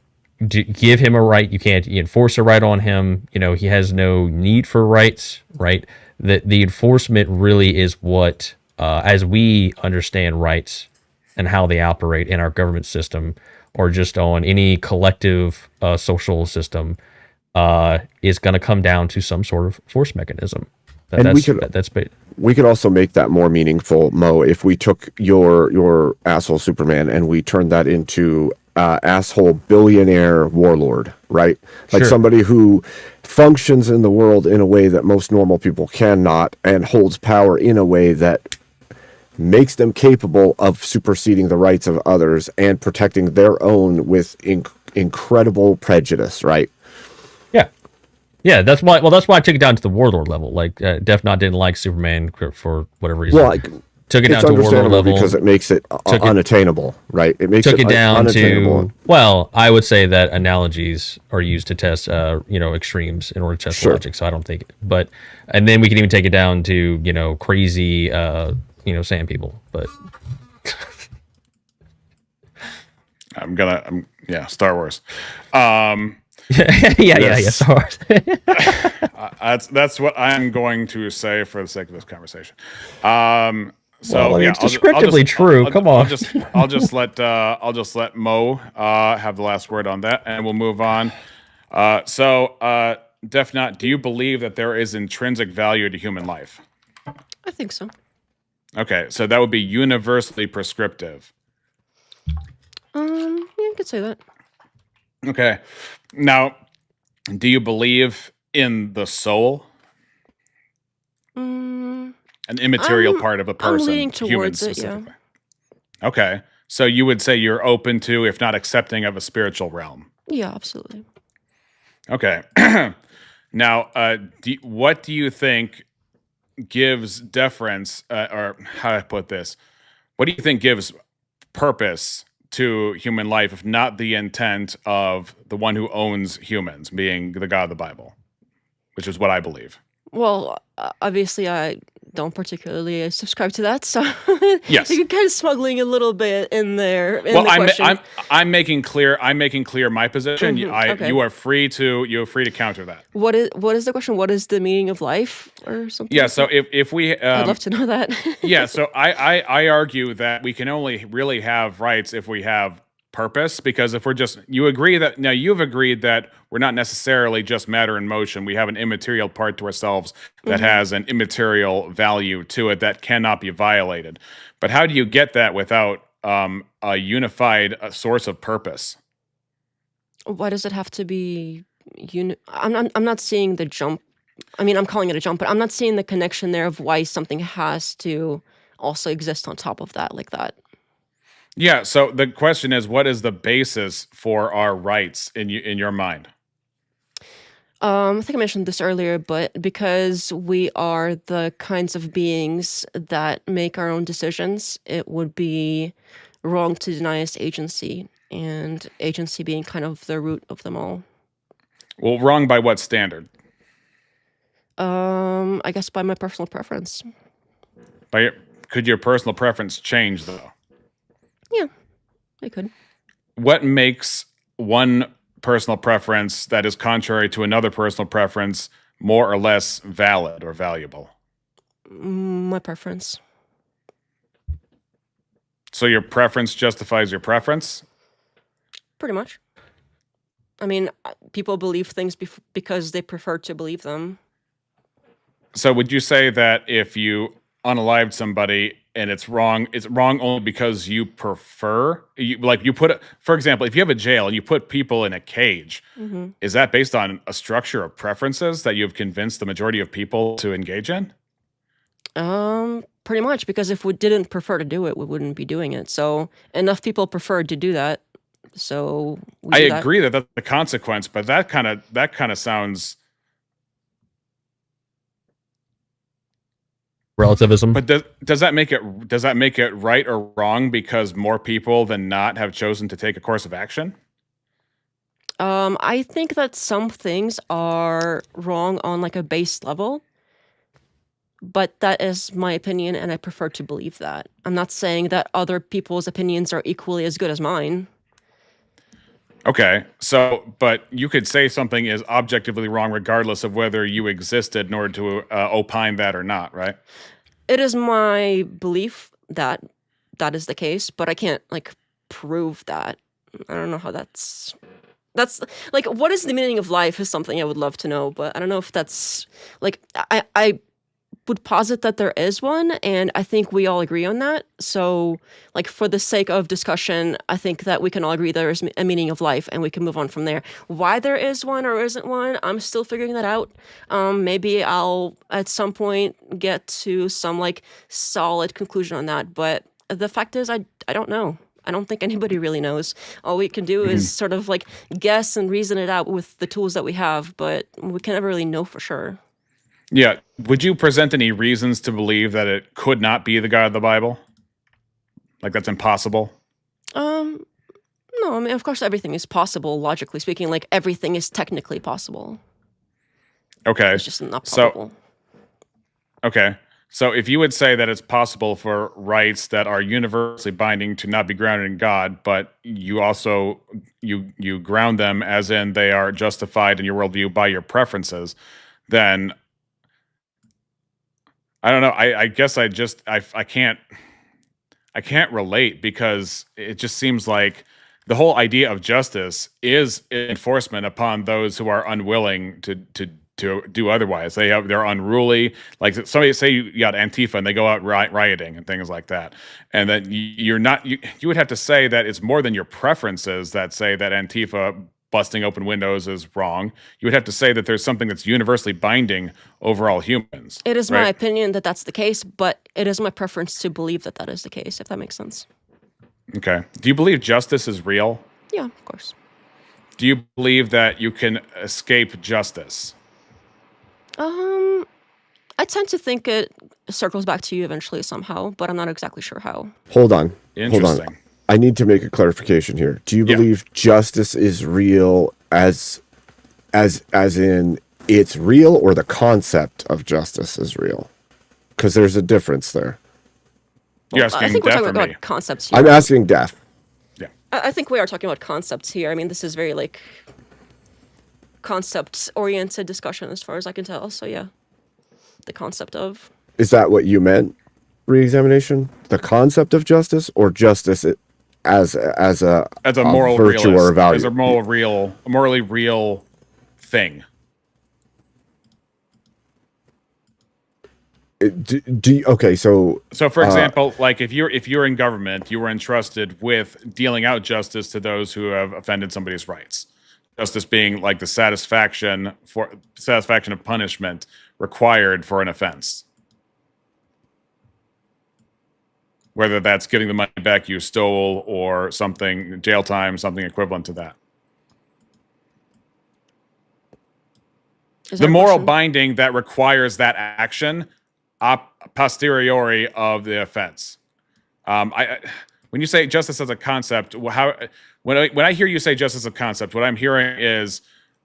give him a right, you can't enforce a right on him. You know, he has no need for rights, right? The enforcement really is what, as we understand rights and how they operate in our government system, or just on any collective social system, is going to come down to some sort of force mechanism. We could also make that more meaningful, Mo, if we took your asshole Superman and we turned that into asshole billionaire warlord, right? Like somebody who functions in the world in a way that most normal people cannot, and holds power in a way that makes them capable of superseding the rights of others and protecting their own with incredible prejudice, right? Yeah, that's why I took it down to the warlord level. Like, Def Not didn't like Superman for whatever reason. Well, took it down to warlord level because it makes it unattainable, right? It makes it down unattainable. To... Well, I would say that analogies are used to test, extremes in order to test logic. So I don't think... And then we can even take it down to, crazy, sand people. But... Star Wars. Star Wars. That's what I'm going to say for the sake of this conversation. It's descriptively true. Come on. I'll just let Mo have the last word on that, and we'll move on. Defnot, do you believe that there is intrinsic value to human life? I think so. Okay, so that would be universally prescriptive. Yeah, you could say that. Okay. Now, do you believe in the soul? An immaterial part of a person. I'm leaning towards it, yeah. Okay. So you would say you're open to, if not accepting of, a spiritual realm. Yeah, absolutely. Okay. Now, what do you think gives deference, or how do I put this? What do you think gives purpose to human life, if not the intent of the one who owns humans, being the God of the Bible, which is what I believe? Well, obviously, I don't particularly subscribe to that, so Yes. you're kind of smuggling a little bit in there. I'm making clear my position. Okay. You are free to counter that. What is the question? What is the meaning of life, or something? Yeah. like So that? if we, I'd love to know that. yeah. So I argue that we can only really have rights if we have purpose, because if you've agreed that we're not necessarily just matter in motion. We have an immaterial part to ourselves that has an immaterial value to it that cannot be violated. But how do you get that without a unified source of purpose? Why does it have to be? I'm not seeing the jump. I mean, I'm calling it a jump, but I'm not seeing the connection there of why something has to also exist on top of that, like that. Yeah. So the question is, what is the basis for our rights in your mind? I think I mentioned this earlier, but because we are the kinds of beings that make our own decisions, it would be wrong to deny us agency, and agency being kind of the root of them all. Well, wrong by what standard? I guess by my personal preference. Could your personal preference change, though? Yeah, I could. What makes one personal preference that is contrary to another personal preference more or less valid or valuable? My preference. So your preference justifies your preference? Pretty much. I mean, people believe things because they prefer to believe them. So would you say that if you unalived somebody and it's wrong only because you prefer, for example, if you have a jail and you put people in a cage, is that based on a structure of preferences that you've convinced the majority of people to engage in? Pretty much, because if we didn't prefer to do it, we wouldn't be doing it. So enough people preferred to do that. So I agree that that's the consequence, but that kind of sounds relativism. But does that make it right or wrong because more people than not have chosen to take a course of action? I think that some things are wrong on like a base level, but that is my opinion, and I prefer to believe that. I'm not saying that other people's opinions are equally as good as mine. Okay, but you could say something is objectively wrong regardless of whether you existed in order to opine that or not, right? It is my belief that that is the case, but I can't like prove that. I don't know how that's like, what is the meaning of life is something I would love to know, but I don't know if that's like, I would posit that there is one, and I think we all agree on that. So like, for the sake of discussion, I think that we can all agree there is a meaning of life, and we can move on from there. Why there is one or isn't one, I'm still figuring that out. Maybe I'll at some point get to some like solid conclusion on that, but the fact is I don't know. I don't think anybody really knows. All we can do is sort of like guess and reason it out with the tools that we have, but we can never really know for sure. Yeah. Would you present any reasons to believe that it could not be the God of the Bible? Like that's impossible? No, I mean, of course everything is possible, logically speaking. Like, everything is technically possible. Okay. It's just not probable. Okay. So if you would say that it's possible for rights that are universally binding to not be grounded in God, but you also you ground them as in they are justified in your worldview by your preferences, then I don't know. I guess I can't relate, because it just seems like the whole idea of justice is enforcement upon those who are unwilling to do otherwise. They're unruly. Like somebody say you got Antifa and they go out rioting and things like that, and then you would have to say that it's more than your preferences that say that Antifa busting open windows is wrong. You would have to say that there's something that's universally binding over all humans. It is right? my opinion that that's the case, but it is my preference to believe that that is the case, if that makes sense. Okay. Do you believe justice is real? Yeah, of course. Do you believe that you can escape justice? I tend to think it circles back to you eventually somehow, but I'm not exactly sure how. Hold on. Interesting. I need to make a clarification here. Do you believe justice is real as in it's real, or the concept of justice is real? Because there's a difference there. You're I asking think we're Def talking or about me? concepts here. I'm asking Def. Yeah. I think we are talking about concepts here. I mean, this is very like concept-oriented discussion as far as I can tell. So yeah, the concept of. Is that what you meant? Re-examination? The concept of justice, or justice as a moral virtue realist, or a value? as a morally real thing. Okay, so for example, like if you're in government, you were entrusted with dealing out justice to those who have offended somebody's rights. Justice being like the satisfaction of punishment required for an offense. Whether that's getting the money back you stole or something, jail time, something equivalent to that. The moral binding that requires that action a posteriori of the offense. When you say justice as a concept, when I hear you say justice as a concept, what I'm hearing is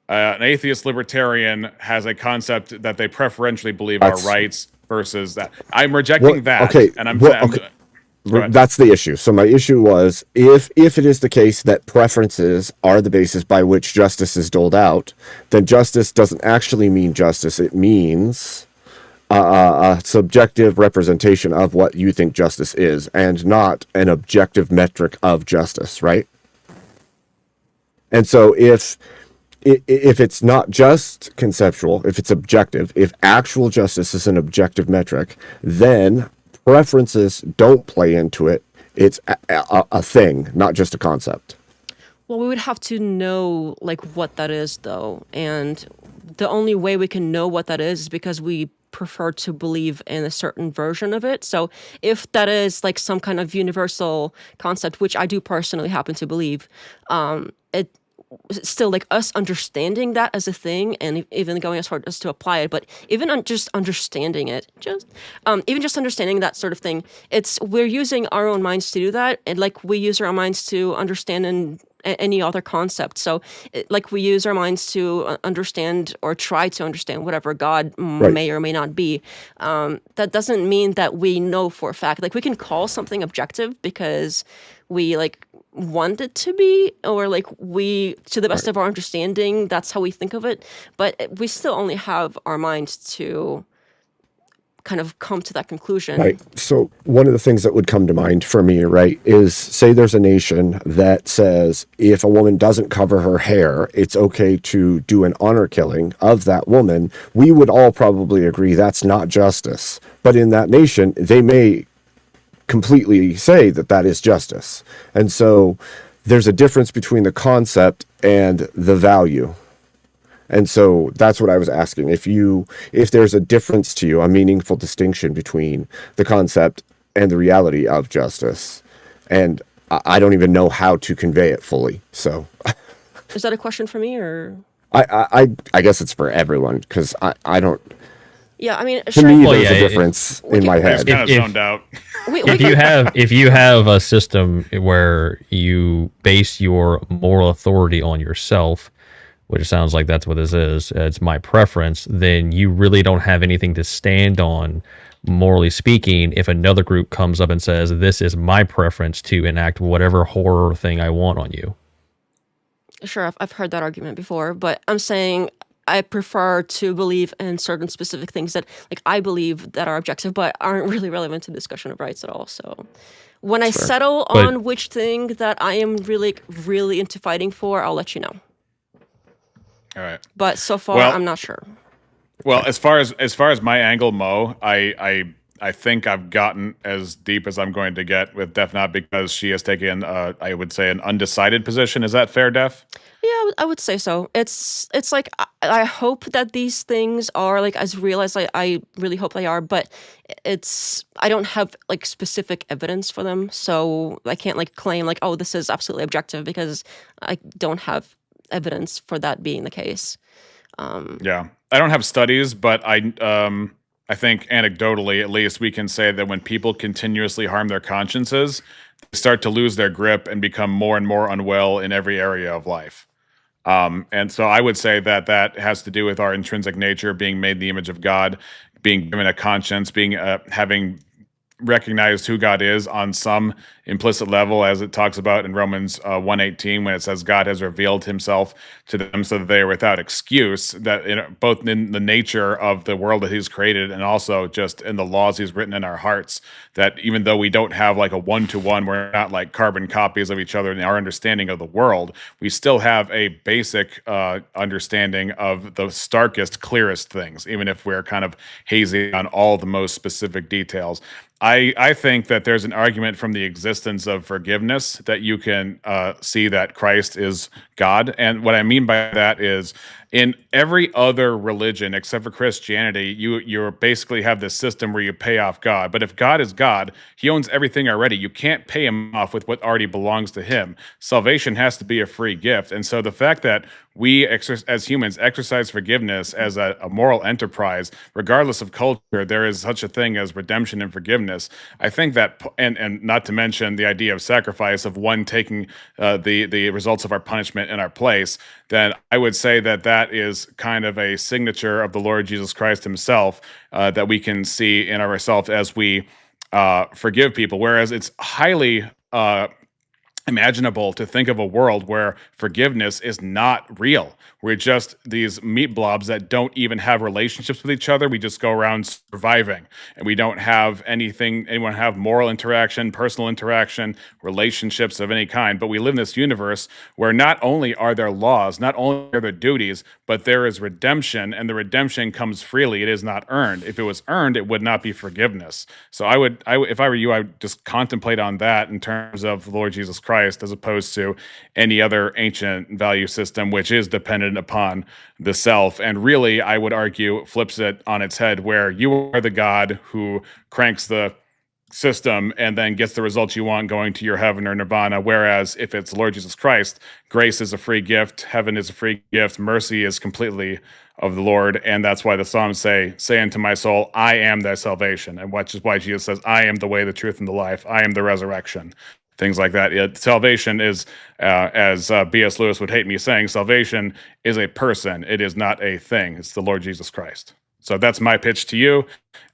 an atheist libertarian has a concept that they preferentially believe are rights versus that. I'm rejecting that. Okay, and that's the issue. So my issue was, if it is the case that preferences are the basis by which justice is doled out, then justice doesn't actually mean justice. It means a subjective representation of what you think justice is, and not an objective metric of justice, right? And so if it's not just conceptual, if it's objective, if actual justice is an objective metric, then preferences don't play into it. It's a thing, not just a concept. Well, we would have to know like what that is, though, and the only way we can know what that is because we prefer to believe in a certain version of it. So if that is like some kind of universal concept, which I do personally happen to believe, it's still like us understanding that as a thing and even going as far as to apply it. But even just understanding it, even just understanding that sort of thing, we're using our own minds to do that. And like we use our own minds to understand any other concept. So like we use our minds to understand or try to understand whatever God may or may not be. That doesn't mean that we know for a fact. Like we can call something objective because we like want it to be, or like we, to the best of our understanding, that's how we think of it. But we still only have our minds to kind of come to that conclusion. Right. So one of the things that would come to mind for me, right, is say there's a nation that says if a woman doesn't cover her hair, it's okay to do an honor killing of that woman. We would all probably agree that's not justice. But in that nation, they may completely say that is justice. And so there's a difference between the concept and the value. And so that's what I was asking. If there's a difference to you, a meaningful distinction between the concept and the reality of justice. And I don't even know how to convey it fully. So is that a question for me, or? I guess it's for everyone, because I don't. Yeah, I mean, to sure. me, there's a difference in my head. Kind of zoned out. If you have a system where you base your moral authority on yourself, which sounds like that's what this is, it's my preference, then you really don't have anything to stand on, morally speaking, if another group comes up and says, this is my preference to enact whatever horror thing I want on you. Sure, I've heard that argument before, but I'm saying I prefer to believe in certain specific things that like I believe that are objective, but aren't really relevant to the discussion of rights at all. So when I Fair. settle But- on which thing that I am really into fighting for, I'll let you know. All right. But so far, Well- I'm not sure. Well, as far as my angle, Mo, I think I've gotten as deep as I'm going to get with Def, not because she has taken, I would say, an undecided position. Is that fair, Def? Yeah, I would say so. It's like I hope that these things are like as real as I really hope they are, but I don't have like specific evidence for them, so I can't like claim like, oh, this is absolutely objective, because I don't have evidence for that being the case. Yeah, I don't have studies, but I think anecdotally, at least, we can say that when people continuously harm their consciences, they start to lose their grip and become more and more unwell in every area of life. And so I would say that that has to do with our intrinsic nature, being made in the image of God, being given a conscience, being having recognized who God is on some implicit level, as it talks about in Romans 1:18, when it says God has revealed himself to them so that they are without excuse, that both in the nature of the world that he's created and also just in the laws he's written in our hearts, that even though we don't have like a one-to-one, we're not like carbon copies of each other in our understanding of the world, we still have a basic understanding of the starkest, clearest things, even if we're kind of hazy on all the most specific details. I think that there's an argument from the existence of forgiveness that you can see that Christ is God. And what I mean by that is, in every other religion except for Christianity, you basically have this system where you pay off God. But if God is God, he owns everything already. You can't pay him off with what already belongs to him. Salvation has to be a free gift. And so the fact that we as humans exercise forgiveness as a moral enterprise, regardless of culture, there is such a thing as redemption and forgiveness. I think that, and not to mention the idea of sacrifice, of one taking the results of our punishment in our place, then I would say that that is kind of a signature of the Lord Jesus Christ himself that we can see in ourselves as we forgive people. Whereas it's highly imaginable to think of a world where forgiveness is not real. We're just these meat blobs that don't even have relationships with each other. We just go around surviving, and we don't have anyone have moral interaction, personal interaction, relationships of any kind. But we live in this universe where not only are there laws, not only are there duties, but there is redemption, and the redemption comes freely. It is not earned. If it was earned, it would not be forgiveness. So I would, if I were you, I would just contemplate on that in terms of the Lord Jesus Christ, as opposed to any other ancient value system, which is dependent upon the self. And really, I would argue, flips it on its head, where you are the God who cranks the system and then gets the results you want going to your heaven or nirvana. Whereas if it's Lord Jesus Christ, grace is a free gift, heaven is a free gift, mercy is completely of the Lord. And that's why the Psalms say unto my soul, I am thy salvation. And which is why Jesus says, I am the way, the truth, and the life. I am the resurrection. Things like that. Salvation is, as B.S. Lewis would hate me saying, salvation is a person. It is not a thing. It's the Lord Jesus Christ. So that's my pitch to you.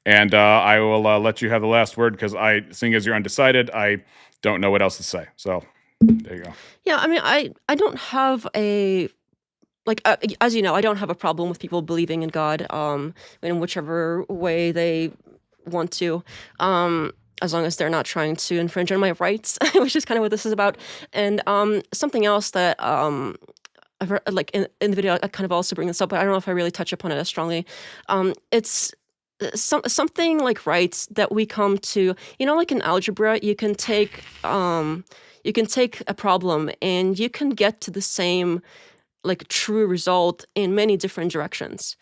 And I will let you have the last word, because seeing as you're undecided, I don't know what else to say. So there you go. Yeah, I mean, I don't have a as you know, I don't have a problem with people believing in God in whichever way they want to, as long as they're not trying to infringe on my rights, which is kind of what this is about. And something else that I've heard, like in the video, I kind of also bring this up, but I don't know if I really touch upon it as strongly. It's something like rights that we come to, like in algebra, you can take a problem and you can get to the same like true result in many different directions.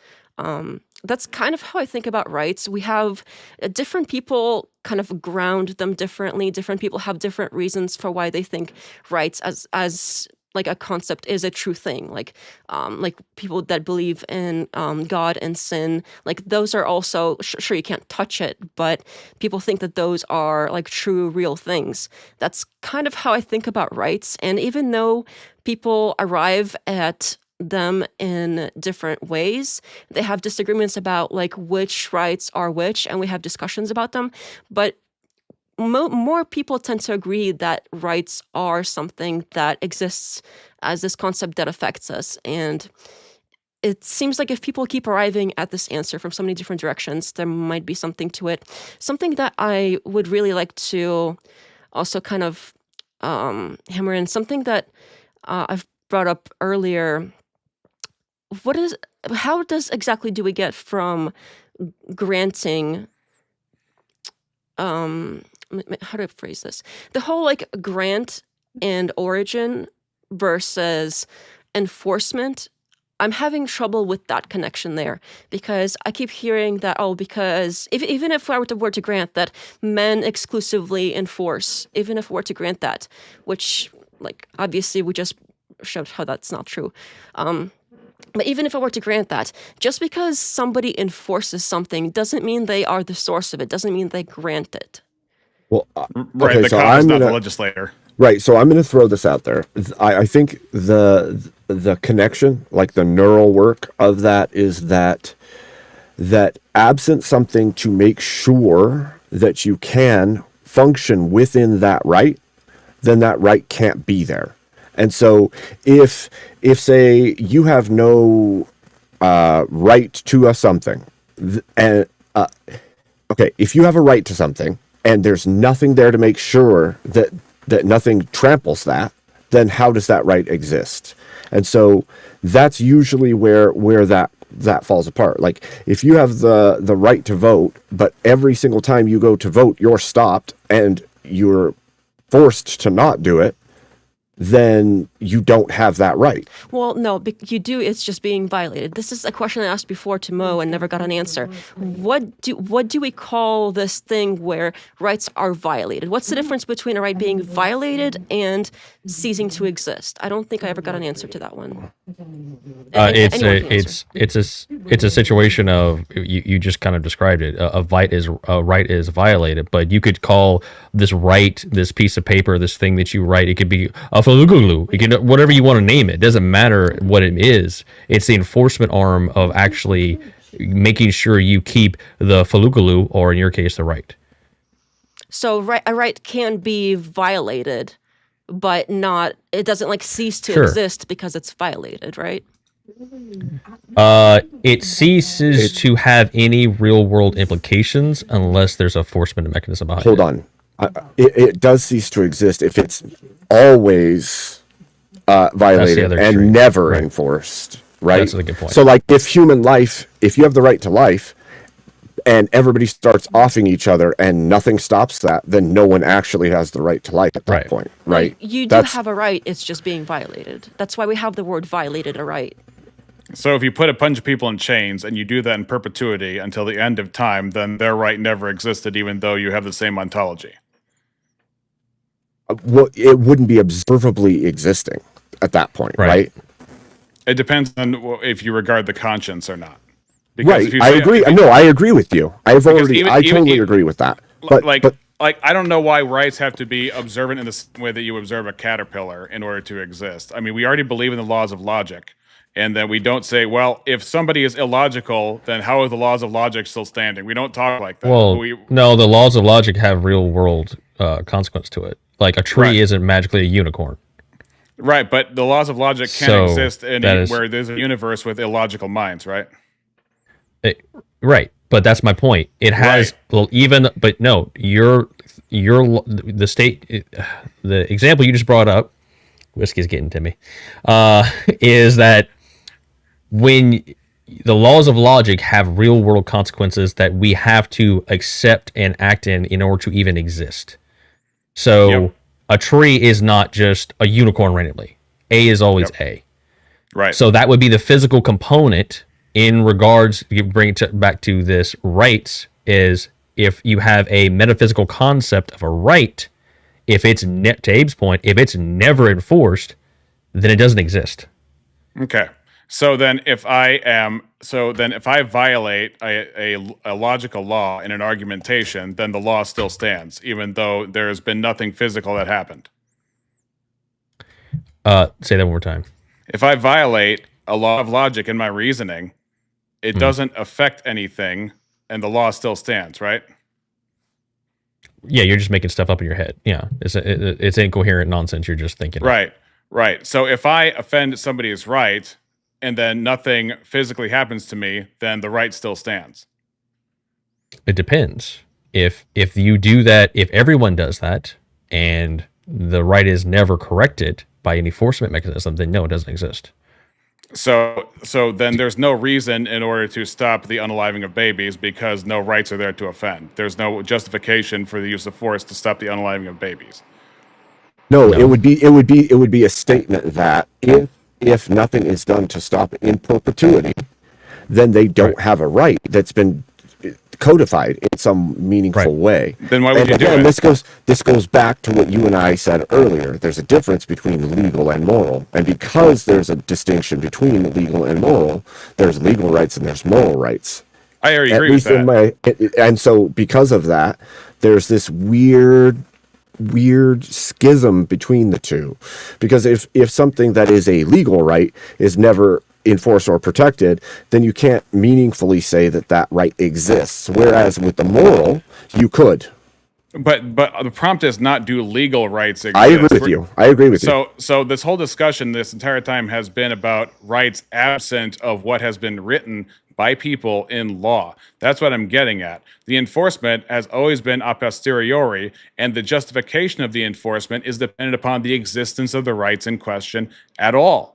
That's kind of how I think about rights. We have different people kind of ground them differently. Different people have different reasons for why they think rights as like a concept is a true thing. Like people that believe in God and sin, like those are also, sure, you can't touch it, but people think that those are like true, real things. That's kind of how I think about rights. And even though people arrive at them in different ways, they have disagreements about like which rights are which, and we have discussions about them. But more people tend to agree that rights are something that exists as this concept that affects us. And it seems like if people keep arriving at this answer from so many different directions, there might be something to it. Something that I would really like to also kind of hammer in, something that I've brought up earlier. How does exactly do we get from granting, how do I phrase this? The whole like grant and origin versus enforcement. I'm having trouble with that connection there, because I keep hearing that, because even if I were to grant that men exclusively enforce, even if we were to grant that, which, like, obviously we just showed how that's not true. But even if I were to grant that, just because somebody enforces something doesn't mean they are the source of it, doesn't mean they grant it. Well, right. Okay, The so cop is I'm not the gonna legislator. right. So I'm going to throw this out there. I think the connection, like the neural work of that, is that absent something to make sure that you can function within that right, then that right can't be there. And so if say you have no right to a something, and okay, if you have a right to something and there's nothing there to make sure that nothing tramples that, then how does that right exist? And so that's usually where that falls apart. Like, if you have the right to vote, but every single time you go to vote, you're stopped and you're forced to not do it, then you don't have that right. Well, no, you do. It's just being violated. This is a question I asked before to Mo and never got an answer. What do we call this thing where rights are violated? What's the difference between a right being violated and ceasing to exist? I don't think I ever got an answer to that one. It's a situation of, you just kind of described it. A right is violated, but you could call this right, this piece of paper, this thing that you write, it could be a falugulu. You can, whatever you want to name it. It doesn't matter what it is. It's the enforcement arm of actually making sure you keep the falugulu, or in your case, the right. So a right can be violated, but it doesn't like cease to Sure. exist because it's violated, right? It ceases to have any real world implications unless there's a enforcement mechanism behind it. Hold on. It does cease to exist if it's always violated and extreme. never Right. enforced, right? That's a good point. So, like, if you have the right to life and everybody starts offing each other and nothing stops that, then no one actually has the right to life at that Right. point, right? You do have a right, it's just being violated. That's why we have the word violated a right. So if you put a bunch of people in chains and you do that in perpetuity until the end of time, then their right never existed, even though you have the same ontology. Well, it wouldn't be observably existing at that point, right? It depends on if you regard the conscience or not. Because Right. if you I say- agree. if you- No, I agree with you. I totally even- agree with that. like I don't know why rights have to be observant in the same way that you observe a caterpillar in order to exist. I mean, we already believe in the laws of logic, and then we don't say, well, if somebody is illogical, then how are the laws of logic still standing? We don't talk like that. Well, no, the laws of logic have real world consequence to it. Like, a tree Right. isn't magically a unicorn. Right, but the laws of logic can't So, exist that is- where there's a universe with illogical minds, right? Right, but that's my point. It has but no, the state, the example you just brought up, whiskey's getting to me, is that when the laws of logic have real world consequences that we have to accept and act in order to even exist. So Yep. a tree is not just a unicorn randomly. A is always A. Right. So that would be the physical component in regards, you bring it back to this rights, is if you have a metaphysical concept of a right, if it's, to Abe's point, if it's never enforced, then it doesn't exist. Okay. So then if I violate a logical law in an argumentation, then the law still stands, even though there's been nothing physical that happened. Say that one more time. If I violate a law of logic in my reasoning, it doesn't affect anything, and the law still stands, right? Yeah, you're just making stuff up in your head. Yeah, it's incoherent nonsense. You're just thinking. Right. So if I offend somebody's right, and then nothing physically happens to me, then the right still stands. It depends. If you do that, if everyone does that, and the right is never corrected by any enforcement mechanism, then no, it doesn't exist. So then there's no reason in order to stop the unaliving of babies because no rights are there to offend. There's no justification for the use of force to stop the unaliving of babies. No, it would be a statement that if nothing is done to stop it in perpetuity, then they don't have a right that's been codified in some meaningful way. Then why would you do it? This goes back to what you and I said earlier. There's a difference between legal and moral, and because there's a distinction between legal and moral, there's legal rights and there's moral rights. I already agree with that. And so because of that, there's this weird schism between the two, because if something that is a legal right is never enforced or protected, then you can't meaningfully say that right exists, whereas with the moral you could. But the prompt is not do legal rights exist. I agree with you. So this whole discussion this entire time has been about rights absent of what has been written by people in law. That's what I'm getting at. The enforcement has always been a posteriori, and the justification of the enforcement is dependent upon the existence of the rights in question at all.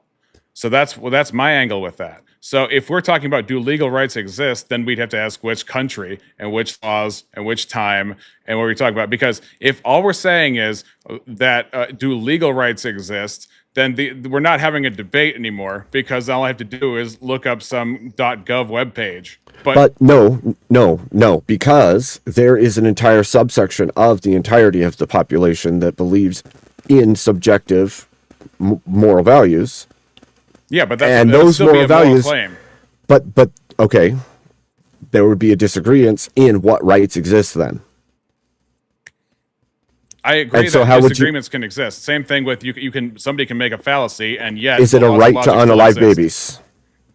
So that's my angle with that. So if we're talking about do legal rights exist, then we'd have to ask which country and which laws and which time and what we're talking about. Because if all we're saying is that do legal rights exist, then we're not having a debate anymore, because all I have to do is look up some .gov webpage. But no, because there is an entire subsection of the entirety of the population that believes in subjective moral values. Yeah, but those moral values. Claim. But okay, there would be a disagreement in what rights exist then. I agree that disagreements can exist. Same thing with somebody can make a fallacy, and yet is it a right to unalive babies?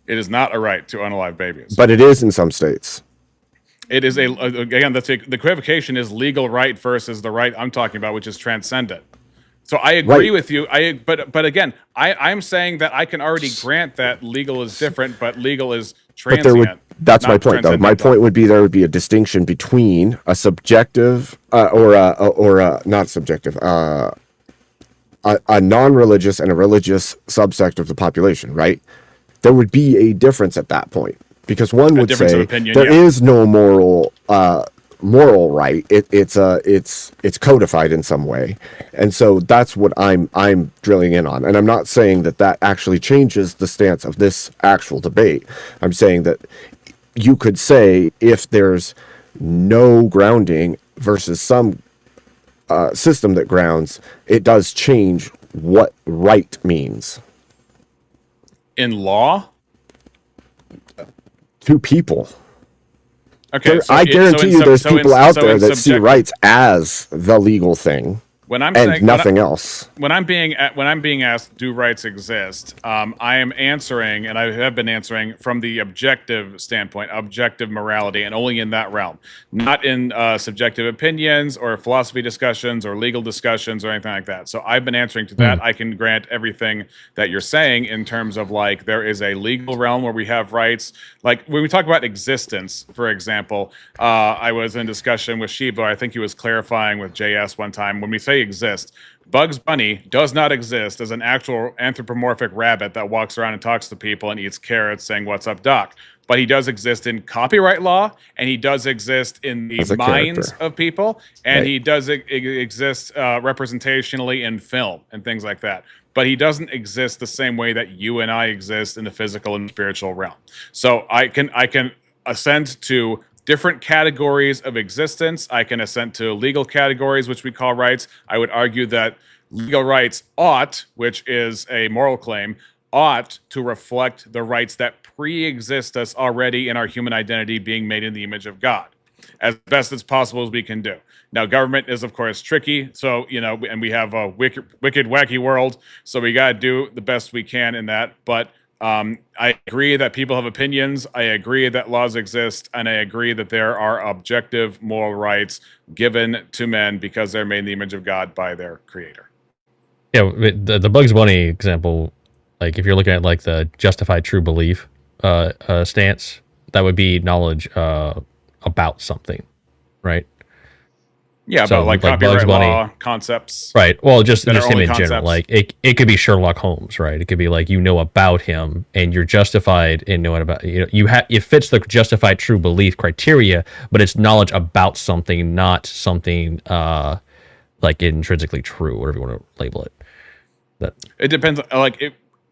It is not a right to unalive babies, but it is in some states. It is again. The equivocation is legal right versus the right I'm talking about, which is transcendent. So I agree with you. But again, I'm saying that I can already grant that legal is different, but legal is transient. That's my point, though. My point would be there would be a distinction between a subjective or not subjective, a non-religious and a religious subsect of the population, right? There would be a difference at that point, because one would say there is no moral right. It's codified in some way, and so that's what I'm drilling in on. And I'm not saying that actually changes the stance of this actual debate. I'm saying that you could say if there's no grounding versus some system that grounds, it does change what right means in law to people. Okay, I guarantee you there's people out there that see rights as the legal thing. When I'm saying nothing else. When I'm being asked, do rights exist? I am answering, and I have been answering from the objective standpoint, objective morality, and only in that realm, not in subjective opinions or philosophy discussions or legal discussions or anything like that. So I've been answering to that. I can grant everything that you're saying in terms of like there is a legal realm where we have rights. Like when we talk about existence, for example, I was in discussion with Shiba. I think he was clarifying with JS one time when we say exist. Bugs Bunny does not exist as an actual anthropomorphic rabbit that walks around and talks to people and eats carrots saying, "What's up, Doc?" But he does exist in copyright law, and he does exist in the minds of people, and he does exist representationally in film and things like that. But he doesn't exist the same way that you and I exist in the physical and spiritual realm. So I can assent to different categories of existence. I can assent to legal categories, which we call rights. I would argue that legal rights ought, which is a moral claim, ought to reflect the rights that pre-exist us already in our human identity being made in the image of God, as best as possible as we can do. Now, government is, of course, tricky. So, and we have a wicked, wacky world. So we got to do the best we can in that. But I agree that people have opinions. I agree that laws exist, and I agree that there are objective moral rights given to men because they're made in the image of God by their creator. Yeah, the Bugs Bunny example, Like if you're looking at like the justified true belief stance, that would be knowledge about something, right? Yeah, So, but like like Bugs copyright Bunny. law concepts. Right. Well, just that are him only in general. concepts. Like it could be Sherlock Holmes, right? It could be like about him and you're justified in knowing about it fits the justified true belief criteria, but it's knowledge about something, not something like intrinsically true, whatever you want to label it. It depends.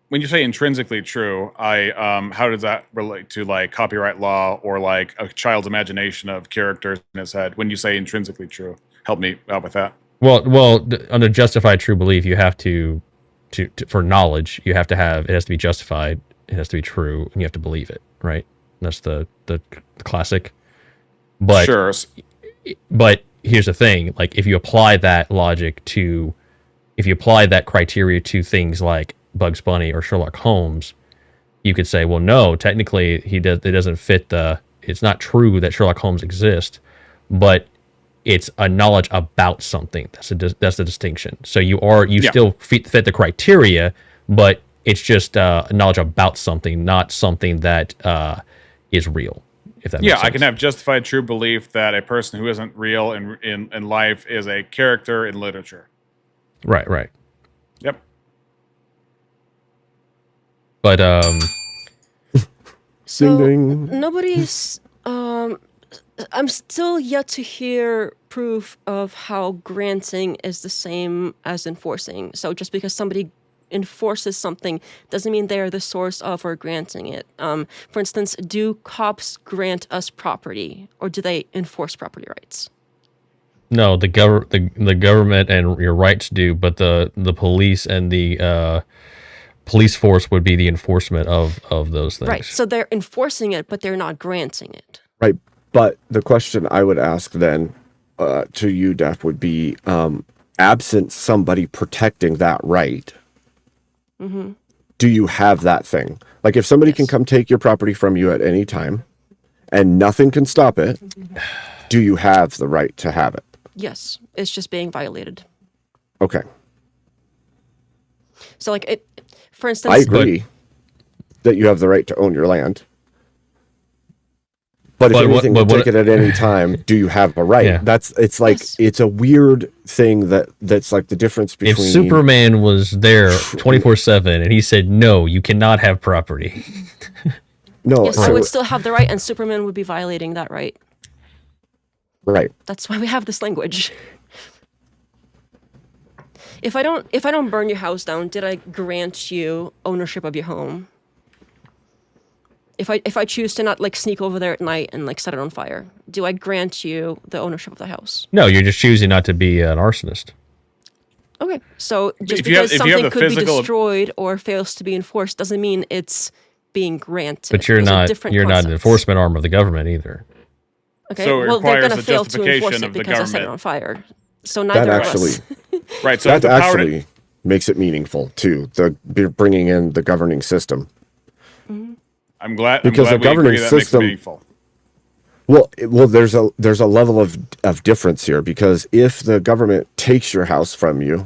When you say intrinsically true, how does that relate to like copyright law or like a child's imagination of characters in his head? When you say intrinsically true, help me out with that. Well, under justified true belief, you have to for knowledge, you have to have it has to be justified, it has to be true, and you have to believe it, right? That's the classic. But Sure. But here's the thing: like if you apply that criteria to things like Bugs Bunny or Sherlock Holmes, you could say, well, no, technically it doesn't fit it's not true that Sherlock Holmes exists, but it's a knowledge about something. That's the distinction. So you still fit the criteria, but it's just knowledge about something, not something that is real. If that makes sense. I can have justified true belief that a person who isn't real in life is a character in literature. Right. Yep. But So Ding, ding. nobody's. I'm still yet to hear proof of how granting is the same as enforcing. So just because somebody enforces something doesn't mean they are the source of or granting it. For instance, do cops grant us property, or do they enforce property rights? no, the government and your rights do, but the police and the police force would be the enforcement of those things. Right. So they're enforcing it, but they're not granting it. Right. But the question I would ask then to you, Def, would be absent somebody protecting that right, do you have that thing? Like if somebody can come take your property from you at any time and nothing can stop it, do you have the right to have it? Yes. It's just being violated. Okay. So like for instance, I agree that you have the right to own your land. But if anything can take it at any time, do you have a right? Yeah. It's a weird thing that's like the difference between... If Superman was there 24/7 and he said, no, you cannot have property. No, yes, I would still have the right, and Superman would be violating that right. Right. That's why we have this language. If I don't burn your house down, did I grant you ownership of your home? If I choose to not like sneak over there at night and like set it on fire, do I grant you the ownership of the house? No, you're just choosing not to be an arsonist. Okay, so just If you have- because if you have something the could be physical- destroyed or fails to be enforced doesn't mean it's being granted. But you're Those are not different an concepts. enforcement arm of the government either. Okay, So it well they're requires going to the fail to enforce justification it of the because I set it government. on fire. So neither That of actually, us. Right. So if that the power to- actually makes it meaningful too. Bringing in the governing system. I'm glad Because the we agree governing that makes it system- meaningful. Well, there's a level of difference here, because if the government takes your house from you,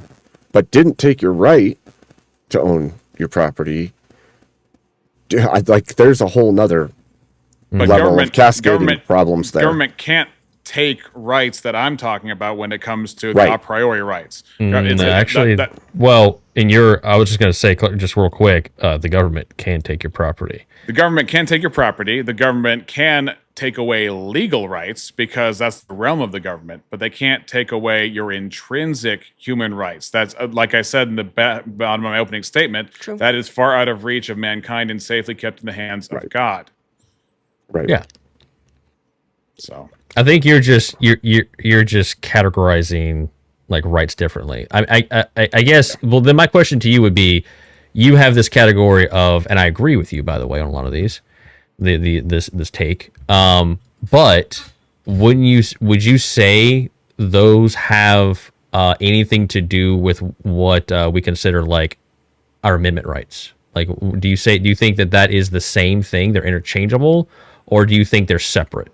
but didn't take your right to own your property, like there's a whole nother But level of cascading problems there. Government can't take rights that I'm talking about when it comes to the Right. a priori rights. Actually, I was just going to say, just real quick, the government can take your property. The government can take your property. The government can take away legal rights because that's the realm of the government, but they can't take away your intrinsic human rights. That's like I said in the bottom of my opening statement, True. that is far out of reach of mankind and safely kept in the hands of God. Right. Yeah. So I think you're just categorizing like rights differently. I guess. Well, then my question to you would be, you have this category of, and I agree with you, by the way, on a lot of these, this take. But would you say those have anything to do with what we consider like our amendment rights? Like, do you think that is the same thing? They're interchangeable, or do you think they're separate?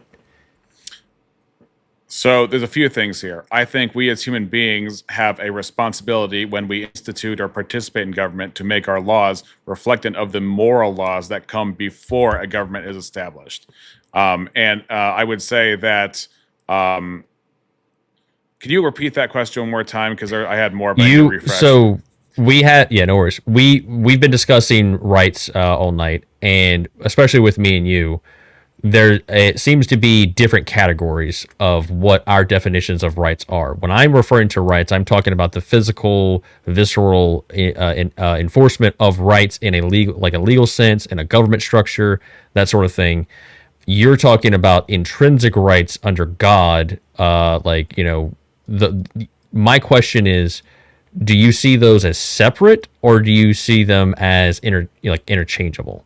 So there's a few things here. I think we as human beings have a responsibility when we institute or participate in government to make our laws reflectant of the moral laws that come before a government is established. And I would say that. Can you repeat that question one more time? Because I had more. But I can refresh. So we had no worries. We've been discussing rights all night, and especially with me and you. It seems to be different categories of what our definitions of rights are. When I'm referring to rights, I'm talking about the physical, visceral enforcement of rights in a legal sense, in a government structure, that sort of thing. You're talking about intrinsic rights under God. My question is, do you see those as separate, or do you see them as interchangeable?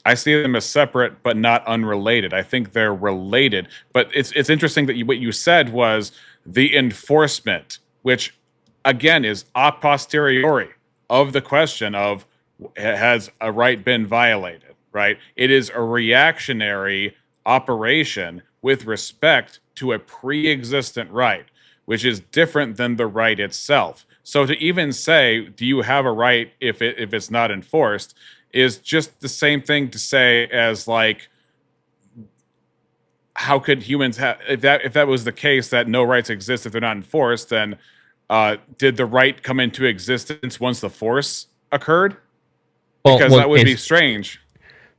I see them as separate but not unrelated. I think they're related. But it's interesting that what you said was the enforcement, which again is a posteriori of the question of has a right been violated, right? It is a reactionary operation with respect to a pre-existent right, which is different than the right itself. So to even say, do you have a right if it's not enforced, is just the same thing to say as like, how could humans have, if that was the case, that no rights exist if they're not enforced, then did the right come into existence once the force occurred? Because that would be strange.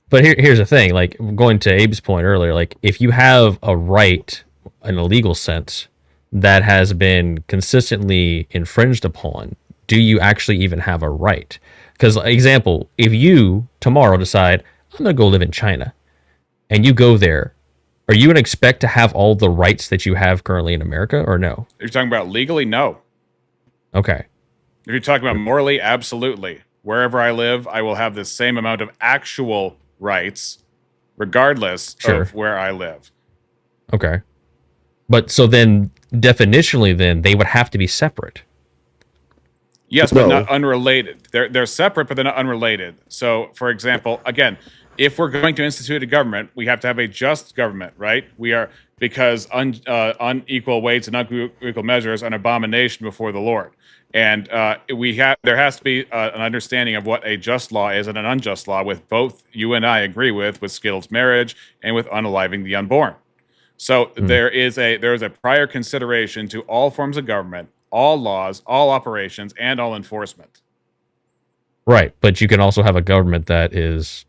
But here's the thing, like going to Abe's point earlier, like if you have a right in a legal sense that has been consistently infringed upon, do you actually even have a right? Because, example, if you tomorrow decide, I'm going to go live in China, and you go there, are you going to expect to have all the rights that you have currently in America, or no? If you're talking about legally, no. Okay. If you're talking about morally, absolutely. Wherever I live, I will have the same amount of actual rights, regardless of where I live. Okay. But so then, definitionally, then, they would have to be separate. Yes, but not unrelated. They're separate, but they're not unrelated. So, for example, again, if we're going to institute a government, we have to have a just government, right? Because unequal weights and unequal measures are an abomination before the Lord. And there has to be an understanding of what a just law is and an unjust law, with both you and I agree with skilled marriage and with unaliving the unborn. So there is a prior consideration to all forms of government, all laws, all operations, and all enforcement. Right, but you can also have a government that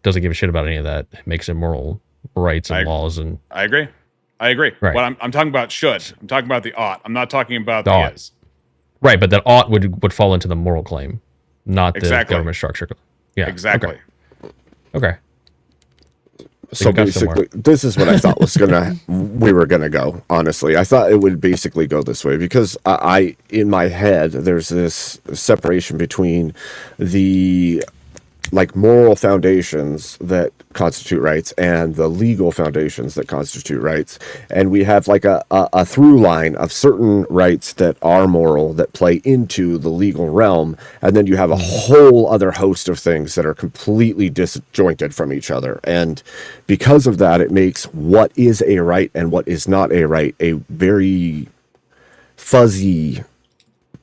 doesn't give a shit about any of that. It makes immoral rights and laws. And I agree. Right. What I'm talking about should. I'm talking about the ought. I'm not talking about the is. Right, but that ought would fall into the moral claim, not the government structure. Yeah, exactly. Okay. So basically, this is what I thought we were gonna go. Honestly, I thought it would basically go this way because I in my head there's this separation between the moral foundations that constitute rights and the legal foundations that constitute rights, and we have a through line of certain rights that are moral that play into the legal realm, and then you have a whole other host of things that are completely disjointed from each other. And because of that, it makes what is a right and what is not a right a very fuzzy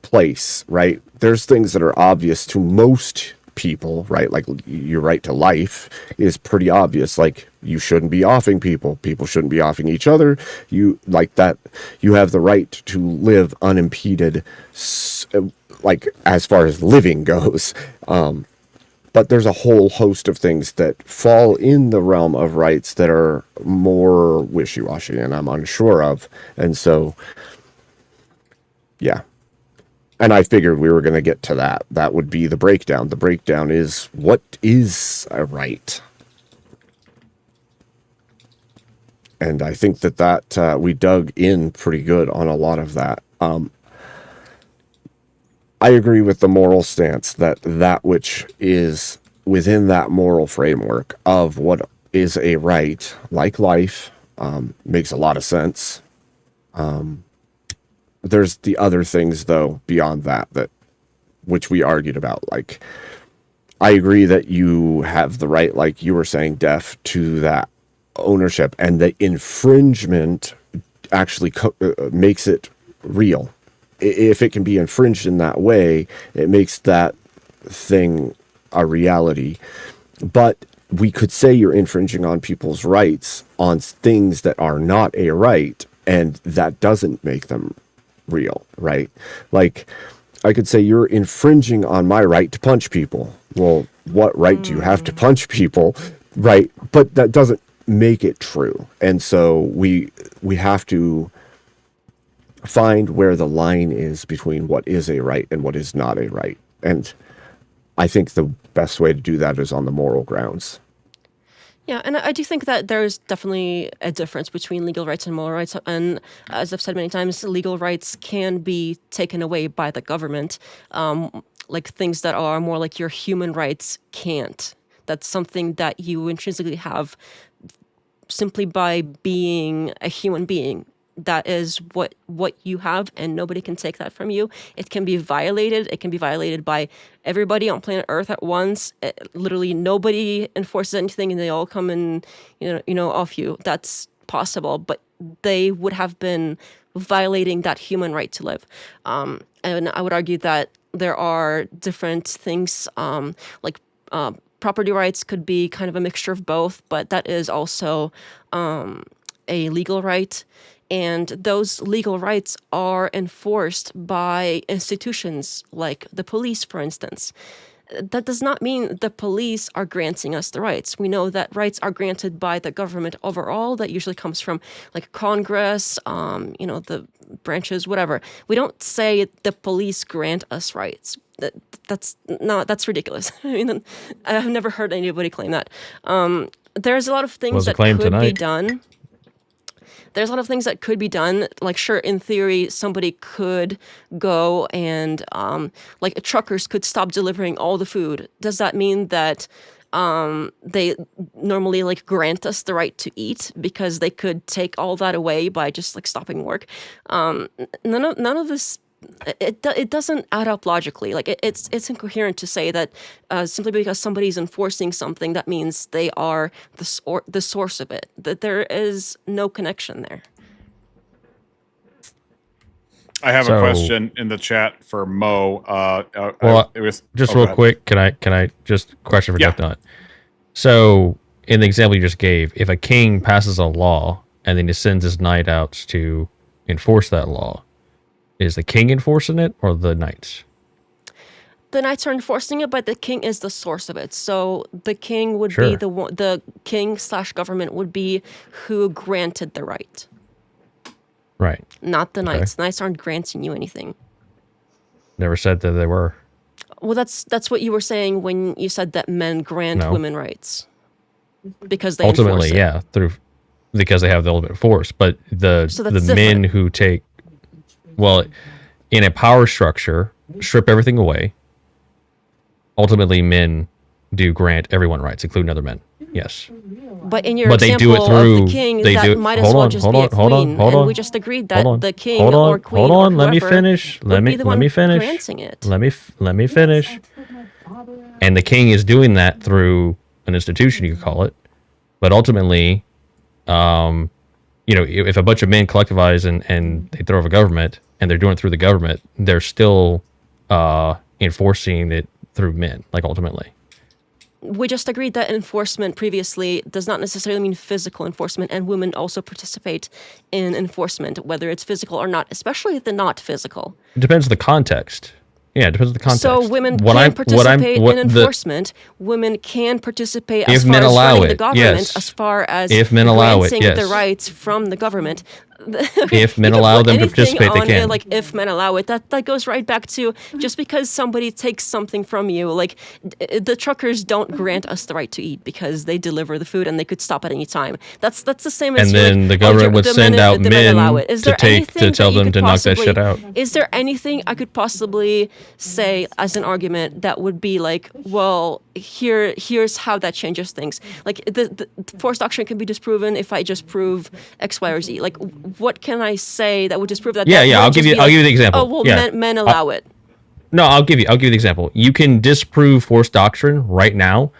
place, right? There's things that are obvious to most people, right? Like your right to life is pretty obvious. Like you shouldn't be offing people shouldn't be offing each other. You have the right to live unimpeded, as far as living goes. But there's a whole host of things that fall in the realm of rights that are more wishy-washy and I'm unsure of. And so yeah. And I figured we were going to get to that. That would be the breakdown. The breakdown is, what is a right? And I think that we dug in pretty good on a lot of that. I agree with the moral stance that which is within that moral framework of what is a right, like life, makes a lot of sense. There's the other things, though, beyond that which we argued about. Like, I agree that you have the right, like you were saying, Def, to that ownership, and the infringement actually makes it real. If it can be infringed in that way, it makes that thing a reality. But we could say you're infringing on people's rights on things that are not a right, and that doesn't make them real, right? Like, I could say you're infringing on my right to punch people. Well, what right do you have to punch people, right? But that doesn't make it true. And so we have to find where the line is between what is a right and what is not a right. And I think the best way to do that is on the moral grounds. Yeah, and I do think that there's definitely a difference between legal rights and moral rights. And as I've said many times, legal rights can be taken away by the government. Like things that are more like your human rights can't. That's something that you intrinsically have simply by being a human being. That is what you have, and nobody can take that from you. It can be violated. It can be violated by everybody on planet Earth at once. Literally, nobody enforces anything, and they all come and off you. That's possible, but they would have been violating that human right to live. And I would argue that there are different things, like property rights could be kind of a mixture of both, but that is also a legal right. And those legal rights are enforced by institutions like the police, for instance. That does not mean the police are granting us the rights. We know that rights are granted by the government overall. That usually comes from like Congress, the branches, whatever. We don't say the police grant us rights. That's ridiculous. I mean, I've never heard anybody claim that. There's a lot of things that could be done. There's a lot of things that could be done. Like, sure, in theory, somebody could go and, like, truckers could stop delivering all the food. Does that mean that they normally, like, grant us the right to eat because they could take all that away by just, like, stopping work? None of this... It doesn't add up logically. Like it's incoherent to say that simply because somebody's enforcing something, that means they are the source of it. That there is no connection there. I have a question in the chat for Mo. It was just real quick. Can I just question for Death Knot? So in the example you just gave, if a king passes a law and then he sends his knight out to enforce that law, is the king enforcing it or the knights? The knights are enforcing it, but the king is the source of it. So the king would be the king/government would be who granted the right. Right. Not the knights. Knights aren't granting you anything. Never said that they were. Well, that's what you were saying when you said that men grant women rights. Because they ultimately, because they have the ultimate force. But the men who take... Well, in a power structure, strip everything away. Ultimately, men do grant everyone rights, including other men. Yes. But in your example of the king, that might as well just be a queen. And we just agreed that the king or queen Hold on, let me finish. Let me finish. Let me finish. And the king is doing that through an institution, you could call it. But ultimately, if a bunch of men collectivize and they throw over government, and they're doing it through the government, they're still enforcing it through men, like ultimately. We just agreed that enforcement previously does not necessarily mean physical enforcement, and women also participate in enforcement, whether it's physical or not, especially the not physical. It depends on the context. Yeah, it depends on the context. So women can participate in enforcement. Women can participate as far as running the government, as far as granting the rights from the government. If men allow them to participate, they can. Like, if men allow it, that goes right back to just because somebody takes something from you. Like, the truckers don't grant us the right to eat because they deliver the food and they could stop at any time. That's the same as. And then the government would send out men to tell them to knock that shit out. Is there anything I could possibly say as an argument that would be like, well, here's how that changes things? Like, the forced doctrine can be disproven if I just prove X, Y, or Z. Like, what can I say that would disprove that? I'll give you the example. Oh, well, men allow it. No, I'll give you the example. You can disprove forced doctrine right now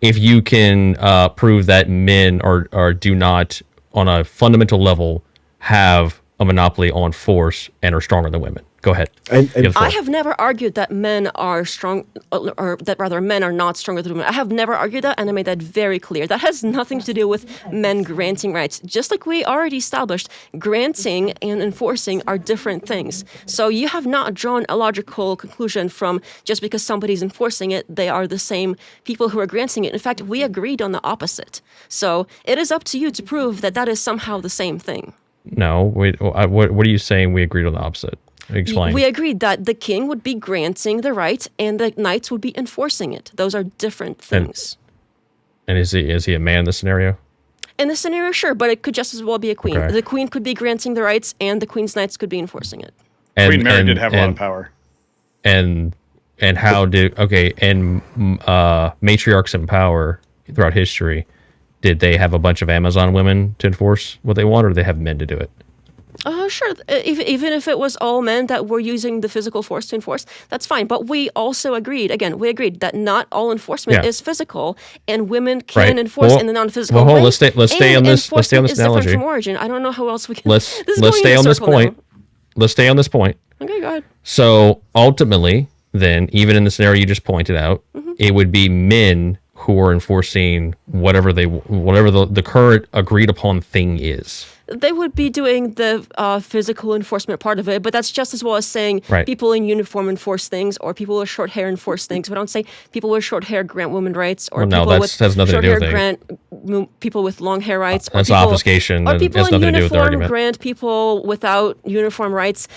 if you can prove that men are do not, on a fundamental level, have a monopoly on force and are stronger than women. Go ahead. And I have never argued that men are strong, or that rather men are not stronger than women. I have never argued that, and I made that very clear. That has nothing to do with men granting rights. Just like we already established, granting and enforcing are different things. So you have not drawn a logical conclusion from just because somebody's enforcing it, they are the same people who are granting it. In fact, we agreed on the opposite. So it is up to you to prove that that is somehow the same thing. No, wait, what are you saying? We agreed on the opposite. Explain. We agreed that the king would be granting the right and the knights would be enforcing it. Those are different things. And is he a man in this scenario? In this scenario, sure, but it could just as well be a queen. Okay. The queen could be granting the rights and the queen's knights could be enforcing it. Queen Mary did have a lot of power. And how matriarchs in power throughout history, did they have a bunch of Amazon women to enforce what they want, or did they have men to do it? Sure. Even if it was all men that were using the physical force to enforce, that's fine. But we also agreed, that not all enforcement is physical, and women can enforce in the non-physical way. Let's stay on this analogy. Different from origin. I don't know how else we can. Let's stay on this point. Let's stay on this point. Okay, go ahead. So ultimately, then, even in the scenario you just pointed out, it would be men who are enforcing whatever the current agreed upon thing is. They would be doing the physical enforcement part of it, but that's just as well as saying people in uniform enforce things, or people with short hair enforce things. We don't say people with short hair grant women rights, or people with has nothing short to do hair with grant people with long hair rights. That's or people, obfuscation. Or And people has in nothing to do with the uniform argument. grant people without uniform rights.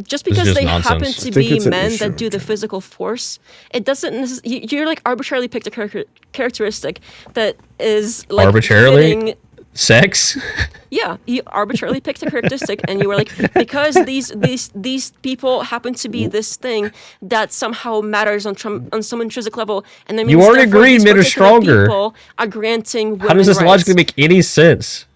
Just because just they nonsense. happen I to think be it's an men issue. that do the physical force, it doesn't. You're like arbitrarily picked a characteristic that is like Arbitrarily? fitting. Sex? Yeah, you arbitrarily picked a characteristic, and you were like, because these people happen to be this thing that somehow matters on some intrinsic level, and then You already agreed men are stronger. People are granting women How does this rights. logically make any sense?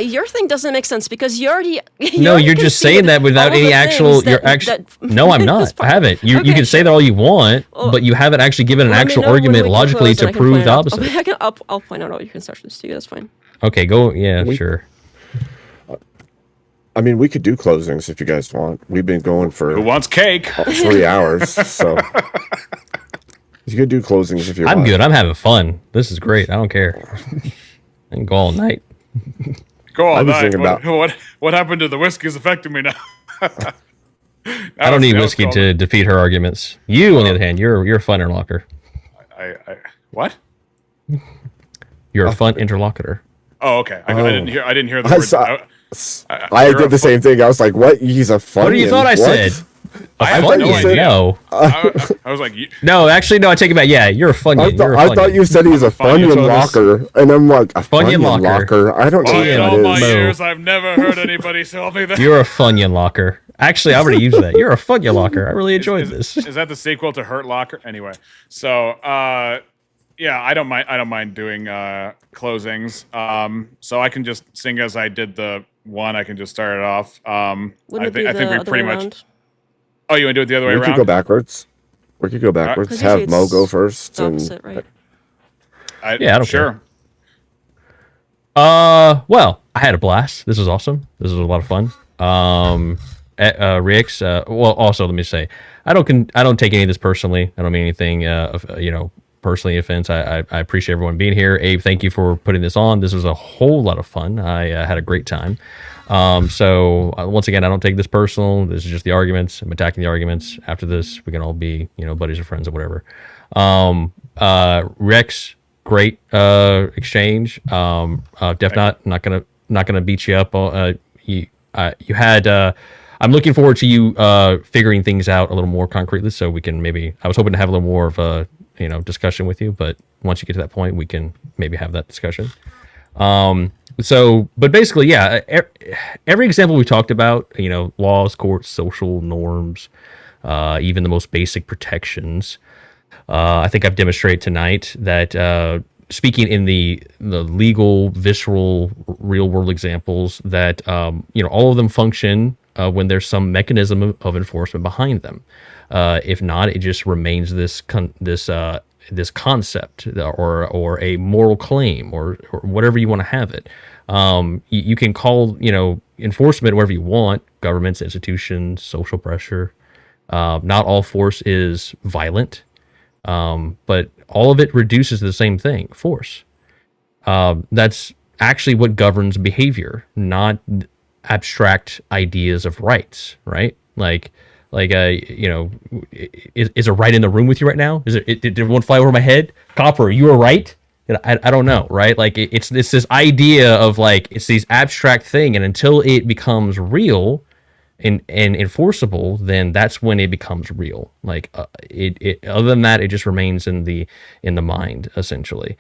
Your thing doesn't make sense because you already. No, you're just saying that without all any the actual. things No, I'm not. I haven't. You can say that all you want, but you haven't actually given an Let me actual know when argument we logically close, to and I can prove point the out. opposite. I'll point out all your concessions to you. That's fine. Okay, go. Yeah, sure. I mean, we could do closings if you guys want. We've been going for Who wants cake? 3 hours, so you could do closings if you want. I'm good. I'm having fun. This is great. I don't care. I can go all night. Go I on. was thinking about- What happened to the whiskey's affecting me now? I don't need whiskey to defeat her arguments. You, on the other hand, you're a fun interlocutor. What? You're a fun interlocutor. Oh, okay. I didn't hear the I word. saw- I did the same thing. I was like, "What? He's a funny." What do you thought I said? I have thought no you said- idea. No. I was like, No, actually, no. I take it back. Yeah, you're a Funyun. I thought you said he's a Funyun. Funyun locker, and I'm like, a Funyun Funyun locker. locker. I don't know oh, what in that all my is. Mo. years, I've never heard anybody tell me that. You're a Funyun locker. Actually, I already used that. You're a Funyun locker. I really enjoyed this. Is that the sequel to Hurt Locker? Anyway, so yeah, I don't mind doing closings. So I can just sing as I did the one. I can just start it off. I think we pretty much. Oh, you want to do it the other way We around? could go backwards. We could go backwards. Because Have usually Mo it's go first. Opposite, right? Yeah, I don't sure. Well, I had a blast. This was awesome. This was a lot of fun. Rix. Well, also let me say, I don't take any of this personally. I don't mean anything, personally offense. I appreciate everyone being here. Abe, thank you for putting this on. This was a whole lot of fun. I had a great time. So once again, I don't take this personal. This is just the arguments. I'm attacking the arguments. After this, we can all be, buddies or friends or whatever. Rex, great exchange. Not gonna beat you up. You had. I'm looking forward to you figuring things out a little more concretely, so we can maybe. I was hoping to have a little more of a discussion with you, but once you get to that point, we can maybe have that discussion. But basically, yeah, every example we talked about, laws, courts, social norms, even the most basic protections. I think I've demonstrated tonight that speaking in the legal, visceral, real world examples, that all of them function when there's some mechanism of enforcement behind them. If not, it just remains this this concept or a moral claim or whatever you want to have it. You can call, enforcement whatever you want, governments, institutions, social pressure. Not all force is violent, but all of it reduces to the same thing, force. That's actually what governs behavior, not abstract ideas of rights, right? Is a right in the room with you right now? Did one fly over my head? Copper, you were right? I don't know, right? Like it's this idea of like it's these abstract thing, and until it becomes real and enforceable, then that's when it becomes real. Like it other than that, it just remains in the mind essentially.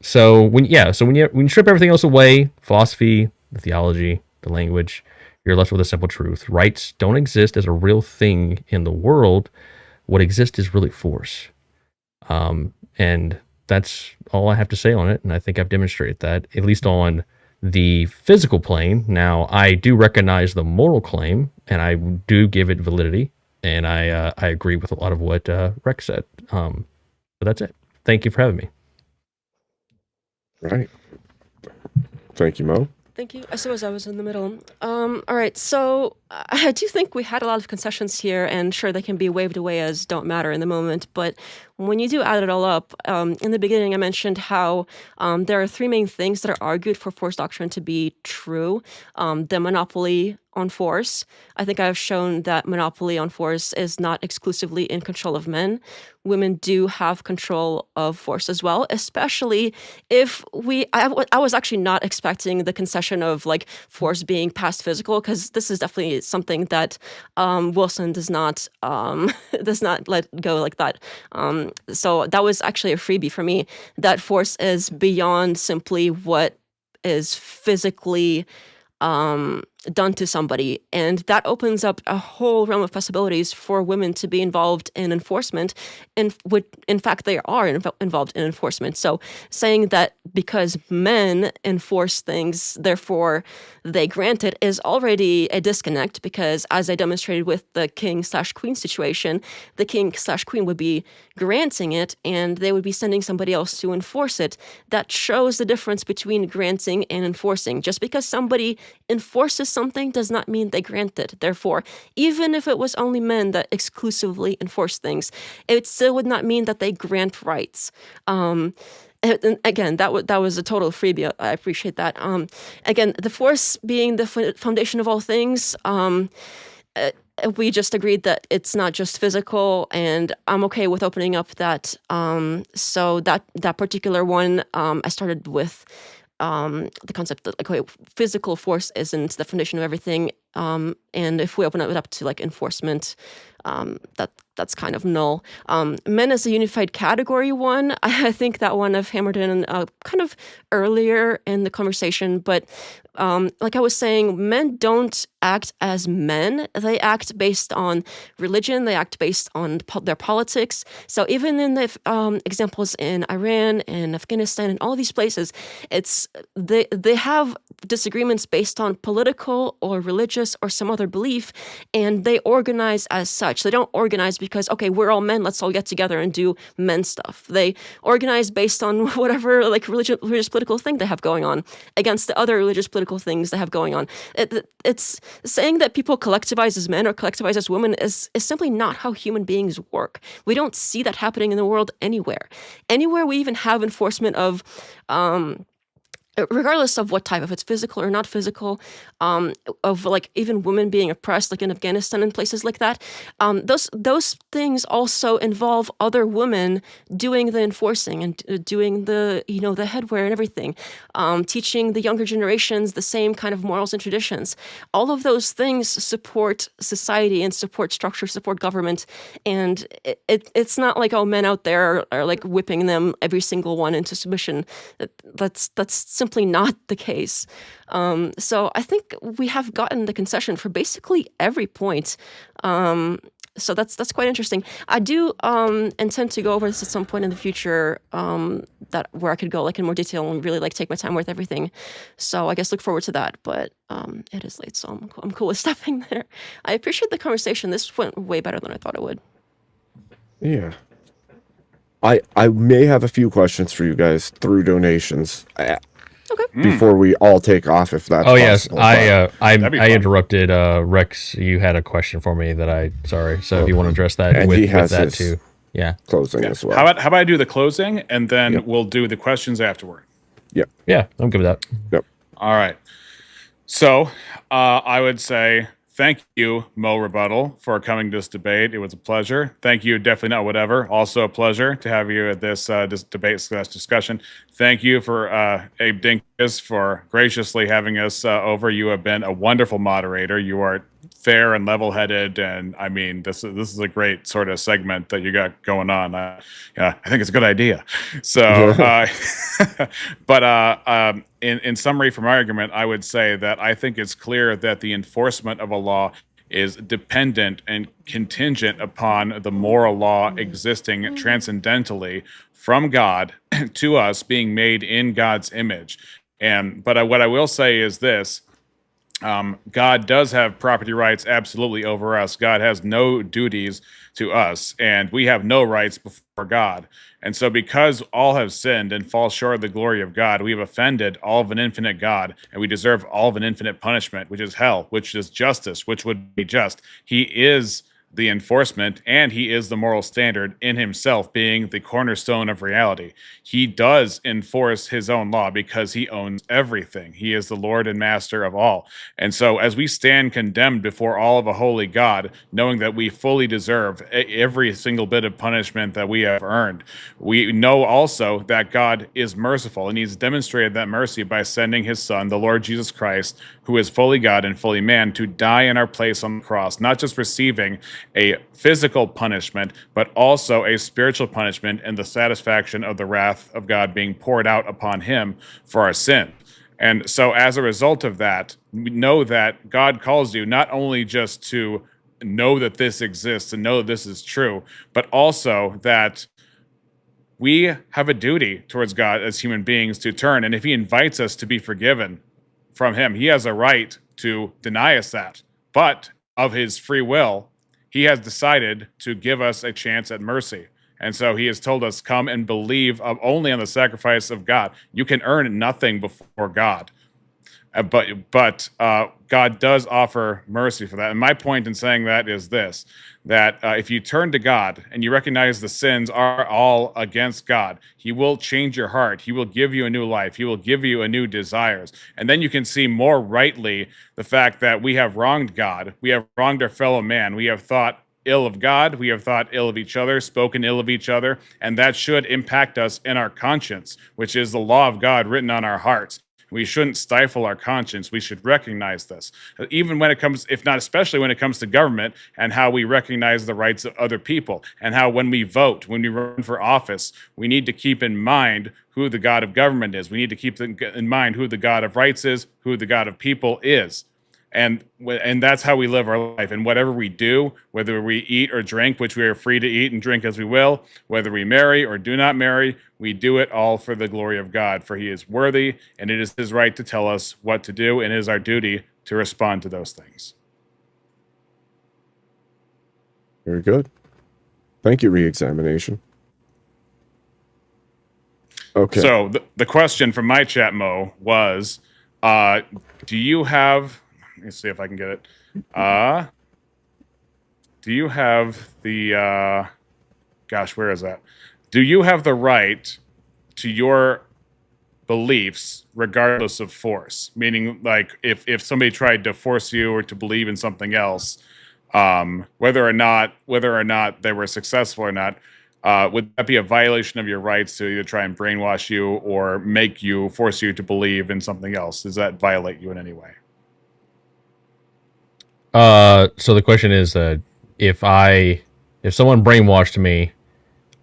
So when you strip everything else away, philosophy, the theology, the language, you're left with a simple truth. Rights don't exist as a real thing in the world. What exists is really force. And that's all I have to say on it. And I think I've demonstrated that, at least on the physical plane. Now, I do recognize the moral claim, and I do give it validity. And I agree with a lot of what Rex said. But that's it. Thank you for having me. Right. Thank you, Mo. Thank you. I suppose I was in the middle. All right, so I do think we had a lot of concessions here, and sure, they can be waved away as don't matter in the moment, but when you do add it all up, in the beginning I mentioned how there are three main things that are argued for force doctrine to be true. The monopoly on force. I think I've shown that monopoly on force is not exclusively in control of men. Women do have control of force as well, especially if I was actually not expecting the concession of like force being past physical, because this is definitely something that Wilson does not let go like that. So that was actually a freebie for me, that force is beyond simply what is physically done to somebody, and that opens up a whole realm of possibilities for women to be involved in enforcement, and in fact they are involved in enforcement. So saying that because men enforce things, therefore they grant it, is already a disconnect, because as I demonstrated with the king/queen situation, the king/queen would be granting it and they would be sending somebody else to enforce it. That shows the difference between granting and enforcing. Just because somebody enforces something does not mean they grant it. Therefore, even if it was only men that exclusively enforce things, it still would not mean that they grant rights. And again, that was a total freebie. I appreciate that. Again, the force being the foundation of all things, we just agreed that it's not just physical, and I'm okay with opening up that. So that particular one, I started with the concept that like physical force isn't the foundation of everything, and if we open it up to like enforcement, that's kind of null. Men as a unified category one, I think that one I've hammered in kind of earlier in the conversation, but like I was saying, men don't act as men. They act based on religion. They act based on their politics. So even in the examples in Iran and Afghanistan and all these places, they have disagreements based on political or religious or some other belief, and they organize as such. They don't organize because, okay, we're all men, let's all get together and do men stuff. They organize based on whatever like religious political thing they have going on against the other religious political things they have going on. It's saying that people collectivize as men or collectivize as women is simply not how human beings work. We don't see that happening in the world anywhere. Anywhere we even have enforcement of regardless of what type, if it's physical or not physical, of like even women being oppressed, like in Afghanistan and places like that, those things also involve other women doing the enforcing and doing the the headwear and everything, teaching the younger generations the same kind of morals and traditions. All of those things support society and support structure, support government, and it's not like men out there are like whipping them every single one into submission. That's simply not the case. So I think we have gotten the concession for basically every point. So that's quite interesting. I do intend to go over this at some point in the future, where I could go like in more detail and really like take my time with everything. So I guess look forward to that. But it is late, so I'm cool with stopping there. I appreciate the conversation. This went way better than I thought it would. Yeah. I may have a few questions for you guys through donations. Okay. Before we all take off, if that's possible. Yes, I That'd be fun. interrupted Rex. You had a question for me that sorry. So if you want to address that And with he has that his too. Yeah. closing as well. How about I do the closing and then we'll do the questions afterward. Yep. Yeah, I'm good with that. Yep. All right. So I would say thank you, Mo Rebuttal, for coming to this debate. It was a pleasure. Thank you, Definitely Not Whatever. Also a pleasure to have you at this discussion. Thank you for Abe Dinkus for graciously having us over. You have been a wonderful moderator. You are fair and level-headed, and I mean, this is a great sort of segment that you got going on. Yeah, I think it's a good idea. So, but in summary, from my argument, I would say that I think it's clear that the enforcement of a law is dependent and contingent upon the moral law existing transcendentally from God to us, being made in God's image. But what I will say is this. God does have property rights absolutely over us. God has no duties to us, and we have no rights before God. And so because all have sinned and fall short of the glory of God, we have offended all of an infinite God, and we deserve all of an infinite punishment, which is hell, which is justice, which would be just. He is the enforcement, and he is the moral standard in himself, being the cornerstone of reality. He does enforce his own law because he owns everything. He is the Lord and master of all. And so as we stand condemned before all of a holy God, knowing that we fully deserve every single bit of punishment that we have earned, we know also that God is merciful, and he's demonstrated that mercy by sending his son, the Lord Jesus Christ, who is fully God and fully man, to die in our place on the cross, not just receiving a physical punishment, but also a spiritual punishment and the satisfaction of the wrath of God being poured out upon him for our sin. And so as a result of that, we know that God calls you not only just to know that this exists and know that this is true, but also that we have a duty towards God as human beings to turn. And if he invites us to be forgiven from him, he has a right to deny us that. But of his free will, he has decided to give us a chance at mercy. And so he has told us, come and believe only on the sacrifice of God. You can earn nothing before God. But God does offer mercy for that. And my point in saying that is this, that if you turn to God and you recognize the sins are all against God, he will change your heart. He will give you a new life. He will give you a new desires. And then you can see more rightly the fact that we have wronged God. We have wronged our fellow man. We have thought ill of God. We have thought ill of each other, spoken ill of each other. And that should impact us in our conscience, which is the law of God written on our hearts. We shouldn't stifle our conscience. We should recognize this, even when it comes, if not especially when it comes to government and how we recognize the rights of other people, and how when we vote, when we run for office, we need to keep in mind who the God of government is. We need to keep in mind who the God of rights is, who the God of people is. And that's how we live our life. And whatever we do, whether we eat or drink, which we are free to eat and drink as we will, whether we marry or do not marry, we do it all for the glory of God. For he is worthy, and it is his right to tell us what to do, and it is our duty to respond to those things. Very good. Thank you, Reexamination. Okay. So the question from my chat, Mo, was, do you have... Let me see if I can get it. Do you have the... gosh, where is that? Do you have the right to your beliefs regardless of force? Meaning, like, if somebody tried to force you or to believe in something else, whether or not they were successful or not, would that be a violation of your rights to either try and brainwash you or force you to believe in something else? Does that violate you in any way? So the question is, if someone brainwashed me,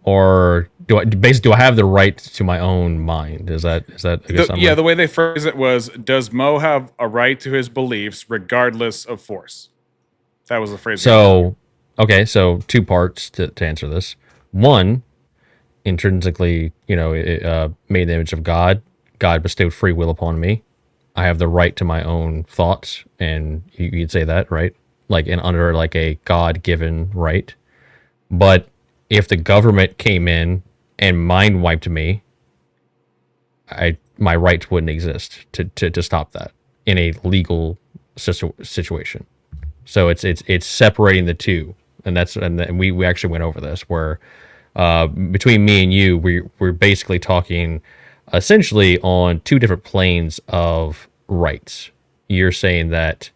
or do I have the right to my own mind? Is that a good summary? Yeah, the way they phrase it was, does Mo have a right to his beliefs regardless of force? That was the phrase. So, okay, so two parts to answer this. One, intrinsically, made in the image of God. God bestowed free will upon me. I have the right to my own thoughts, and you'd say that, right? Like under like a God-given right. But if the government came in and mind wiped me, my rights wouldn't exist to stop that in a legal situation. So it's separating the two, and we actually went over this where between me and you, we're basically talking essentially on two different planes of rights. You're saying that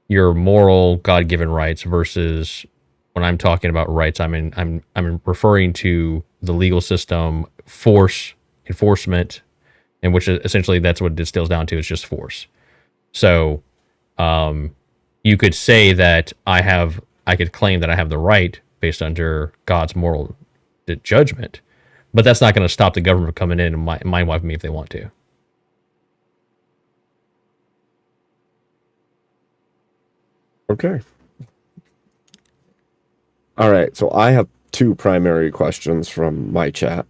your moral God-given rights versus when I'm talking about rights, I'm referring to the legal system, force, enforcement, and which is essentially that's what it distills down to, is just force. So you could say that I could claim that I have the right based under God's moral judgment, but that's not going to stop the government from coming in and mind wiping me if they want to. Okay. All right. So I have two primary questions from my chat.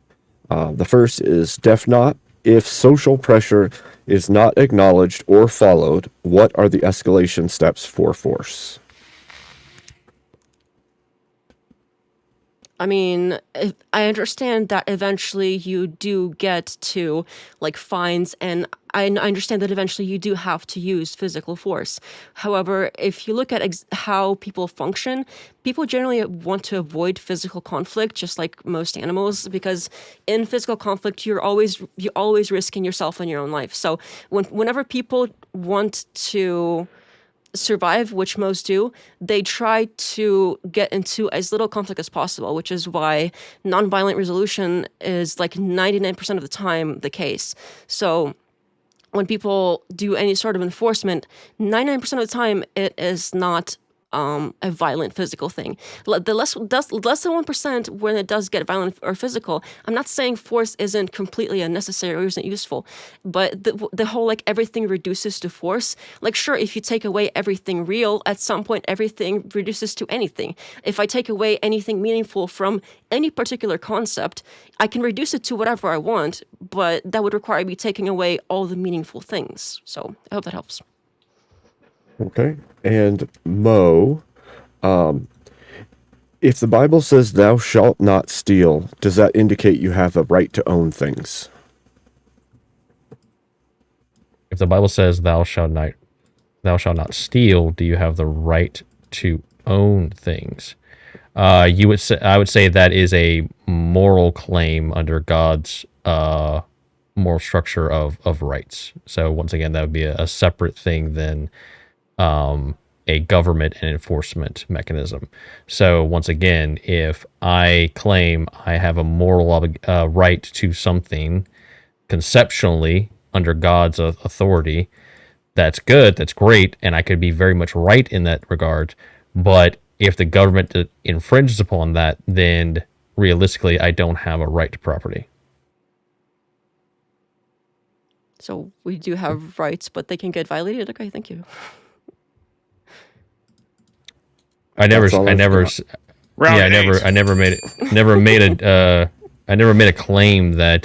The first is Def Not. If social pressure is not acknowledged or followed, what are the escalation steps for force? I mean, I understand that eventually you do get to like fines, and I understand that eventually you do have to use physical force. However, if you look at how people function, people generally want to avoid physical conflict, just like most animals, because in physical conflict, you're always risking yourself and your own life. So whenever people want to survive, which most do, they try to get into as little conflict as possible, which is why nonviolent resolution is like 99% of the time the case. So when people do any sort of enforcement, 99% of the time it is not a violent physical thing. The less than 1% when it does get violent or physical. I'm not saying force isn't completely unnecessary or isn't useful, but the whole like everything reduces to force. Like sure, if you take away everything real, at some point everything reduces to anything. If I take away anything meaningful from any particular concept, I can reduce it to whatever I want, but that would require me taking away all the meaningful things. So I hope that helps. Okay. And Mo, if the Bible says thou shalt not steal, does that indicate you have a right to own things? If the Bible says thou shalt not steal, do you have the right to own things? I would say that is a moral claim under God's moral structure of rights. So once again, that would be a separate thing than a government and enforcement mechanism. So once again, if I claim I have a moral right to something conceptually under God's authority, that's good, that's great, and I could be very much right in that regard. But if the government infringes upon that, then realistically, I don't have a right to property. So we do have rights, but they can get violated. Okay, thank you. I never made a claim that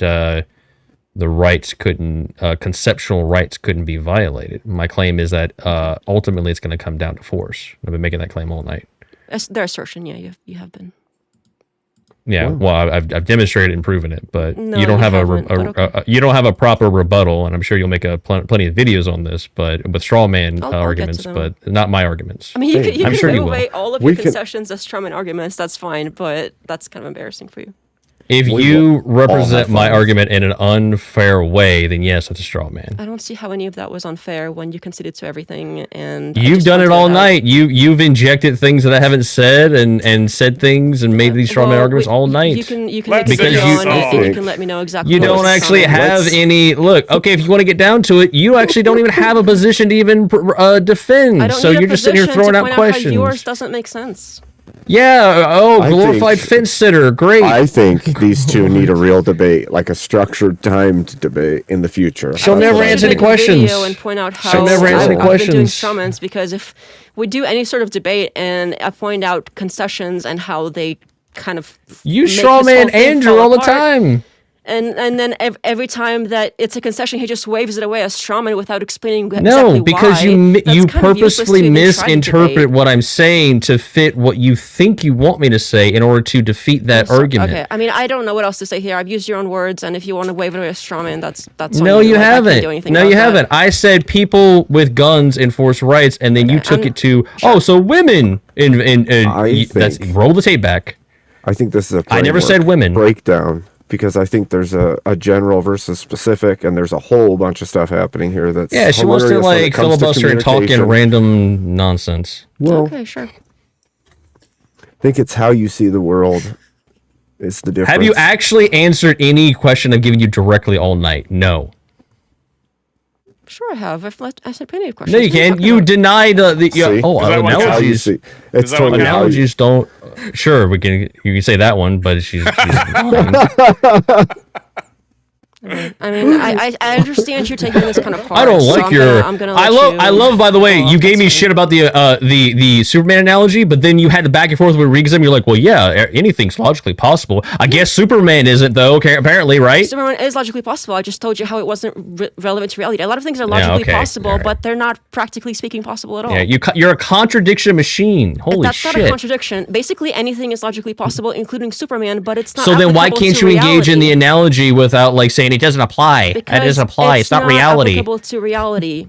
the rights conceptual rights couldn't be violated. My claim is that ultimately it's going to come down to force. I've been making that claim all night. Their assertion, yeah, you have been. Yeah, well, I've demonstrated and proven it, but No, you don't you have haven't, you don't have a proper rebuttal, and I'm sure you'll make plenty of videos on this, but with straw man I'll arguments, get to them. but not my arguments. I mean, you can sure give you will. away all of your concessions as strawman arguments. That's fine, but that's kind of embarrassing for you. If you represent my argument in an unfair way, then yes, that's a straw man. I don't see how any of that was unfair when you conceded to everything, and you've done it all night. You've injected things that I haven't said and said things and made these straw man arguments all night. You can Let's make sing it a on, song. and you can let me know exactly. You what don't was actually said. have any look. Okay, if you want to get down to it, you actually don't even have a position to even defend. I don't So need a you're just sitting here position throwing to out point questions. How yours doesn't make sense. Yeah. Oh, I glorified think- fence sitter. Great. I think these two need a real debate, like a structured, timed debate in the future. She'll I never think you answer should any make a questions. video and point out how She'll never answer any I've been doing questions. strawmans, because if we do any sort of debate and I point out concessions and how they kind of You make straw this man whole thing Andrew fall all the apart, time. And then every time that it's a concession, he just waves it away as strawman without explaining No, exactly because why. you That's kind of useless purposefully to even try to misinterpret debate. what I'm saying to fit what you think you want me to say in order to defeat that argument. Okay, I mean, I don't know what else to say here. I've used your own words, and if you want to wave it away as strawman, that's No, on you Like, I can't haven't. do anything No, about you that. haven't. I said people with guns enforce rights, and then you took it to so women that's roll the tape back. I think this is a I never said women. breakdown, because I think there's a general versus specific, and there's a whole bunch of stuff happening here that's Yeah, she wants to hilarious when it like comes to filibuster and talk in communication. random nonsense. Well, Okay, sure. I think it's how you see the world is the difference. Have you actually answered any question I've given you directly all night? No. Sure, I have. I said plenty of questions. No, you can't. You denied the See? analogies. It's that totally one how you Analogies don't. Sure, we can. You can say that one, but she's lying. I mean, I understand you're taking this kind of hard. I don't so like I'm gonna I let love. By the way, go you off, gave that's me fine. shit about the Superman analogy, but then you had the back and forth with realism. You're like, well, yeah, anything's logically possible. I guess Superman isn't though. Okay, apparently, right? Superman is logically possible. I just told you how it wasn't relevant to reality. A lot of things are logically okay. possible, All right. but they're not practically speaking possible at all. Yeah, you're a contradiction machine. Holy That's shit! not a contradiction. Basically, anything is logically possible, including Superman, but it's not. So then, why applicable can't to you engage in the reality. analogy without like saying it doesn't apply? Because That doesn't apply. It's not reality. applicable to reality.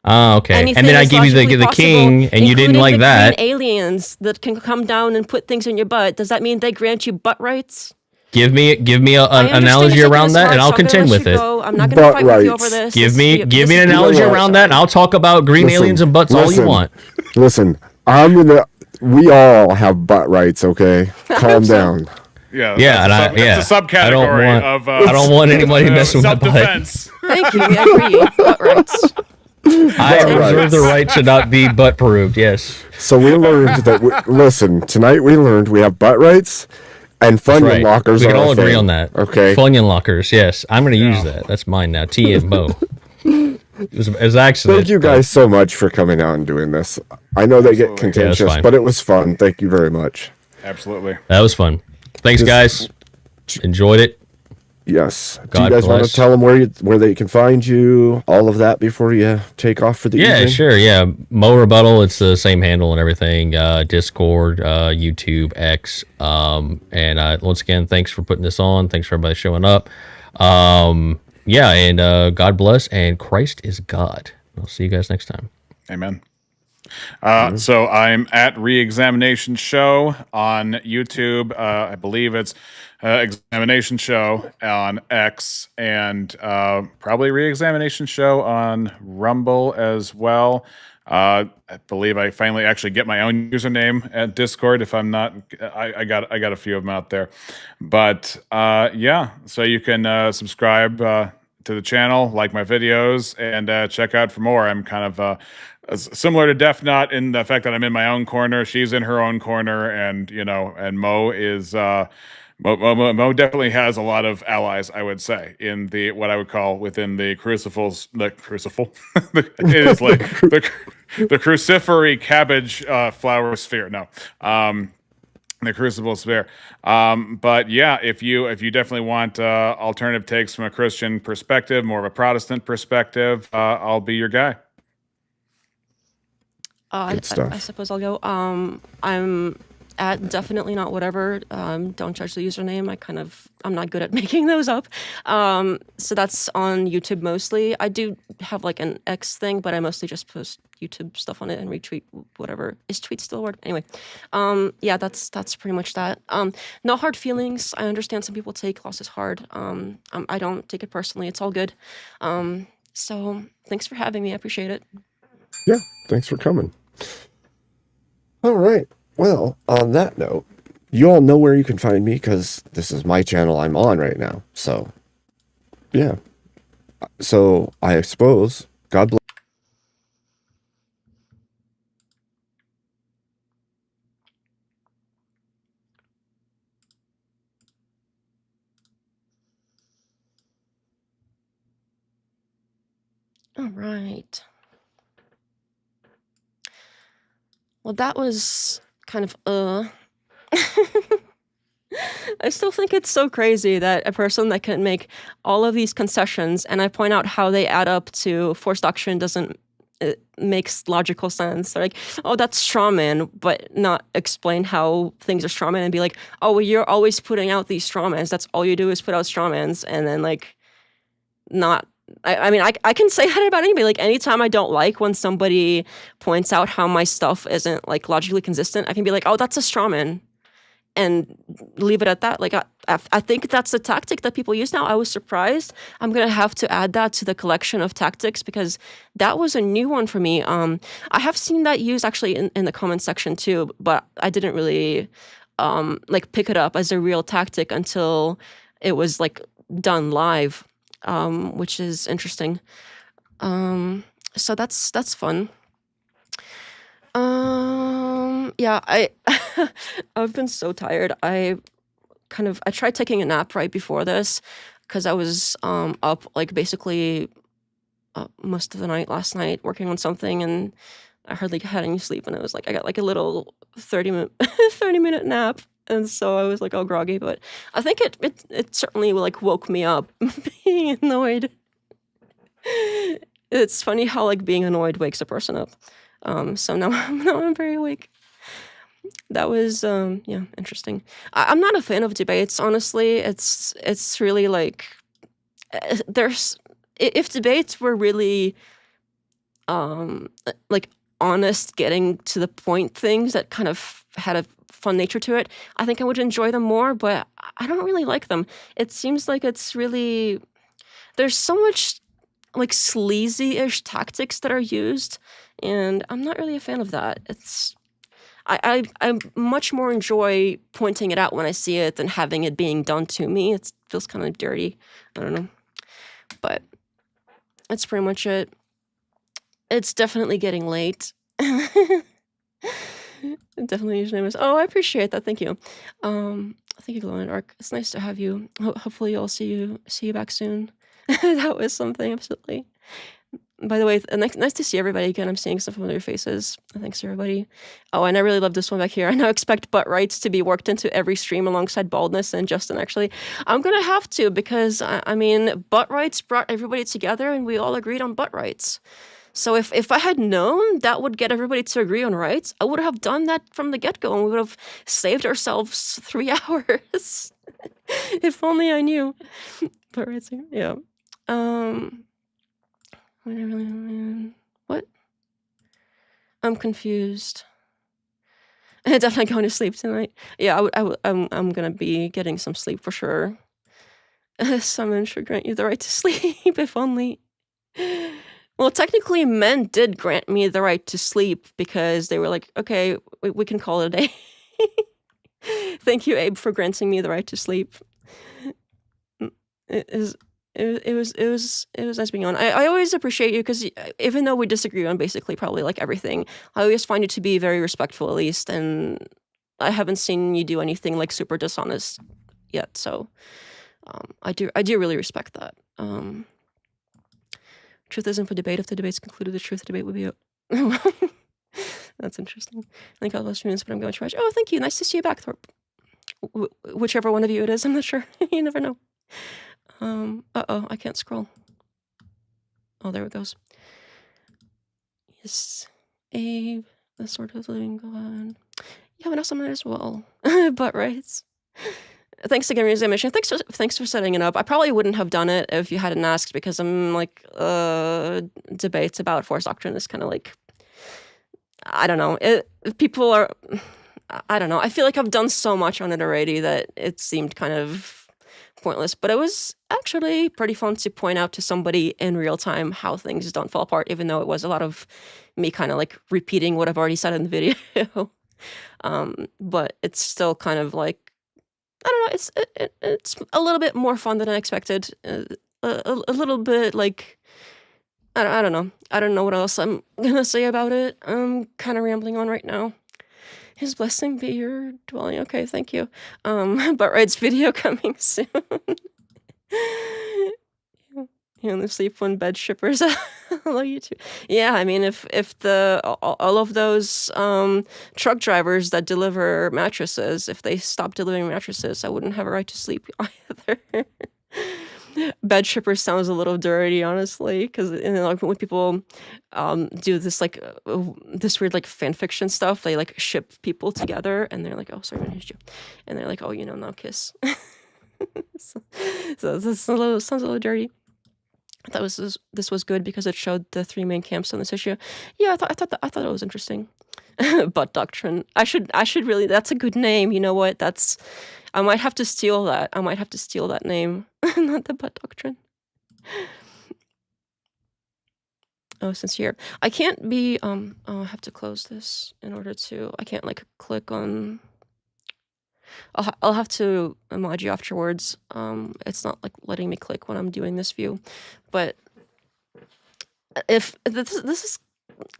Oh, okay. Anything And then I is give you logically the possible, king, and you didn't including like the that. green aliens that can come down and put things in your butt. Does that mean they grant you butt rights? Give me I an understand analogy you're taking around this that, hard, and I'll so I'm gonna contend let with you it. go. I'm not going to Butt fight with you rights. over this. Give me an is analogy what? around that, and I'll talk about green Listen, aliens and butts all you want. Listen, we all have butt rights, okay? Calm down. Yeah, Yeah, it's a subcategory of. I don't want anybody messing with my butt. self-defense. Thank you. I agree. Butt rights. I Butt reserve rights. the right to not be butt proved. Yes, So we learned that, listen, tonight we learned we have butt rights, and that's Funyun right. lockers We can are all a agree thing, on that. okay? Funyun lockers. Yes, I'm going to use that. That's mine now. TMO. It was an accident. Thank you guys so much for coming out and doing this. I know they get Absolutely. contentious, fine. but it was fun. Thank you very much. Absolutely. That was fun. Thanks, guys. Enjoyed it. Yes. Do God you guys want bless. to tell them where they can find you, all of that before you take off for the Yeah, evening? sure. Yeah, Mo Rebuttal. It's the same handle and everything. Discord, YouTube, X. And once again, thanks for putting this on. Thanks for everybody showing up. Yeah, and God bless. And Christ is God. I'll see you guys next time. Amen. So I'm at Reexamination Show on YouTube. I believe it's Examination Show on X, and probably Reexamination Show on Rumble as well. I believe I finally actually get my own username at Discord. If I'm not, I got a few of them out there. But yeah, so you can subscribe to the channel, like my videos, and check out for more. I'm kind of similar to Def Not in the fact that I'm in my own corner. She's in her own corner, and and Mo is Mo definitely has a lot of allies, I would say, in the what I would call within the crucible. It is like the crucifery cabbage flower sphere. No. The crucible sphere. But yeah, if you definitely want alternative takes from a Christian perspective, more of a Protestant perspective, I'll be your guy. Good stuff. I suppose I'll go. I'm at definitely not whatever. Don't judge the username. I'm not good at making those up. So that's on YouTube mostly. I do have like an X thing, but I mostly just post YouTube stuff on it and retweet whatever. Is tweet still a word? Anyway, yeah, that's pretty much that. No hard feelings. I understand some people take losses hard. I don't take it personally. It's all good. So thanks for having me. I appreciate it. Yeah, thanks for coming. All right. Well, on that note, you all know where you can find me because this is my channel I'm on right now. So, yeah. So, I suppose, God bless. All right. Well, that was kind of I still think it's so crazy that a person that can make all of these concessions, and I point out how they add up to forced doctrine doesn't it makes logical sense. They're like, oh, that's strawman, but not explain how things are strawman and be like, oh, well, you're always putting out these strawmans. That's all you do is put out strawmans, and then like not. I mean, I can say that about anybody. Like, anytime I don't like when somebody points out how my stuff isn't like logically consistent, I can be like, oh, that's a strawman, and leave it at that. Like, I think that's a tactic that people use now. I was surprised. I'm gonna have to add that to the collection of tactics because that was a new one for me. I have seen that used actually in the comment section too, but I didn't really like pick it up as a real tactic until it was like done live, which is interesting. So that's fun. Yeah, I've been so tired. I tried taking a nap right before this because I was up like basically most of the night last night working on something, and I hardly had any sleep, and it was like I got like a little 30-minute nap, and so I was like all groggy, but I think it certainly like woke me up being annoyed. It's funny how like being annoyed wakes a person up. So now I'm very awake. That was yeah, interesting. I'm not a fan of debates, honestly. It's really like there's if debates were really like honest, getting to the point things that kind of had a fun nature to it, I think I would enjoy them more, but I don't really like them. It seems like it's really there's so much like sleazy-ish tactics that are used, and I'm not really a fan of that. I much more enjoy pointing it out when I see it than having it being done to me. It feels kind of dirty. I don't know. But that's pretty much it. It's definitely getting late. Definitely username is. Oh, I appreciate that. Thank you. Thank you, Glow in the Dark. It's nice to have you. Hopefully, I'll see you back soon. That was something, absolutely. By the way, nice to see everybody again. I'm seeing some familiar faces. Thanks, everybody. Oh, and I really love this one back here. I now expect butt rights to be worked into every stream alongside baldness and Justin, actually. I'm going to have to because, I mean, butt rights brought everybody together and we all agreed on butt rights. So if I had known that would get everybody to agree on rights, I would have done that from the get-go and we would have saved ourselves 3 hours. If only I knew. Butt rights, yeah. What? I'm confused. I'm definitely going to sleep tonight. Yeah, I'm gonna be getting some sleep for sure. Someone should grant you the right to sleep, if only. Well, technically, men did grant me the right to sleep because they were like, okay, we can call it a day. Thank you, Abe, for granting me the right to sleep. It was nice being on. I always appreciate you because even though we disagree on basically probably like everything, I always find you to be very respectful at least, and I haven't seen you do anything like super dishonest yet. So I do really respect that. Truth isn't for debate. If the debate's concluded, the truth of the debate would be. That's interesting. I think I'll last few minutes, but I'm going to watch. Oh, thank you. Nice to see you back, Thorpe. Whichever one of you it is, I'm not sure. You never know. Uh-oh, I can't scroll. Oh, there it goes. Yes, Abe, the sort of living God. Yeah, but also mine as well. Butt rights. Thanks again, Museum Mission. Thanks for setting it up. I probably wouldn't have done it if you hadn't asked because I'm like, debates about force doctrine is kind of like, I don't know. People are, I don't know. I feel like I've done so much on it already that it seemed kind of pointless, but it was actually pretty fun to point out to somebody in real time how things don't fall apart, even though it was a lot of me kind of like repeating what I've already said in the video. But it's still kind of like, I don't know, it's a little bit more fun than I expected. A little bit like, I don't know. I don't know what else I'm gonna say about it. I'm kind of rambling on right now. His blessing be your dwelling. Okay, thank you. But Red's video coming soon. You only sleep when bed shippers Hello, YouTube. Yeah, I mean, if all of those truck drivers that deliver mattresses, if they stopped delivering mattresses, I wouldn't have a right to sleep either. Bed shipper sounds a little dirty, honestly, because like when people do this like this weird like fan fiction stuff, they like ship people together, and they're like, "Oh, sorry, I hit you," and they're like, "Oh, now kiss." So this sounds a little dirty. I thought this was good because it showed the 3 main camps on this issue. Yeah, I thought it was interesting. Butt Doctrine. I should really. That's a good name. You know what? I might have to steal that. I might have to steal that name. Not the Butt Doctrine. Oh, sincere. I can't be. Oh, I have to close this in order to. I can't like click on. I'll have to emoji afterwards. It's not like letting me click when I'm doing this view, but if this is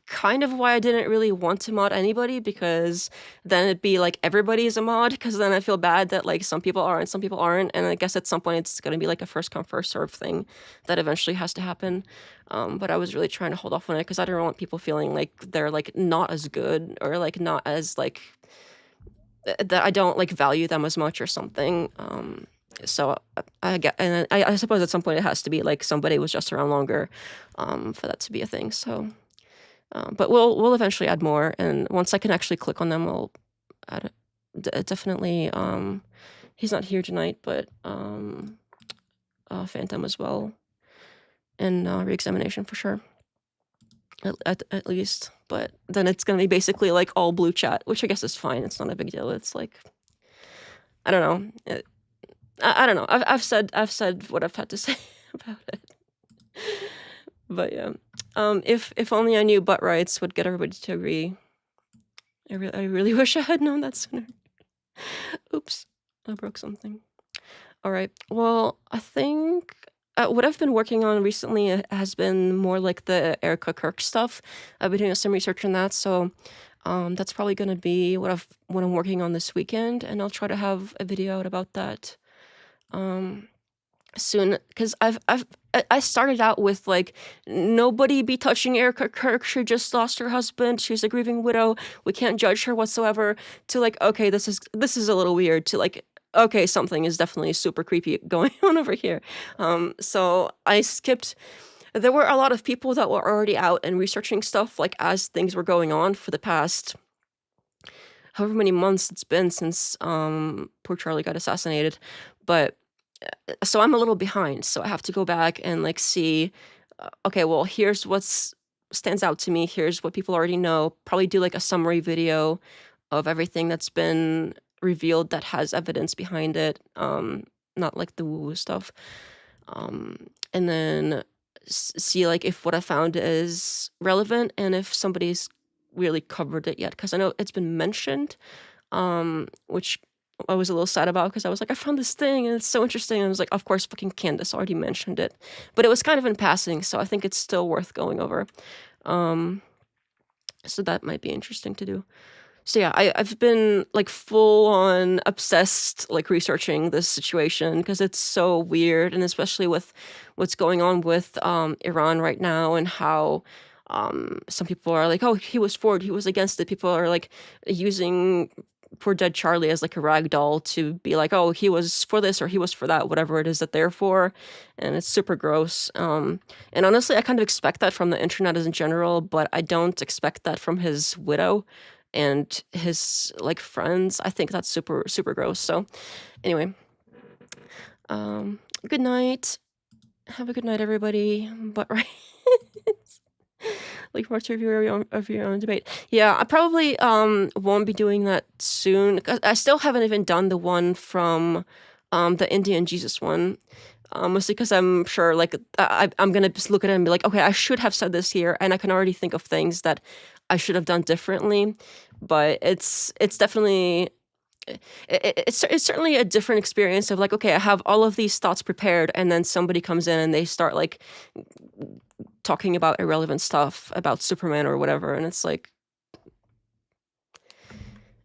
kind of why I didn't really want to mod anybody, because then it'd be like everybody's a mod, because then I feel bad that like some people are and some people aren't, and I guess at some point it's going to be like a first come first serve thing that eventually has to happen. But I was really trying to hold off on it because I don't want people feeling like they're like not as good or like not as like that I don't like value them as much or something. So I suppose at some point it has to be like somebody was just around longer for that to be a thing. So, but we'll eventually add more, and once I can actually click on them, we'll add it. Definitely. He's not here tonight, but Phantom as well, and re-examination for sure. At least, but then it's gonna be basically like all blue chat, which I guess is fine. It's not a big deal. It's like, I don't know. I don't know. I've said what I've had to say about it. But yeah, if only I knew butt rights would get everybody to agree. I really wish I had known that sooner. Oops, I broke something. All right. Well, I think what I've been working on recently has been more like the Erica Kirk stuff. I've been doing some research on that, so that's probably going to be what I'm working on this weekend, and I'll try to have a video out about that soon, because I started out with like, nobody be touching Erica Kirk, she just lost her husband, she's a grieving widow, we can't judge her whatsoever, to like, okay, this is a little weird, to like, okay, something is definitely super creepy going on over here. So I skipped. There were a lot of people that were already out and researching stuff like as things were going on for the past however many months it's been since poor Charlie got assassinated. But so I'm a little behind, so I have to go back and like see, okay, well, here's what's stands out to me, here's what people already know, probably do like a summary video of everything that's been revealed that has evidence behind it, not like the woo-woo stuff, and then see like if what I found is relevant and if somebody's really covered it yet, because I know it's been mentioned, which I was a little sad about, because I was like, I found this thing and it's so interesting, and I was like, of course fucking Candace already mentioned it, but it was kind of in passing, so I think it's still worth going over. So that might be interesting to do. So yeah, I've been like full on obsessed, like researching this situation because it's so weird, and especially with what's going on with Iran right now, and how some people are like, oh, he was for it, he was against it. People are like using poor dead Charlie as like a rag doll to be like, oh, he was for this or he was for that, whatever it is that they're for, and it's super gross. And honestly, I kind of expect that from the internet as in general, but I don't expect that from his widow and his like friends. I think that's super gross. So anyway, good night. Have a good night, everybody. But right, like more to your own debate. Yeah, I probably won't be doing that soon. I still haven't even done the one from the Indian Jesus one. Mostly because I'm sure, like, I'm gonna just look at it and be like, okay, I should have said this here, and I can already think of things that I should have done differently. But it's definitely, it's certainly a different experience of like, okay, I have all of these thoughts prepared, and then somebody comes in and they start like talking about irrelevant stuff about Superman or whatever, and it's like,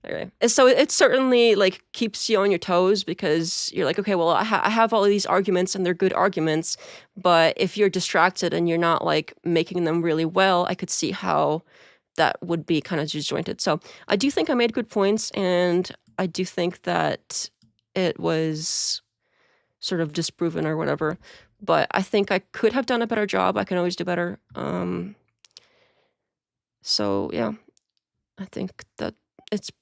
Okay. So it certainly like keeps you on your toes because you're like, okay, well, I have all of these arguments and they're good arguments, but if you're distracted and you're not like making them really well, I could see how that would be kind of disjointed. So I do think I made good points, and I do think that it was sort of disproven or whatever, but I think I could have done a better job. I can always do better. So yeah, I think that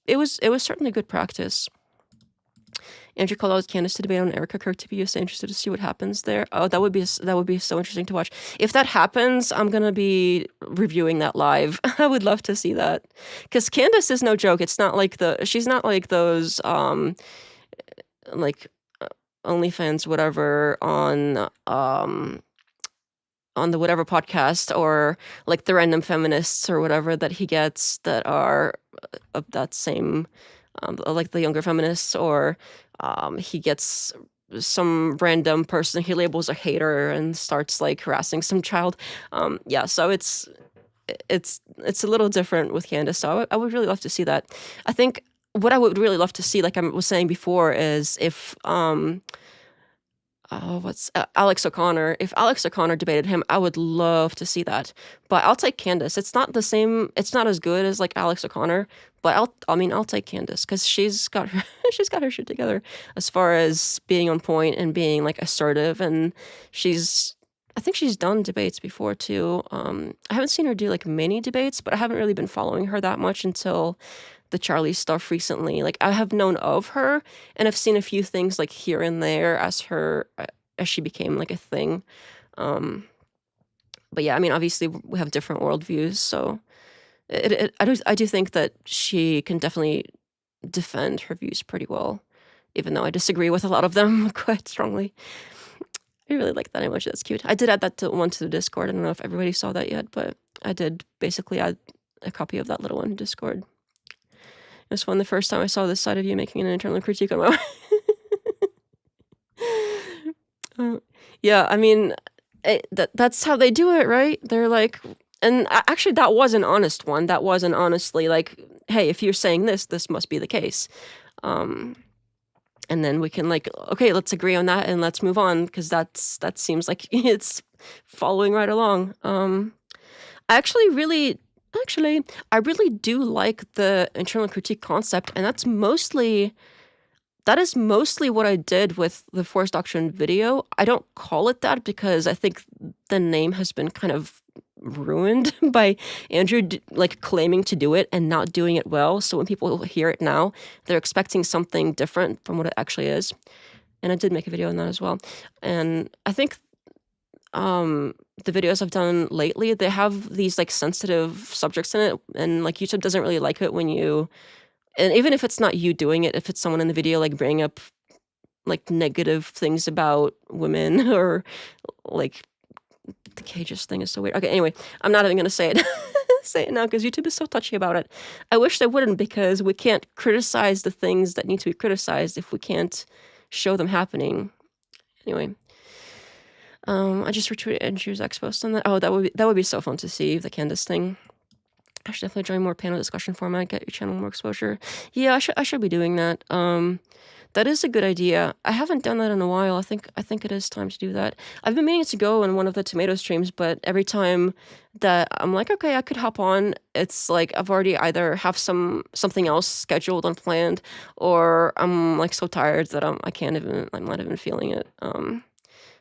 it was certainly good practice. Andrew called out Candace to debate on Erica Kirk TV. So interested to see what happens there. Oh, that would be so interesting to watch. If that happens, I'm gonna be reviewing that live. I would love to see that because Candace is no joke. It's not like she's not like those like OnlyFans whatever on the whatever podcast or like the random feminists or whatever that he gets that are of that same like the younger feminists, or he gets some random person he labels a hater and starts like harassing some child. Yeah, so it's a little different with Candace. So I would really love to see that. I think what I would really love to see, like I was saying before, is if Alex O'Connor. If Alex O'Connor debated him, I would love to see that. But I'll take Candace. It's not the same. It's not as good as like Alex O'Connor. But I'll take Candace because she's got her shit together as far as being on point and being like assertive. And I think she's done debates before too. I haven't seen her do like many debates, but I haven't really been following her that much until the Charlie stuff recently. Like I have known of her and I've seen a few things like here and there as she became like a thing. But yeah, I mean, obviously we have different worldviews, so I do think that she can definitely defend her views pretty well, even though I disagree with a lot of them quite strongly. I really like that emoji. That's cute. I did add that one to the Discord. I don't know if everybody saw that yet, but I did basically add a copy of that little one in Discord. It was fun the first time I saw this side of you making an internal critique on my yeah, I mean, that's how they do it, right? They're like, and actually that was an honest one. That wasn't honestly like, hey, if you're saying this must be the case. And then we can like, okay, let's agree on that and let's move on because that seems like it's following right along. I really do like the internal critique concept, and that is mostly what I did with the Force Doctrine video. I don't call it that because I think the name has been kind of ruined by Andrew like claiming to do it and not doing it well. So when people hear it now, they're expecting something different from what it actually is. And I did make a video on that as well. And I think the videos I've done lately, they have these like sensitive subjects in it, and like YouTube doesn't really like it when you, and even if it's not you doing it, if it's someone in the video like bringing up like negative things about women or like the cages thing is so weird. Okay, anyway, I'm not even gonna say it say it now because YouTube is so touchy about it. I wish they wouldn't, because we can't criticize the things that need to be criticized if we can't show them happening. Anyway. I just retweeted Andrew's X post on that. Oh, that would be so fun to see, the Candace thing. I should definitely join more panel discussion format, get your channel more exposure. Yeah, I should be doing that. That is a good idea. I haven't done that in a while. I think it is time to do that. I've been meaning to go in one of the tomato streams, but every time that I'm like, okay, I could hop on, it's like I've already either have something else scheduled and planned, or I'm like so tired that I'm not even feeling it.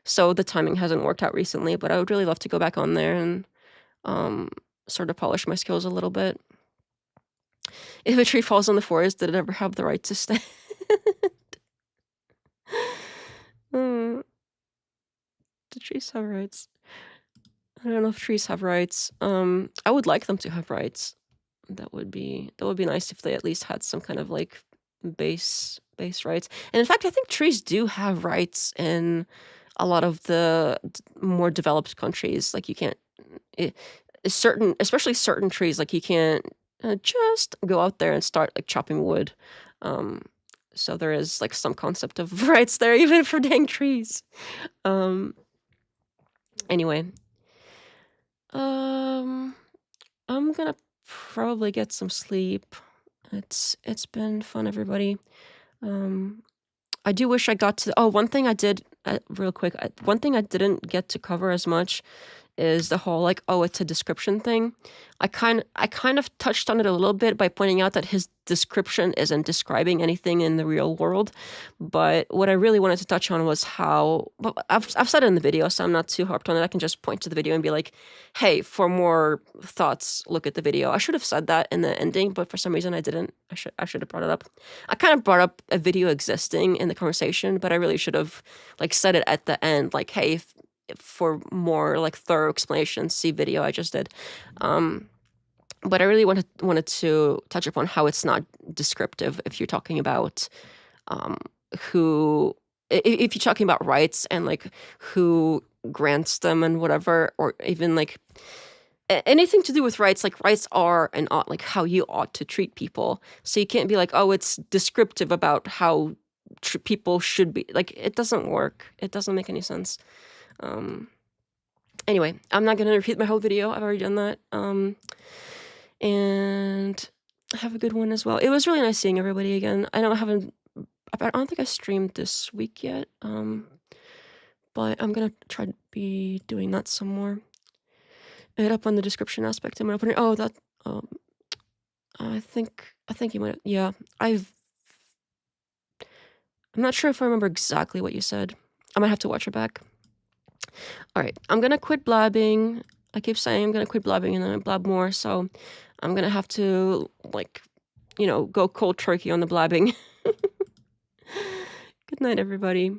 So the timing hasn't worked out recently, but I would really love to go back on there and sort of polish my skills a little bit. If a tree falls in the forest, did it ever have the right to stand? The trees have rights. I don't know if trees have rights. I would like them to have rights. That would be nice if they at least had some kind of like base rights. And in fact, I think trees do have rights in a lot of the more developed countries. Like you can't, especially certain trees, like you can't just go out there and start like chopping wood. So there is like some concept of rights there, even for dang trees. Anyway, I'm gonna probably get some sleep It's been fun, everybody. I do wish I got to. Oh, one thing I did real quick. One thing I didn't get to cover as much is the whole like, oh, it's a description thing. I kind of touched on it a little bit by pointing out that his description isn't describing anything in the real world. But what I really wanted to touch on was how. But I've said it in the video, so I'm not too harped on it. I can just point to the video and be like, hey, for more thoughts, look at the video. I should have said that in the ending, but for some reason I didn't. I should have brought it up. I kind of brought up a video existing in the conversation, but I really should have like said it at the end, like, hey, if for more like thorough explanations, see video I just did. But I really wanted to touch upon how it's not descriptive if you're talking about who, if you're talking about rights and like who grants them and whatever, or even like anything to do with rights. Like rights are and ought, like how you ought to treat people. So you can't be like, oh, it's descriptive about how people should be. Like it doesn't work. It doesn't make any sense. Anyway, I'm not gonna repeat my whole video. I've already done that. And have a good one as well. It was really nice seeing everybody again. I don't think I streamed this week yet. But I'm gonna try to be doing that some more. Hit up on the description aspect. I'm gonna put it. Oh, that. I think you might. Yeah, I'm not sure if I remember exactly what you said. I might have to watch it back. All right, I'm gonna quit blabbing. I keep saying I'm gonna quit blabbing and then I blab more, so I'm gonna have to, like, go cold turkey on the blabbing. Good night, everybody.